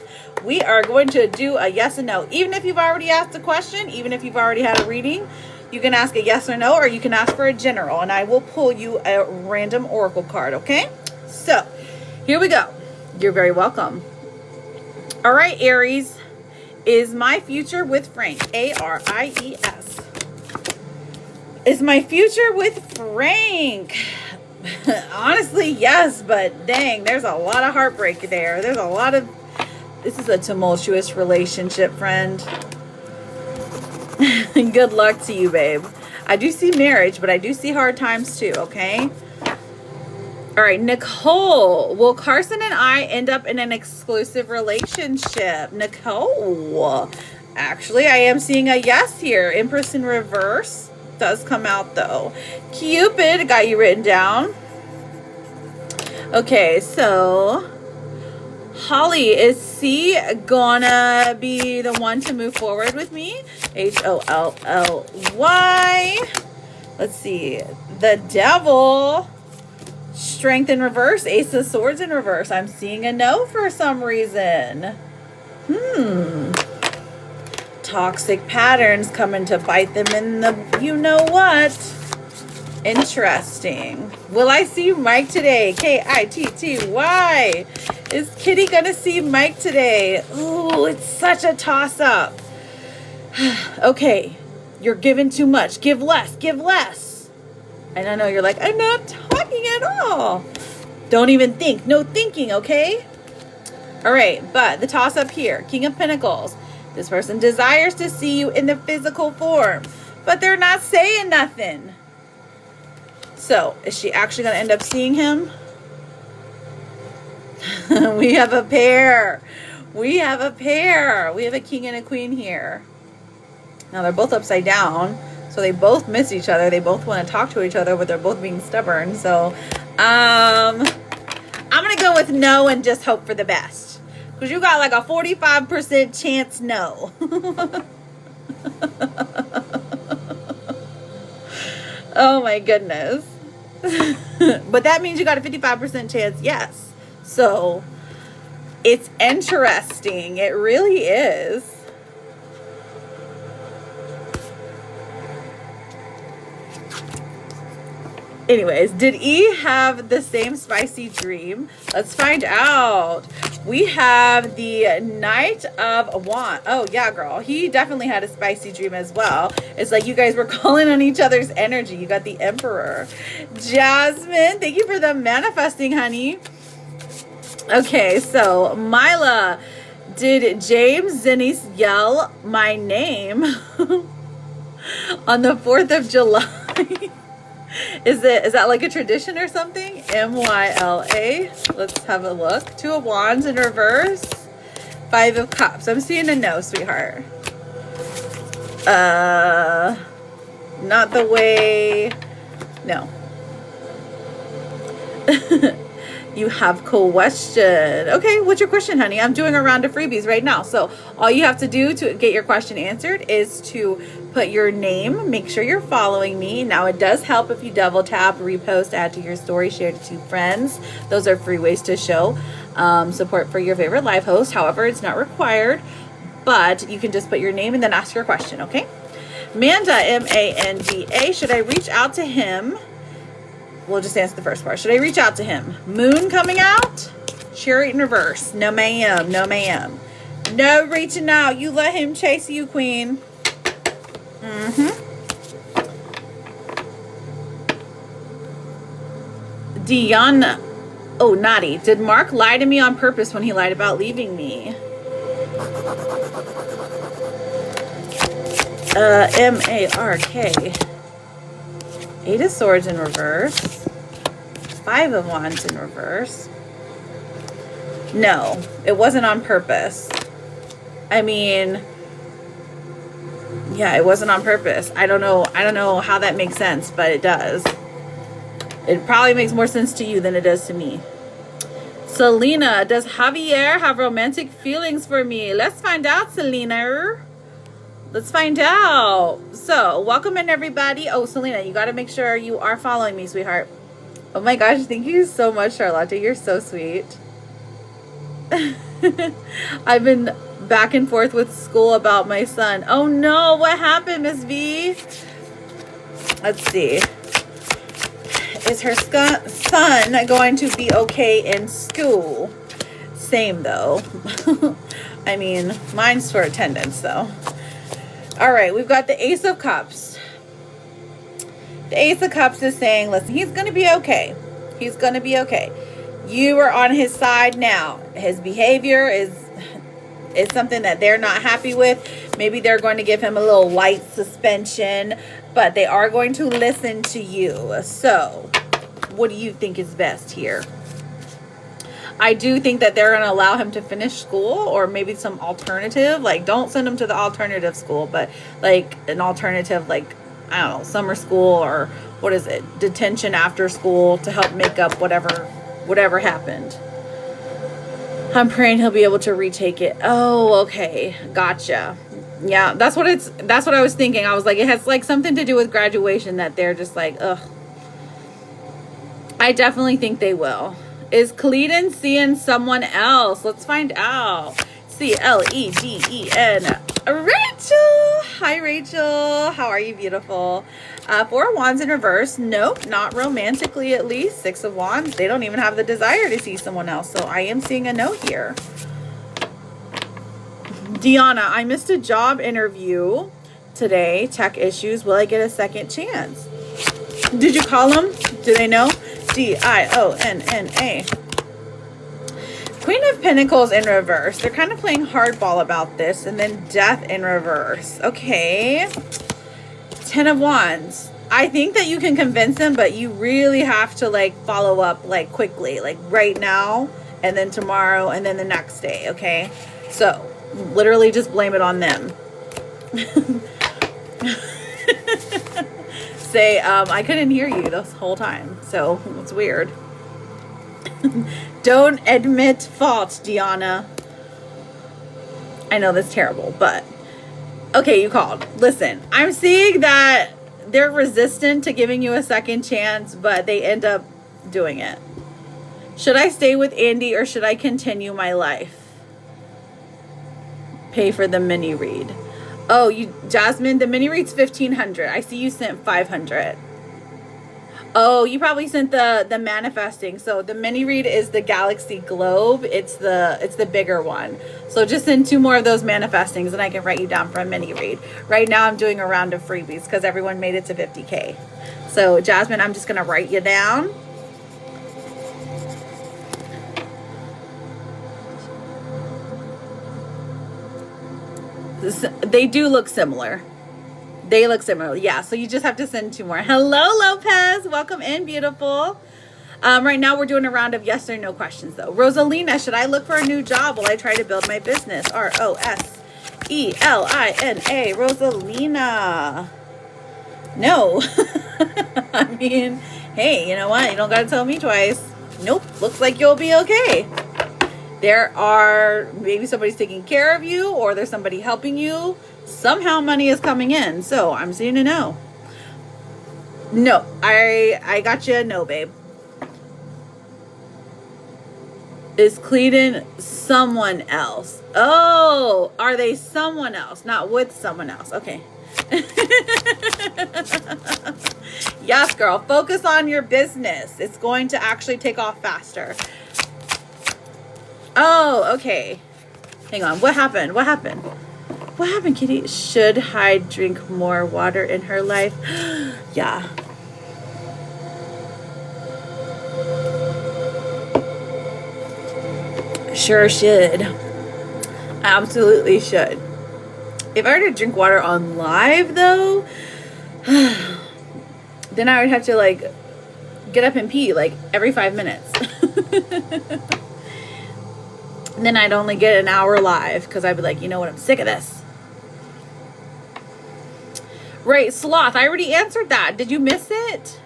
Speaker 1: we are going to do a yes and no. Even if you've already asked a question, even if you've already had a reading, you can ask a yes or no, or you can ask for a general, and I will pull you a random oracle card, okay? So, here we go. You're very welcome. All right, Aries. Is my future with Frank? A-R-I-E-S. Is my future with Frank? Honestly, yes, but dang, there's a lot of heartbreak there. There's a lot of... This is a tumultuous relationship, friend. Good luck to you, babe. I do see marriage, but I do see hard times too, okay? All right, Nicole. Will Carson and I end up in an exclusive relationship? Nicole. Actually, I am seeing a yes here. Empress in reverse does come out, though. Cupid, got you written down. Okay, so... Holly, is C gonna be the one to move forward with me? H-O-L-L-Y. Let's see. The Devil. Strength in reverse. Ace of Swords in reverse. I'm seeing a no for some reason. Toxic patterns coming to bite them in the you-know-what. Interesting. Will I see Mike today? K-I-T-T-Y. Is Kitty gonna see Mike today? Ooh, it's such a toss-up. Okay, you're giving too much. Give less. Give less. And I know you're like, I'm not talking at all. Don't even think. No thinking, okay? All right, but the toss-up here. King of Pentacles. This person desires to see you in the physical form, but they're not saying nothing. So, is she actually going to end up seeing him? We have a pair. We have a pair. We have a king and a queen here. Now, they're both upside down, so they both miss each other. They both want to talk to each other, but they're both being stubborn. So, I'm going to go with no and just hope for the best. Because you got like a 45% chance no. Oh my goodness. But that means you got a 55% chance yes. So it's interesting. It really is. Anyways, did E have the same spicy dream? Let's find out. We have the Knight of Wands. Oh, yeah, girl. He definitely had a spicy dream as well. It's like you guys were calling on each other's energy. You got the Emperor. Jasmine, thank you for the manifesting, honey. Okay, so Mila, did James Zinnis yell my name on the 4th of July? Is that like a tradition or something? M-Y-L-A. Let's have a look. 2 of Wands in reverse. 5 of Cups. I'm seeing a no, sweetheart. Not the way. No. You have question. Okay, what's your question, honey? I'm doing a round of freebies right now. So all you have to do to get your question answered is to put your name, make sure you're following me. Now it does help if you double tap, repost, add to your story, share to 2 friends. Those are free ways to show support for your favorite live host. However, it's not required, but you can just put your name and then ask your question, okay? Manda, M-A-N-D-A. Should I reach out to him? We'll just answer the first part. Should I reach out to him? Moon coming out? Chariot in reverse. No, ma'am. No, ma'am. No reaching out. You let him chase you, queen. Diana. Oh, naughty. Did Mark lie to me on purpose when he lied about leaving me? M-A-R-K. 8 of Swords in reverse. 5 of Wands in reverse. No, it wasn't on purpose. I mean, yeah, it wasn't on purpose. I don't know how that makes sense, but it does. It probably makes more sense to you than it does to me. Selena, does Javier have romantic feelings for me? Let's find out, Selena. Let's find out. So, welcome in, everybody. Oh, Selena, you got to make sure you are following me, sweetheart. Oh my gosh, thank you so much, Charlotte. You're so sweet. I've been back and forth with school about my son. Oh no, what happened, Miss V? Let's see. Is her son going to be okay in school? Same though. I mean, mine's for attendance though. All right, we've got the Ace of Cups. The Ace of Cups is saying, listen, he's going to be okay. He's going to be okay. You are on his side now. His behavior is something that they're not happy with. Maybe they're going to give him a little light suspension, but they are going to listen to you. So, what do you think is best here? I do think that they're going to allow him to finish school, or maybe some alternative. Like, don't send him to the alternative school, but like an alternative, like, I don't know, summer school, or what is it? Detention after school to help make up whatever happened. I'm praying he'll be able to retake it. Oh, okay. Gotcha. Yeah, that's what I was thinking. I was like, it has like something to do with graduation, that they're just like, ugh. I definitely think they will. Is Cleedon seeing someone else? Let's find out. C-L-E-D-E-N. Rachel. Hi, Rachel. How are you, beautiful? 4 of Wands in reverse. Nope, not romantically at least. 6 of Wands. They don't even have the desire to see someone else. So I am seeing a no here. Deanna, I missed a job interview today. Tech issues. Will I get a second chance? Did you call them? Do they know? D-I-O-N-N-A. Queen of Pentacles in reverse. They're kind of playing hardball about this. And then Death in reverse. Okay. 10 of Wands. I think that you can convince them, but you really have to like follow up like quickly, like right now, and then tomorrow, and then the next day. Okay. So literally just blame it on them. Say, I couldn't hear you this whole time, so it's weird. Don't admit fault, Deanna. I know that's terrible, but okay, you called. Listen, I'm seeing that they're resistant to giving you a second chance, but they end up doing it. Should I stay with Andy or should I continue my life? Pay for the mini read. Oh, Jasmine, the mini read's $1,500. I see you sent $500. Oh, you probably sent the manifesting. So the mini read is the Galaxy Globe. It's the bigger one. So just send 2 more of those manifestings and I can write you down for a mini read. Right now I'm doing a round of freebies because everyone made it to 50K. So Jasmine, I'm just gonna write you down. They do look similar. They look similar. Yeah, so you just have to send 2 more. Hello, Lopez. Welcome in, beautiful. Right now we're doing a round of yes or no questions, though. Rosalina, should I look for a new job while I try to build my business? R-O-S-E-L-I-N-A. Rosalina. No. I mean, hey, you know what? You don't got to tell me twice. Nope. Looks like you'll be okay. There are, maybe somebody's taking care of you or there's somebody helping you. Somehow money is coming in. So I'm seeing a no. No, I got you a no, babe. Is Cleedon someone else? Oh, are they someone else? Not with someone else. Okay. Yes, girl. Focus on your business. It's going to actually take off faster. Oh, okay. Hang on. What happened? What happened? What happened, Kitty? Should Hyde drink more water in her life? Yeah. Sure should. Absolutely should. If I were to drink water on live, though, then I would have to, like, get up and pee, like, every 5 minutes. And then I'd only get an hour live, because I'd be like, you know what, I'm sick of this. Right, Sloth, I already answered that. Did you miss it?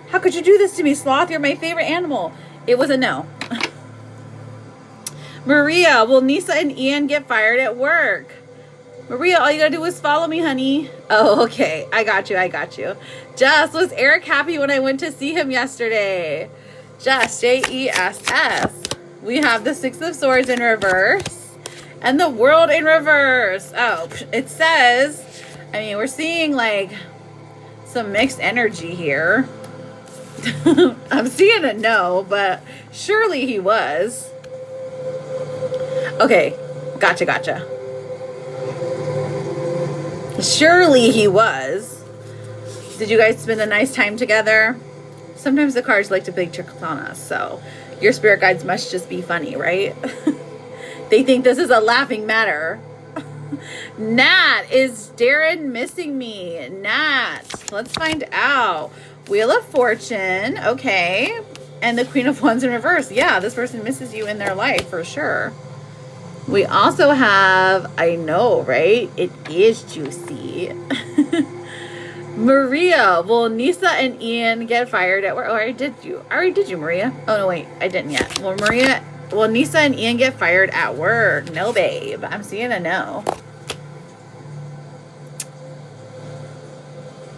Speaker 1: How could you do this to me, Sloth? You're my favorite animal. It was a no. Maria, will Nisa and Ian get fired at work? Maria, all you gotta do is follow me, honey. Oh, okay. I got you. I got you. Jess, was Eric happy when I went to see him yesterday? Jess, Jess. We have the Six of Swords in reverse and the World in reverse. Oh, it says, I mean, we're seeing like some mixed energy here. I'm seeing a no, but surely he was. Okay, gotcha. Surely he was. Did you guys spend a nice time together? Sometimes the cards like to play tricks on us, so your spirit guides must just be funny, right? They think this is a laughing matter. Nat, is Darren missing me? Nat, let's find out. Wheel of Fortune, okay. And the Queen of Wands in reverse. Yeah, this person misses you in their life for sure. We also have, I know, right? It is juicy. Maria, will Nisa and Ian get fired at work? Oh, I already did you, Maria. Oh, no, wait, I didn't yet. Well, Maria, will Nisa and Ian get fired at work? No, babe. I'm seeing a no.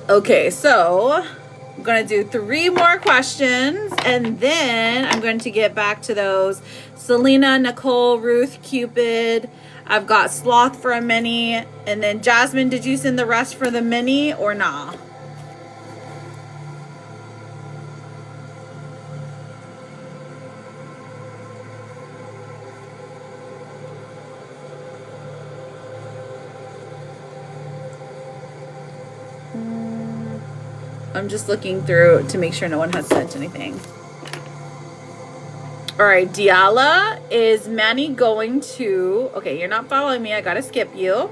Speaker 1: Okay, so I'm going to do 3 more questions, and then I'm going to get back to those. Selena, Nicole, Ruth, Cupid. I've got Sloth for a mini. And then Jasmine, did you send the rest for the mini or nah? I'm just looking through to make sure no one has sent anything. All right, Diala, is Manny going to... Okay, you're not following me. I got to skip you.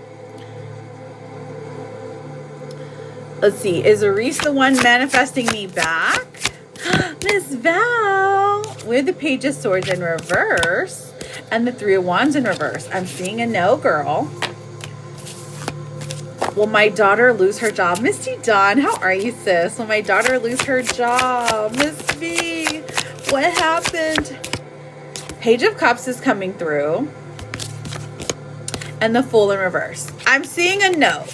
Speaker 1: Let's see. Is Aris the one manifesting me back? Miss Val. We have the Page of Swords in reverse and the Three of Wands in reverse. I'm seeing a no, girl. Will my daughter lose her job? Misty Dawn, how are you, sis? Will my daughter lose her job? Miss V, what happened? Page of Cups is coming through. And the Fool in reverse. I'm seeing a no.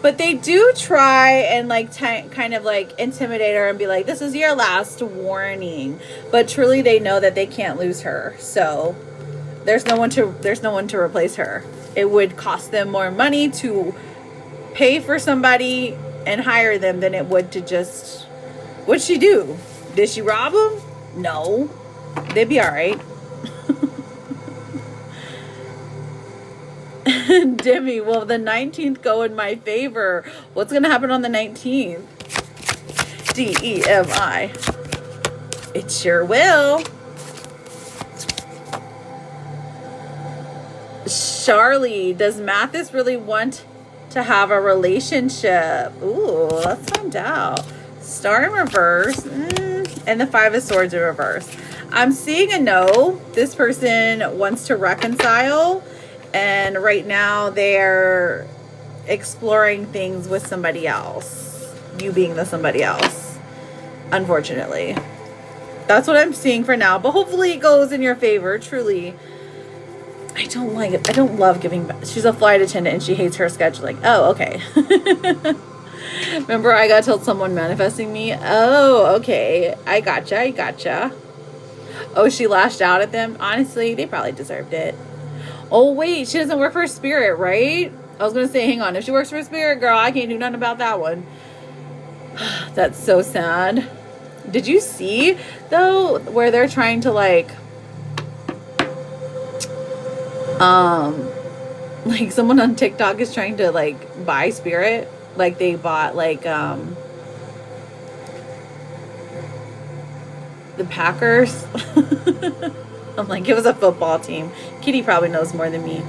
Speaker 1: But they do try and like kind of like intimidate her and be like, this is your last warning. But truly they know that they can't lose her. So there's no one to replace her. It would cost them more money to pay for somebody and hire them than it would to just... What'd she do? Did she rob them? No. They'd be all right. Demi, will the 19th go in my favor? What's going to happen on the 19th? D-E-M-I. It sure will. Charlie, does Mathis really want to have a relationship? Ooh, let's find out. Star in reverse. And the Five of Swords in reverse. I'm seeing a no. This person wants to reconcile. And right now they're exploring things with somebody else. You being the somebody else. Unfortunately. That's what I'm seeing for now. But hopefully it goes in your favor. Truly. I don't like it. I don't love giving back. She's a flight attendant and she hates her scheduling. Oh, okay. Remember I got told someone manifesting me? Oh, okay. I gotcha. Oh, she lashed out at them. Honestly, they probably deserved it. Oh, wait, she doesn't work for Spirit, right? I was going to say, hang on. If she works for Spirit, girl, I can't do nothing about that one. That's so sad. Did you see, though, where they're trying to, like someone on TikTok is trying to, like, buy Spirit? Like, they bought, like, the Packers. I'm like, it was a football team. Kitty probably knows more than me.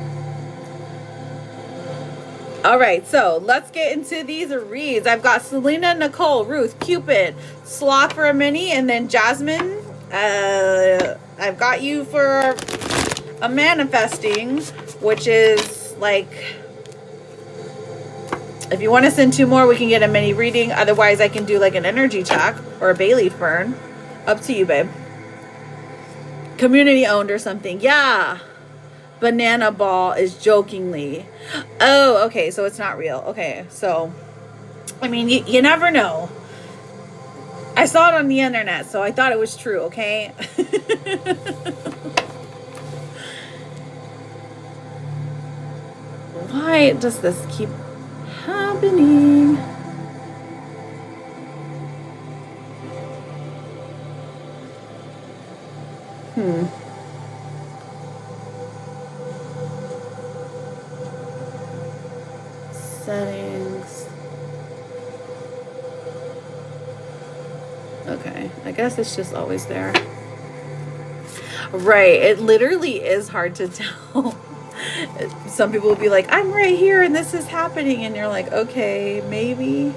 Speaker 1: All right, so let's get into these reads. I've got Selena, Nicole, Ruth, Cupid, Sloth for a mini, and then Jasmine. I've got you for a manifesting, which is like, if you want to send 2 more, we can get a mini reading. Otherwise, I can do like an energy check or a bay leaf burn. Up to you, babe. Community owned or something. Yeah. Banana ball is jokingly. Oh, okay. So it's not real. Okay. So, I mean, you never know. I saw it on the internet, so I thought it was true. Okay. Why does this keep happening? Settings. Okay, I guess it's just always there. Right, it literally is hard to tell. Some people will be like, I'm right here and this is happening, and you're like, okay, maybe.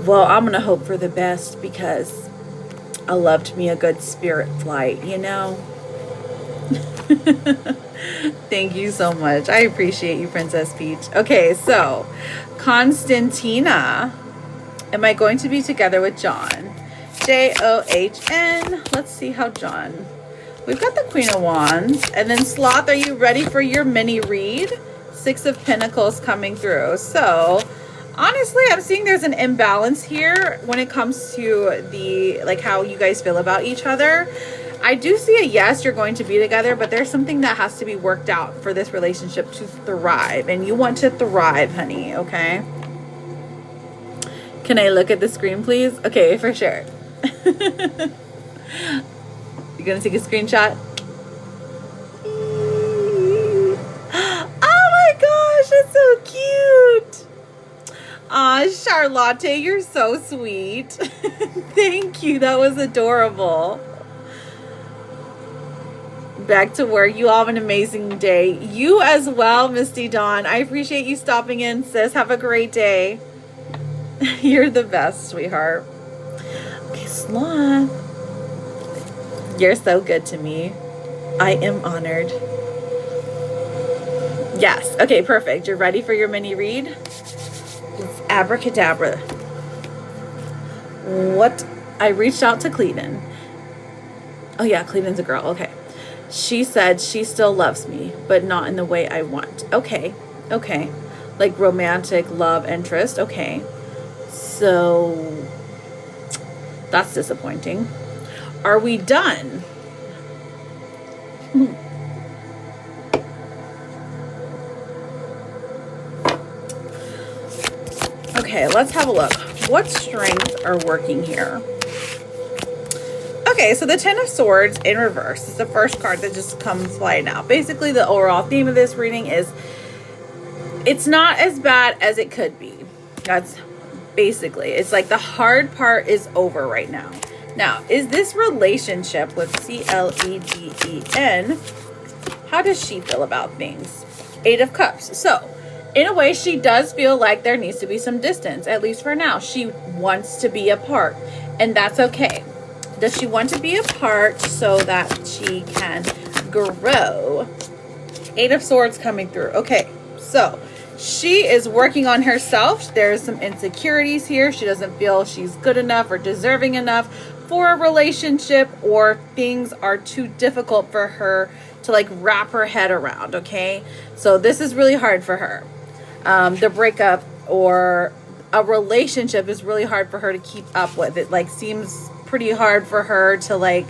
Speaker 1: Well, I'm gonna hope for the best, because I loved me a good spirit flight, you know. Thank you so much. I appreciate you, Princess Peach. Okay, so Constantina, am I going to be together with John? John. Let's see how John. We've got the Queen of Wands, and then Sloth, are you ready for your mini read? 6 of Pentacles coming through. So honestly, I'm seeing there's an imbalance here when it comes to the, like, how you guys feel about each other. I do see a yes, you're going to be together, but there's something that has to be worked out for this relationship to thrive. And you want to thrive, honey, okay? Can I look at the screen, please? Okay, for sure. You gonna take a screenshot? Oh my gosh, that's so cute. Aw, Charlotte, you're so sweet. Thank you, that was adorable. Back to work. You all have an amazing day. You as well, Misty Dawn. I appreciate you stopping in, sis. Have a great day. You're the best, sweetheart. Okay, Sloth. You're so good to me. I am honored. Yes. Okay, perfect. You're ready for your mini read? It's abracadabra. What? I reached out to Cleveland. Oh yeah, Cleveland's a girl. Okay. She said she still loves me, but not in the way I want. Okay. Okay. Like romantic love interest. Okay. So that's disappointing. Are we done? Okay, let's have a look. What strengths are working here? Okay, so the Ten of Swords in reverse is the first card that just comes flying out. Basically, the overall theme of this reading is it's not as bad as it could be. That's basically, it's like the hard part is over right now. Now, is this relationship with Cleden, how does she feel about things? 8 of Cups. So, in a way, she does feel like there needs to be some distance, at least for now. She wants to be apart, and that's okay. Does she want to be apart so that she can grow? 8 of Swords coming through. Okay, so she is working on herself. There's some insecurities here. She doesn't feel she's good enough or deserving enough for a relationship, or things are too difficult for her to like wrap her head around, okay? So this is really hard for her. The breakup or a relationship is really hard for her to keep up with. It like seems pretty hard for her to like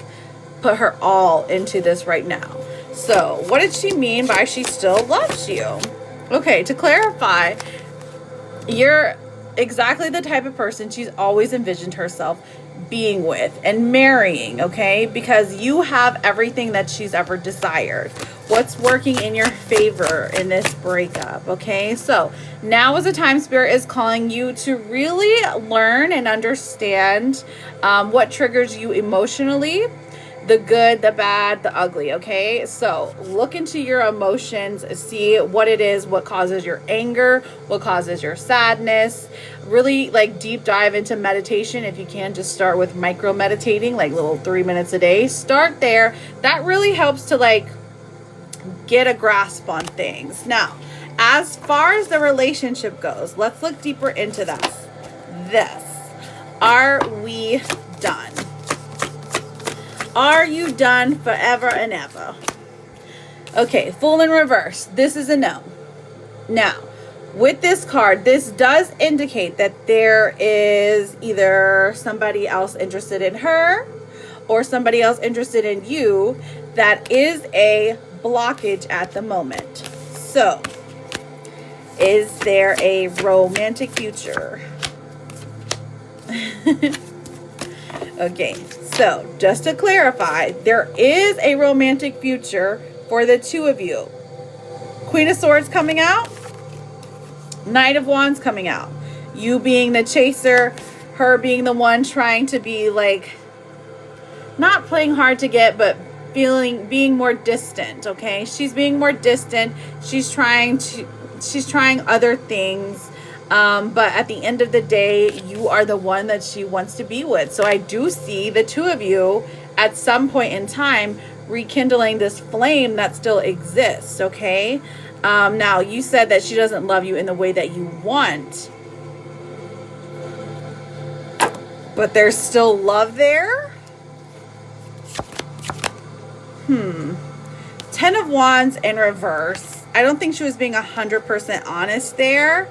Speaker 1: put her all into this right now. So what did she mean by she still loves you? Okay, to clarify, you're exactly the type of person she's always envisioned herself being with and marrying, okay? Because you have everything that she's ever desired. What's working in your favor in this breakup, okay? So now is the time Spirit is calling you to really learn and understand what triggers you emotionally, the good, the bad, the ugly, okay? So look into your emotions, see what it is, what causes your anger, what causes your sadness. Really like deep dive into meditation. If you can, just start with micro meditating, like little 3 minutes a day. Start there. That really helps to like get a grasp on things. Now, as far as the relationship goes, let's look deeper into this. Are we done? Are you done forever and ever? Okay, Fool in reverse. This is a no. Now, with this card, this does indicate that there is either somebody else interested in her or somebody else interested in you. That is a blockage at the moment. So, is there a romantic future? Okay, so just to clarify, there is a romantic future for the two of you. Queen of Swords coming out, Knight of Wands coming out. You being the chaser, her being the one trying to be like, not playing hard to get, but being more distant, okay? She's being more distant. She's trying other things. But at the end of the day, you are the one that she wants to be with. So I do see the two of you at some point in time rekindling this flame that still exists, okay? Now, you said that she doesn't love you in the way that you want, but there's still love there? 10 of Wands in reverse. I don't think she was being 100% honest there.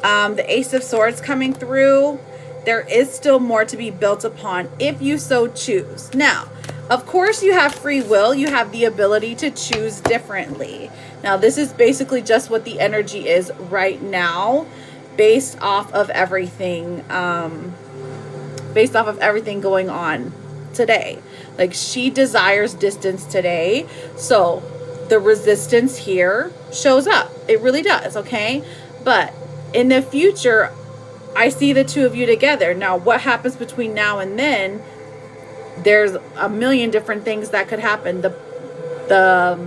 Speaker 1: The Ace of Swords coming through. There is still more to be built upon if you so choose. Now, of course, you have free will. You have the ability to choose differently. Now, this is basically just what the energy is right now, based off of everything, going on today. Like, she desires distance today. So the resistance here shows up. It really does, okay? But in the future, I see the two of you together. Now, what happens between now and then, there's a million different things that could happen. The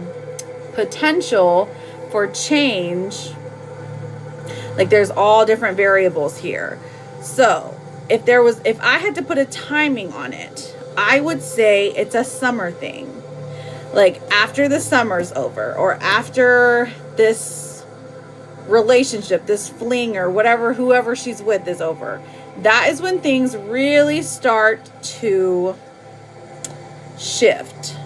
Speaker 1: potential for change, like there's all different variables here. So if I had to put a timing on it, I would say it's a summer thing. Like after the summer's over, or after this relationship, this fling or whatever, whoever she's with is over. That is when things really start to shift.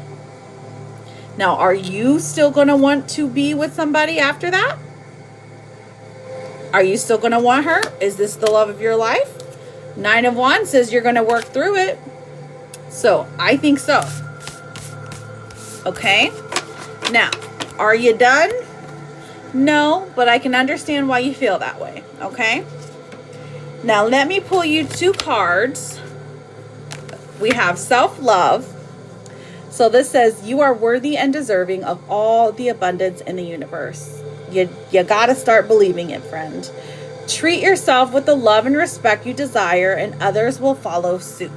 Speaker 1: Now, are you still going to want to be with somebody after that? Are you still going to want her? Is this the love of your life? 9 of Wands says you're going to work through it. So, I think so. Okay? Now, are you done? No, but I can understand why you feel that way. Okay? Now, let me pull you 2 cards. We have self-love. So this says you are worthy and deserving of all the abundance in the universe. You got to start believing it, friend. Treat yourself with the love and respect you desire, and others will follow suit.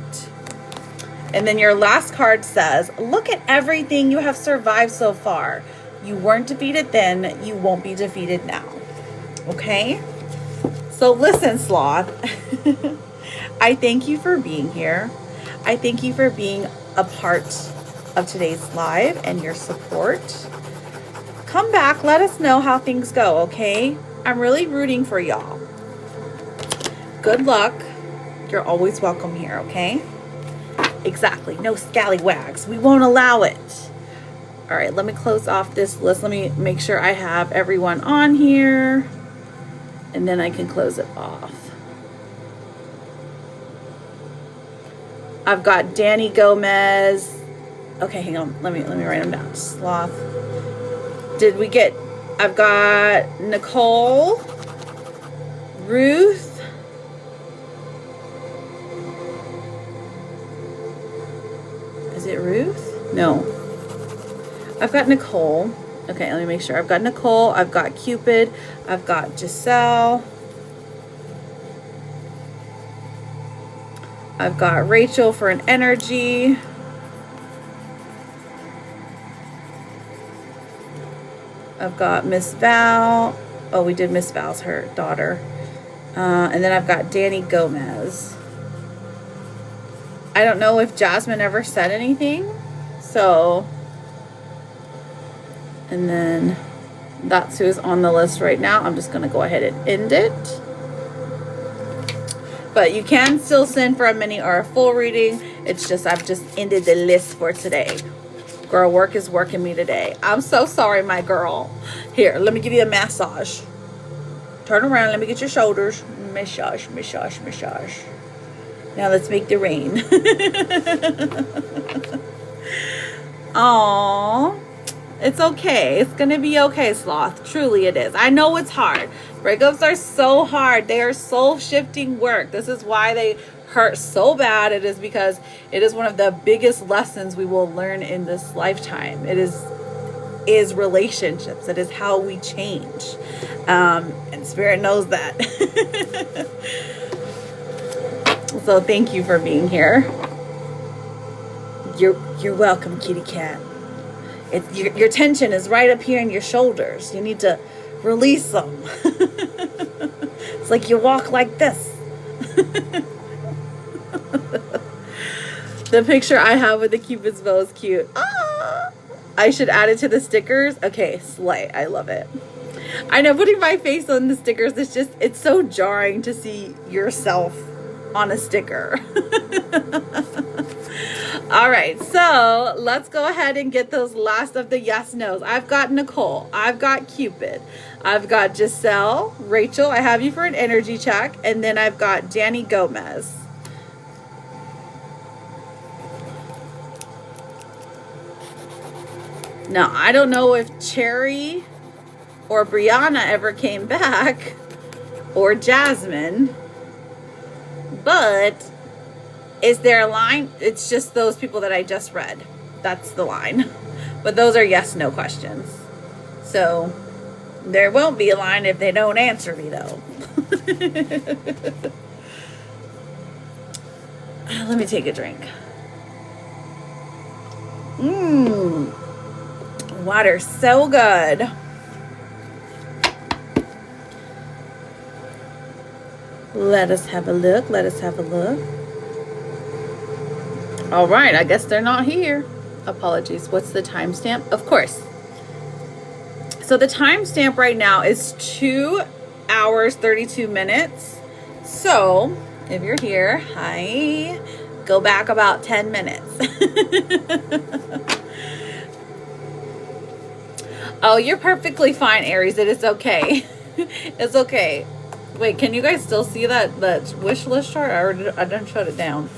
Speaker 1: And then your last card says, look at everything you have survived so far. You weren't defeated then, you won't be defeated now. Okay? So listen, Sloth. I thank you for being here. I thank you for being a part of today's live and your support. Come back, let us know how things go, okay? I'm really rooting for y'all. Good luck. You're always welcome here, okay? Exactly. No scallywags. We won't allow it. All right, let me close off this list. Let me make sure I have everyone on here, and then I can close it off. I've got Danny Gomez. Okay, hang on. Let me write them down. Sloth. Did we get? I've got Nicole, Ruth. Is it Ruth? No. I've got Nicole. Okay, let me make sure. I've got Nicole. I've got Cupid. I've got Giselle. I've got Rachel for an energy. I've got Miss Val. Oh, we did Miss Val's her daughter. And then I've got Danny Gomez. I don't know if Jasmine ever said anything. So, and then that's who's on the list right now. I'm just going to go ahead and end it. But you can still send for a mini or a full reading. It's just I've just ended the list for today. Girl, work is working me today. I'm so sorry, my girl. Here, let me give you a massage. Turn around. Let me get your shoulders. Massage, massage, massage. Now let's make the rain. Aww. It's okay. It's going to be okay, Sloth. Truly it is. I know it's hard. Breakups are so hard. They are soul-shifting work. This is why they hurt so bad. It is because it is one of the biggest lessons we will learn in this lifetime. It is relationships. It is how we change. And Spirit knows that. So thank you for being here. You're welcome, kitty cat. Your tension is right up here in your shoulders. You need to release them. It's like you walk like this. The picture I have with the Cupid's bow is cute. Ah! I should add it to the stickers. Okay, slay. I love it. I know putting my face on the stickers is just, it's so jarring to see yourself on a sticker. All right, so let's go ahead and get those last of the yes nos. I've got Nicole. I've got Cupid. I've got Giselle. Rachel, I have you for an energy check. And then I've got Danny Gomez. Now, I don't know if Cherry or Brianna ever came back, or Jasmine, but is there a line? It's just those people that I just read. That's the line. But those are yes, no questions. So there won't be a line if they don't answer me, though. Let me take a drink. Water's so good. Let us have a look. Let us have a look. All right, I guess they're not here. Apologies. What's the timestamp? Of course. So the timestamp right now is 2 hours, 32 minutes. So if you're here, hi, go back about 10 minutes. Oh, you're perfectly fine, Aries. It is okay. It's okay. Wait, can you guys still see that wish list chart? I done shut it down.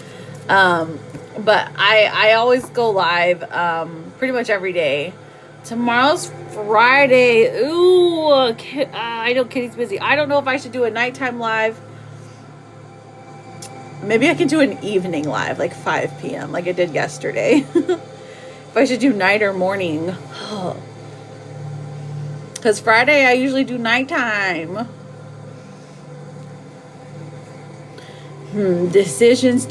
Speaker 1: But I always go live pretty much every day. Tomorrow's Friday. Ooh, I know Kitty's busy. I don't know if I should do a nighttime live. Maybe I can do an evening live, like 5 p.m. like I did yesterday. If I should do night or morning. Because Friday I usually do nighttime. Decisions.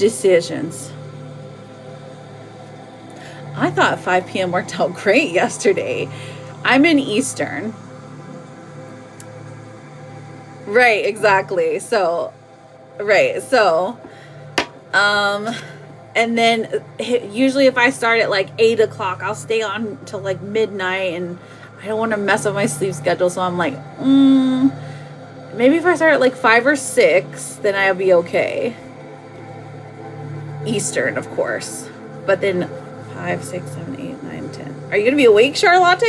Speaker 1: I thought 5 p.m. worked out great yesterday. I'm in Eastern. Right, exactly. So, right. So, and then usually if I start at like 8 o'clock, I'll stay on till like midnight, and I don't want to mess up my sleep schedule. So I'm like, maybe if I start at like 5 or 6, then I'll be okay. Eastern, of course. But then 5, 6, 7, 8, 9, 10. Are you going to be awake, Charlotte?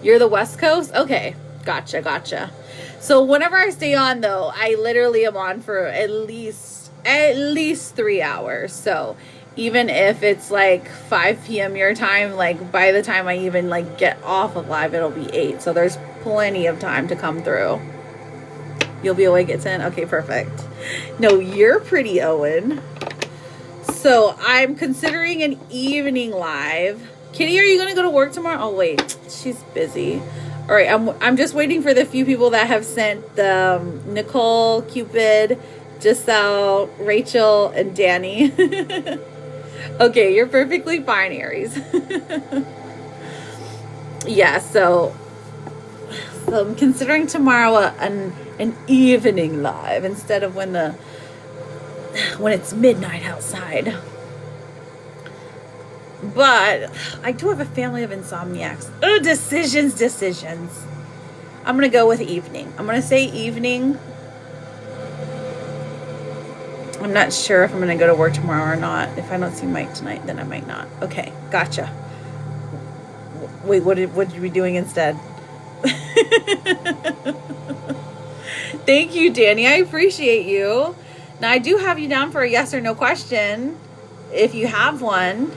Speaker 1: You're the West Coast? Okay. Gotcha. So whenever I stay on, though, I literally am on for at least at least 3 hours. So even if it's like 5 p.m. your time, like by the time I even like get off of live, it'll be 8. So there's plenty of time to come through. You'll be awake at 10? Okay, perfect. No, you're pretty, Owen. So I'm considering an evening live. Kitty, are you going to go to work tomorrow? Oh, wait. She's busy. All right, I'm just waiting for the few people that have sent the Nicole, Cupid, Giselle, Rachel, and Danny. Okay, you're perfectly fine, Aries. Yeah, so I'm considering tomorrow an evening live instead of when it's midnight outside. But I do have a family of insomniacs. Oh, decisions. I'm going to go with evening. I'm going to say evening. I'm not sure if I'm going to go to work tomorrow or not. If I don't see Mike tonight, then I might not. Okay, gotcha. Wait, what would you be doing instead? Thank you, Danny. I appreciate you. Now, I do have you down for a yes or no question. If you have one.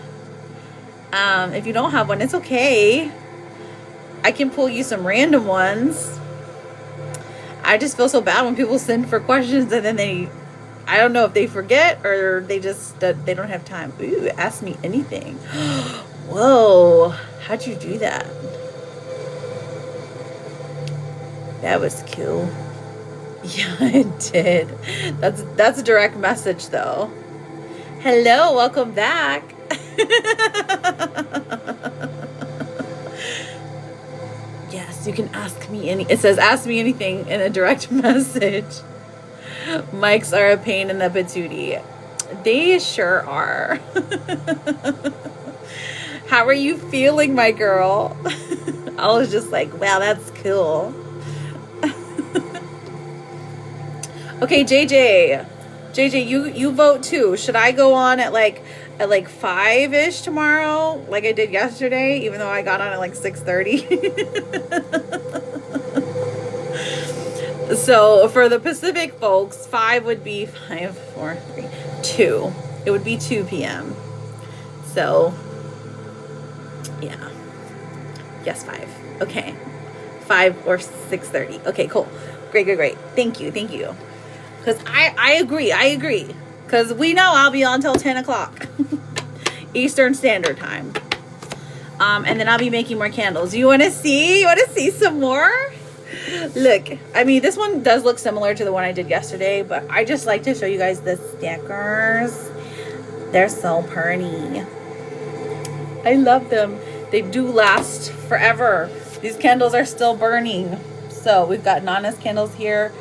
Speaker 1: If you don't have one, it's okay. I can pull you some random ones. I just feel so bad when people send for questions and then I don't know if they forget or they don't have time. Ooh, ask me anything. Whoa, how'd you do that? That was cool. Yeah, it did. That's a direct message though. Hello, welcome back. Yes, you can ask me it says ask me anything in a direct message. Mics are a pain in the patootie. They sure are. How are you feeling, my girl? I was just like, wow, that's cool. Okay, JJ, you vote too. Should I go on at like 5-ish tomorrow, like I did yesterday, even though I got on at like 6:30? So for the Pacific folks, 5 would be 5, 4, 3, 2. It would be 2 p.m. So yeah, yes, 5. Okay, 5 or 6:30. Okay, cool, great. Thank you. Because I agree. Because we know I'll be on till 10 o'clock Eastern Standard Time. And then I'll be making more candles. You want to see some more? Look, I mean, this one does look similar to the one I did yesterday, but I just like to show you guys the stickers. They're so pretty. I love them. They do last forever. These candles are still burning. So we've got Nana's candles here.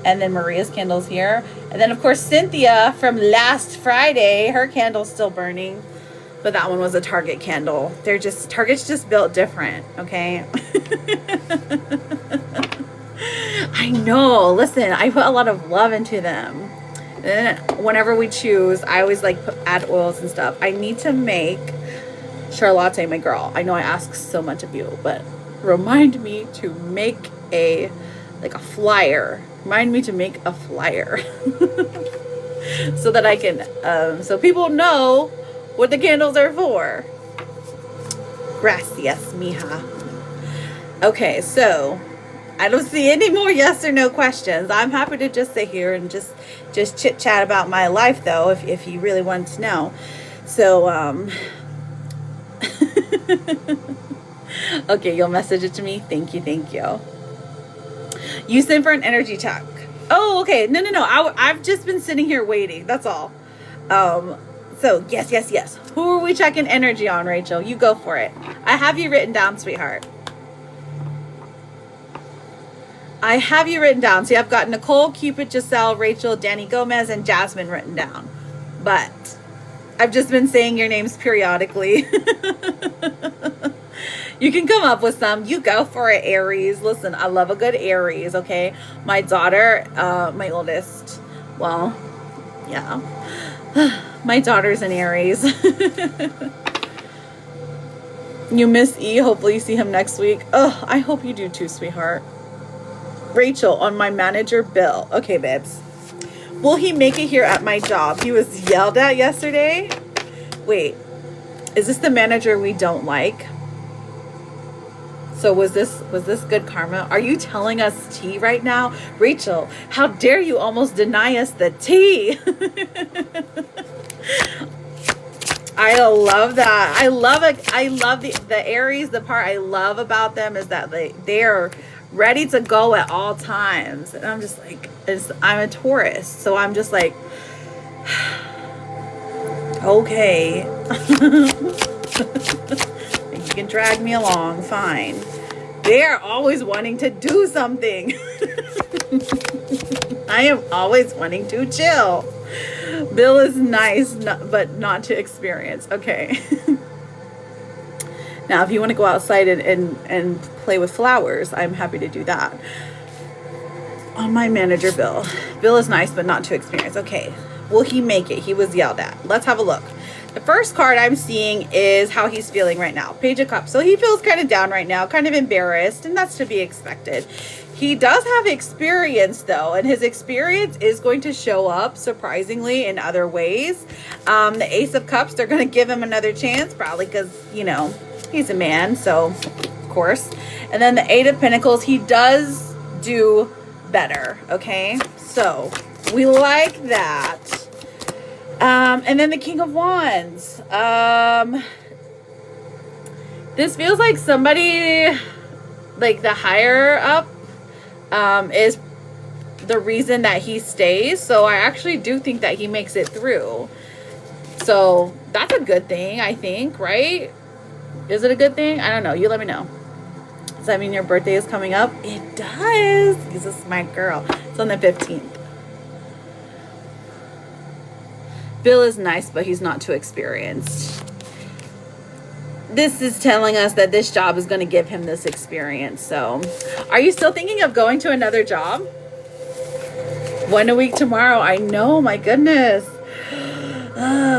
Speaker 1: And then Maria's candles here. And then, of course, Cynthia from last Friday, her candle's still burning. But that one was a Target candle. Target's just built different, okay? I know. Listen, I put a lot of love into them. And then whenever we choose, I always add oils and stuff. I need to make Charlotte, my girl. I know I ask so much of you, but remind me to make a flyer. Remind me to make a flyer so that I can, so people know what the candles are for. Gracias, mija. Okay, so I don't see any more yes or no questions. I'm happy to just sit here and just chit chat about my life, though, if you really want to know. So, okay, you'll message it to me. Thank you. You sent for an energy check. Oh, okay. No. I've just been sitting here waiting. That's all. So yes. Who are we checking energy on, Rachel? You go for it. I have you written down, sweetheart. I have you written down. See, I've got Nicole, Cupid, Giselle, Rachel, Danny Gomez, and Jasmine written down. But I've just been saying your names periodically. You can come up with some. You go for it, Aries. Listen, I love a good Aries, okay? My daughter, my oldest, well, yeah. My daughter's an Aries. You miss E. Hopefully you see him next week. Oh, I hope you do too, sweetheart. Rachel, on my manager bill. Okay, babes. Will he make it here at my job? He was yelled at yesterday. Wait, is this the manager we don't like? So was this good karma? Are you telling us tea right now? Rachel, how dare you almost deny us the tea? I love that. I love it. I love the Aries. The part I love about them is that they're ready to go at all times. And I'm just like, I'm a Taurus. So I'm just like, okay. You can drag me along, fine. They're always wanting to do something. I am always wanting to chill. Bill is nice, but not to experience. Okay. Now, if you want to go outside and play with flowers, I'm happy to do that. On my manager, Bill. Bill is nice, but not to experience. Okay. Will he make it? He was yelled at. Let's have a look. The first card I'm seeing is how he's feeling right now. Page of Cups. So he feels kind of down right now, kind of embarrassed, and that's to be expected. He does have experience, though, and his experience is going to show up, surprisingly, in other ways. The Ace of Cups, they're going to give him another chance, probably because, you know, he's a man, so, of course. And then the Eight of Pentacles, he does do better, okay? So, we like that. And then the King of Wands. This feels like somebody, like the higher up, is the reason that he stays. So I actually do think that he makes it through. So that's a good thing, I think, right? Is it a good thing? I don't know. You let me know. Does that mean your birthday is coming up? It does. This is my girl. It's on the 15th. Bill is nice, but he's not too experienced. This is telling us that this job is going to give him this experience. So, are you still thinking of going to another job? 1 a week tomorrow. I know, my goodness.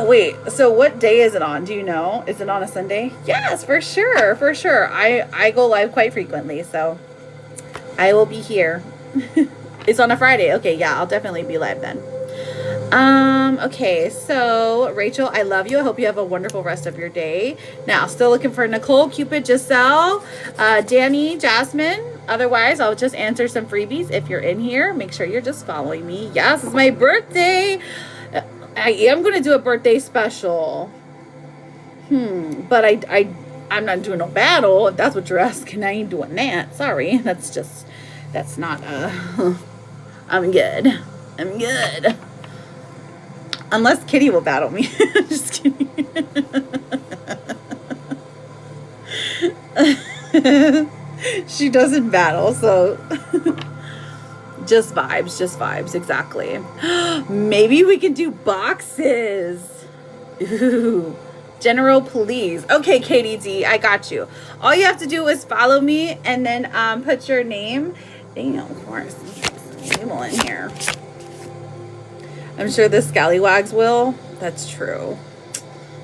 Speaker 1: Wait, so what day is it on? Do you know? Is it on a Sunday? Yes, for sure, for sure. I go live quite frequently, so I will be here. It's on a Friday. Okay, yeah, I'll definitely be live then. Okay, so Rachel, I love you. I hope you have a wonderful rest of your day. Now, still looking for Nicole, Cupid, Giselle, Danny, Jasmine. Otherwise, I'll just answer some freebies. If you're in here, make sure you're just following me. Yes, it's my birthday. I am going to do a birthday special. But I'm not doing no battle. If that's what you're asking, I ain't doing that. Sorry. That's not, I'm good. I'm good. Unless Kitty will battle me. Just kidding. She doesn't battle, so just vibes, exactly. Maybe we can do boxes. Ooh. General Police. Okay, KDD, I got you. All you have to do is follow me and then put your name. Damn, of course. Some people in here. I'm sure the scallywags will. That's true.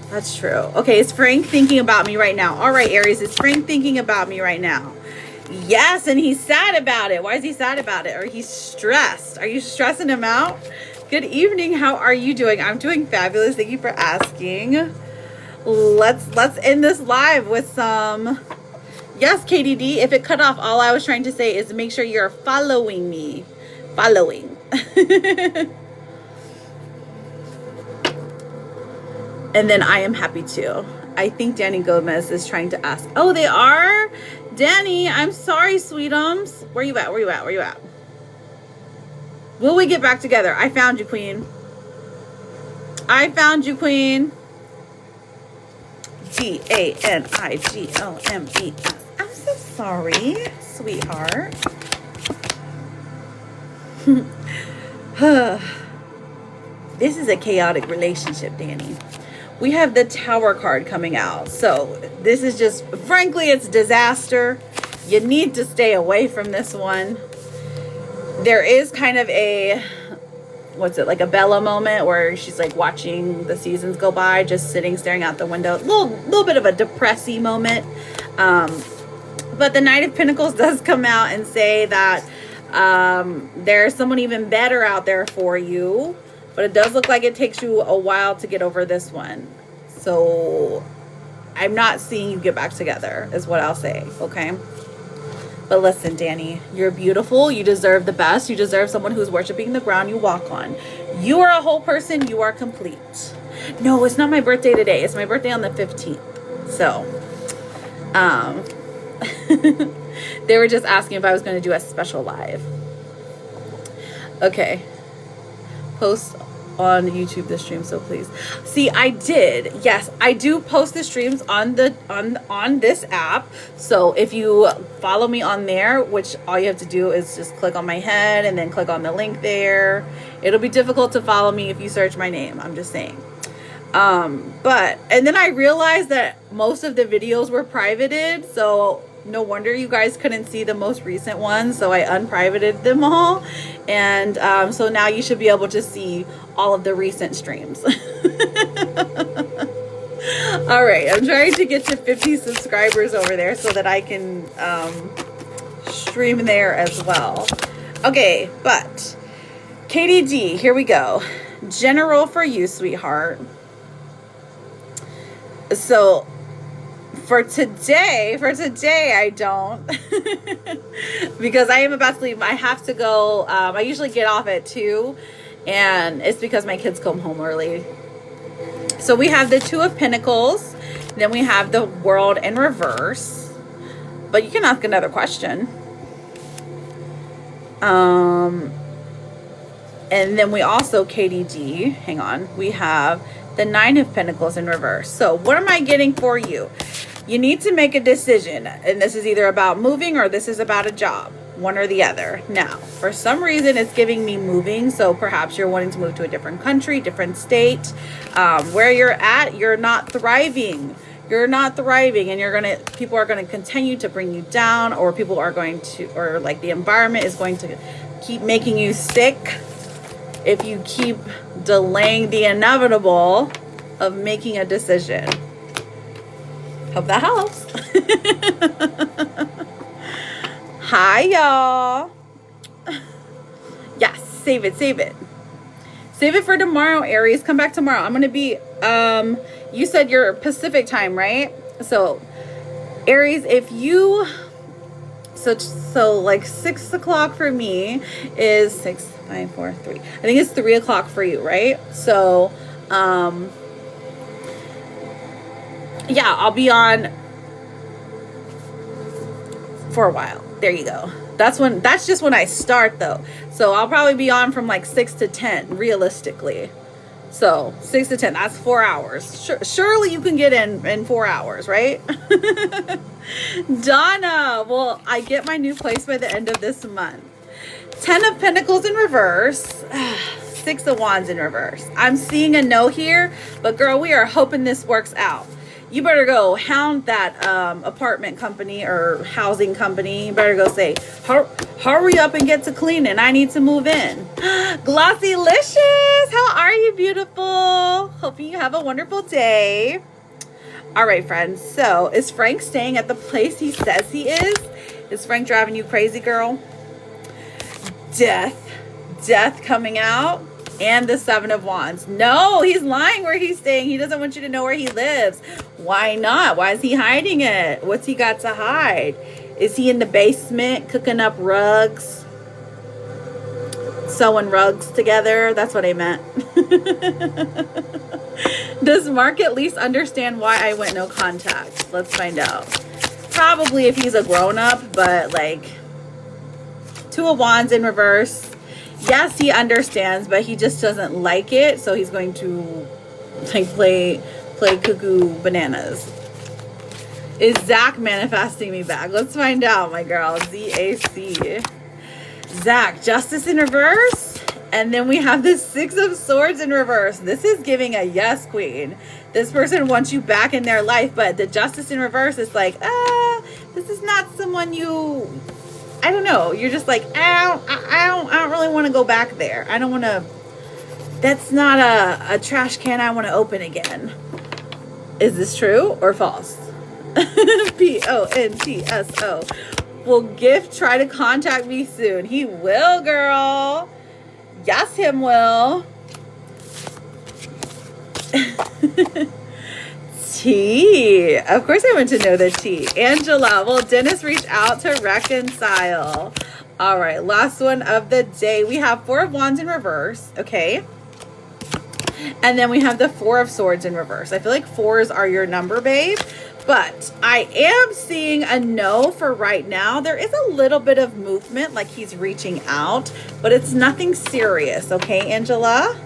Speaker 1: That's true. Okay, is Frank thinking about me right now? All right, Aries, is Frank thinking about me right now? Yes, and he's sad about it. Why is he sad about it? Or he's stressed. Are you stressing him out? Good evening. How are you doing? I'm doing fabulous. Thank you for asking. Let's end this live with some... Yes, KDD, if it cut off, all I was trying to say is make sure you're following me. Following. And then I am happy too. I think Danny Gomez is trying to ask. Oh, they are? Danny, I'm sorry, sweetums. Where you at? Where you at? Where you at? Will we get back together? I found you, queen. I found you, queen. DANIGOMES. I'm so sorry, sweetheart. This is a chaotic relationship, Danny. We have the Tower card coming out. So this is just, frankly, it's disaster. You need to stay away from this one. There is kind of a, what's it, like a Bella moment where she's like watching the seasons go by, just sitting, staring out the window. Little bit of a depressing moment. But the Knight of Pentacles does come out and say that There's someone even better out there for you, but it does look like it takes you a while to get over this one. So I'm not seeing you get back together is what I'll say. Okay. But listen, Danny, you're beautiful. You deserve the best. You deserve someone who's worshiping the ground you walk on. You are a whole person. You are complete. No, it's not my birthday today. It's my birthday on the 15th. So, they were just asking if I was going to do a special live. Okay. Post on YouTube the stream, so please. See, I did. Yes, I do post the streams on the on this app. So if you follow me on there, which all you have to do is just click on my head and then click on the link there. It'll be difficult to follow me if you search my name. I'm just saying. But and then I realized that most of the videos were privated, so no wonder you guys couldn't see the most recent ones. So I unprivated them all, and so now you should be able to see all of the recent streams. All right, I'm trying to get to 50 subscribers over there so that I can stream there as well. Okay, but KDD, here we go. General for you, sweetheart. So for today I don't because I am about to leave. I have to go. I usually get off at 2, and it's because my kids come home early. So we have the Two of Pentacles, then we have the World in reverse. But you can ask another question. And then we also, KDD, hang on, we have the Nine of Pentacles in reverse. So what am I getting for you? You need to make a decision, and this is either about moving or this is about a job, one or the other. Now, for some reason, it's giving me moving, so perhaps you're wanting to move to a different country, different state. Where you're at, you're not thriving. You're not thriving, and people are gonna continue to bring you down, or people are going to, or like the environment is going to keep making you sick if you keep delaying the inevitable of making a decision. Hope that helps. Hi, y'all. Yes, save it. Save it for tomorrow, Aries. Come back tomorrow. I'm going to be, you said you're Pacific time, right? So, Aries, if you, so like 6 o'clock for me is 6, 5, 4, 3. I think it's 3 o'clock for you, right? So, yeah, I'll be on for a while. There you go. That's just when I start though. So I'll probably be on from like 6 to 10 realistically. So 6 to 10, that's 4 hours. Surely you can get in 4 hours, right? Donna, well, I get my new place by the end of this month. 10 of Pentacles in reverse. 6 of Wands in reverse. I'm seeing a no here, but girl, we are hoping this works out. You better go hound that apartment company or housing company. You better go say, hurry up and get to cleaning. I need to move in. Glossylicious, how are you, beautiful? Hoping you have a wonderful day. All right, friends. So is Frank staying at the place he says he is? Is Frank driving you crazy, girl? Death coming out. And the Seven of Wands. No, he's lying where he's staying. He doesn't want you to know where he lives. Why not? Why is he hiding it? What's he got to hide? Is he in the basement cooking up rugs? Sewing rugs together? That's what I meant. Does Mark at least understand why I went no contact? Let's find out. Probably if he's a grown-up, but like Two of Wands in reverse. Yes, he understands, but he just doesn't like it, so he's going to like play cuckoo bananas. Is Zach manifesting me back? Let's find out, my girl. Z-A-C. Zach, Justice in reverse, and then we have the Six of Swords in reverse. This is giving a yes, queen. This person wants you back in their life, but the Justice in reverse is like, this is not someone you... I don't know. You're just like, I don't really want to go back there. I don't want to. That's not a trash can I want to open again. Is this true or false? P-O-N-T-S-O. Will Gift try to contact me soon? He will, girl. Yes, him will. T. Of course I want to know the T. Angela, will Dennis reach out to reconcile? All right, last one of the day. We have 4 of Wands in reverse, okay? And then we have the 4 of Swords in reverse. I feel like 4s are your number, babe. But I am seeing a no for right now. There is a little bit of movement, like he's reaching out, but it's nothing serious, okay, Angela?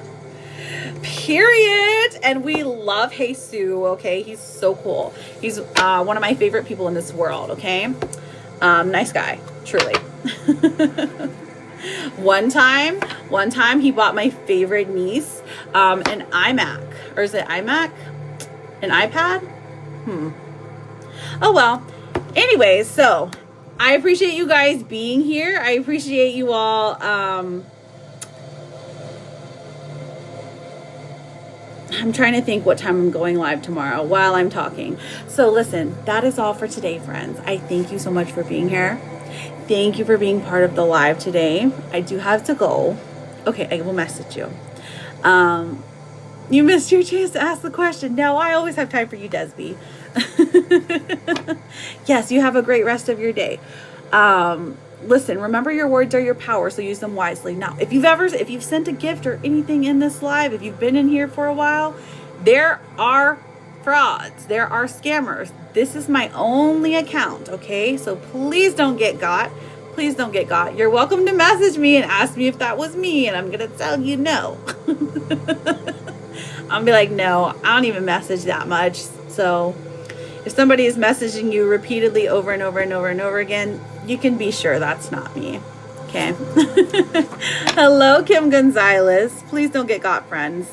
Speaker 1: Period. And we love Jesus, okay? He's so cool. He's one of my favorite people in this world, okay? Nice guy, truly. One time he bought my favorite niece an iMac. Or is it iMac? An iPad? Oh well. Anyways, so I appreciate you guys being here. I appreciate you all I'm trying to think what time I'm going live tomorrow while I'm talking. So listen, that is all for today, friends. I thank you so much for being here. Thank you for being part of the live today. I do have to go. Okay, I will message you. You missed your chance to ask the question. No, I always have time for you, Desby. Yes, you have a great rest of your day. Listen, remember your words are your power, so use them wisely. Now, if you've sent a gift or anything in this live, if you've been in here for a while, there are frauds. There are scammers. This is my only account, okay? So please don't get got. Please don't get got. You're welcome to message me and ask me if that was me, and I'm going to tell you no. I'll be like, no, I don't even message that much. So if somebody is messaging you repeatedly over and over and over and over again, you can be sure that's not me. Okay. Hello, Kim Gonzalez. Please don't get got, friends.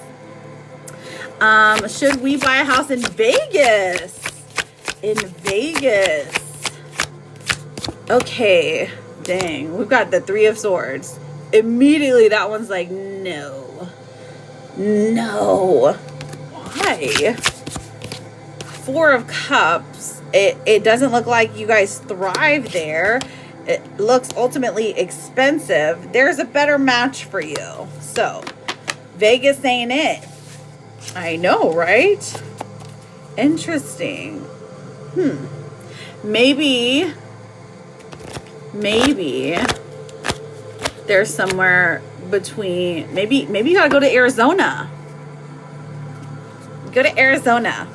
Speaker 1: Should we buy a house in Vegas? In Vegas. Okay. Dang. We've got the 3 of Swords. Immediately that one's like, no. No. Why? 4 of Cups. It doesn't look like you guys thrive there. It looks ultimately expensive. There's a better match for you. So, Vegas ain't it. I know, right? Interesting. Maybe there's somewhere between, maybe you gotta go to Arizona. Go to Arizona.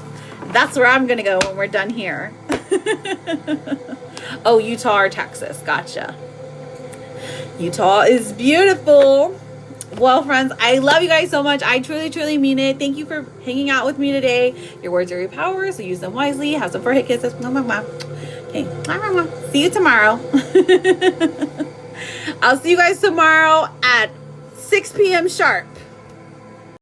Speaker 1: That's where I'm gonna go when we're done here. Oh, Utah or Texas. Gotcha. Utah is beautiful. Well, friends, I love you guys so much. I truly, truly mean it. Thank you for hanging out with me today. Your words are your power, so use them wisely. Have some forehead kisses. Okay. See you tomorrow. I'll see you guys tomorrow at 6 p.m. sharp.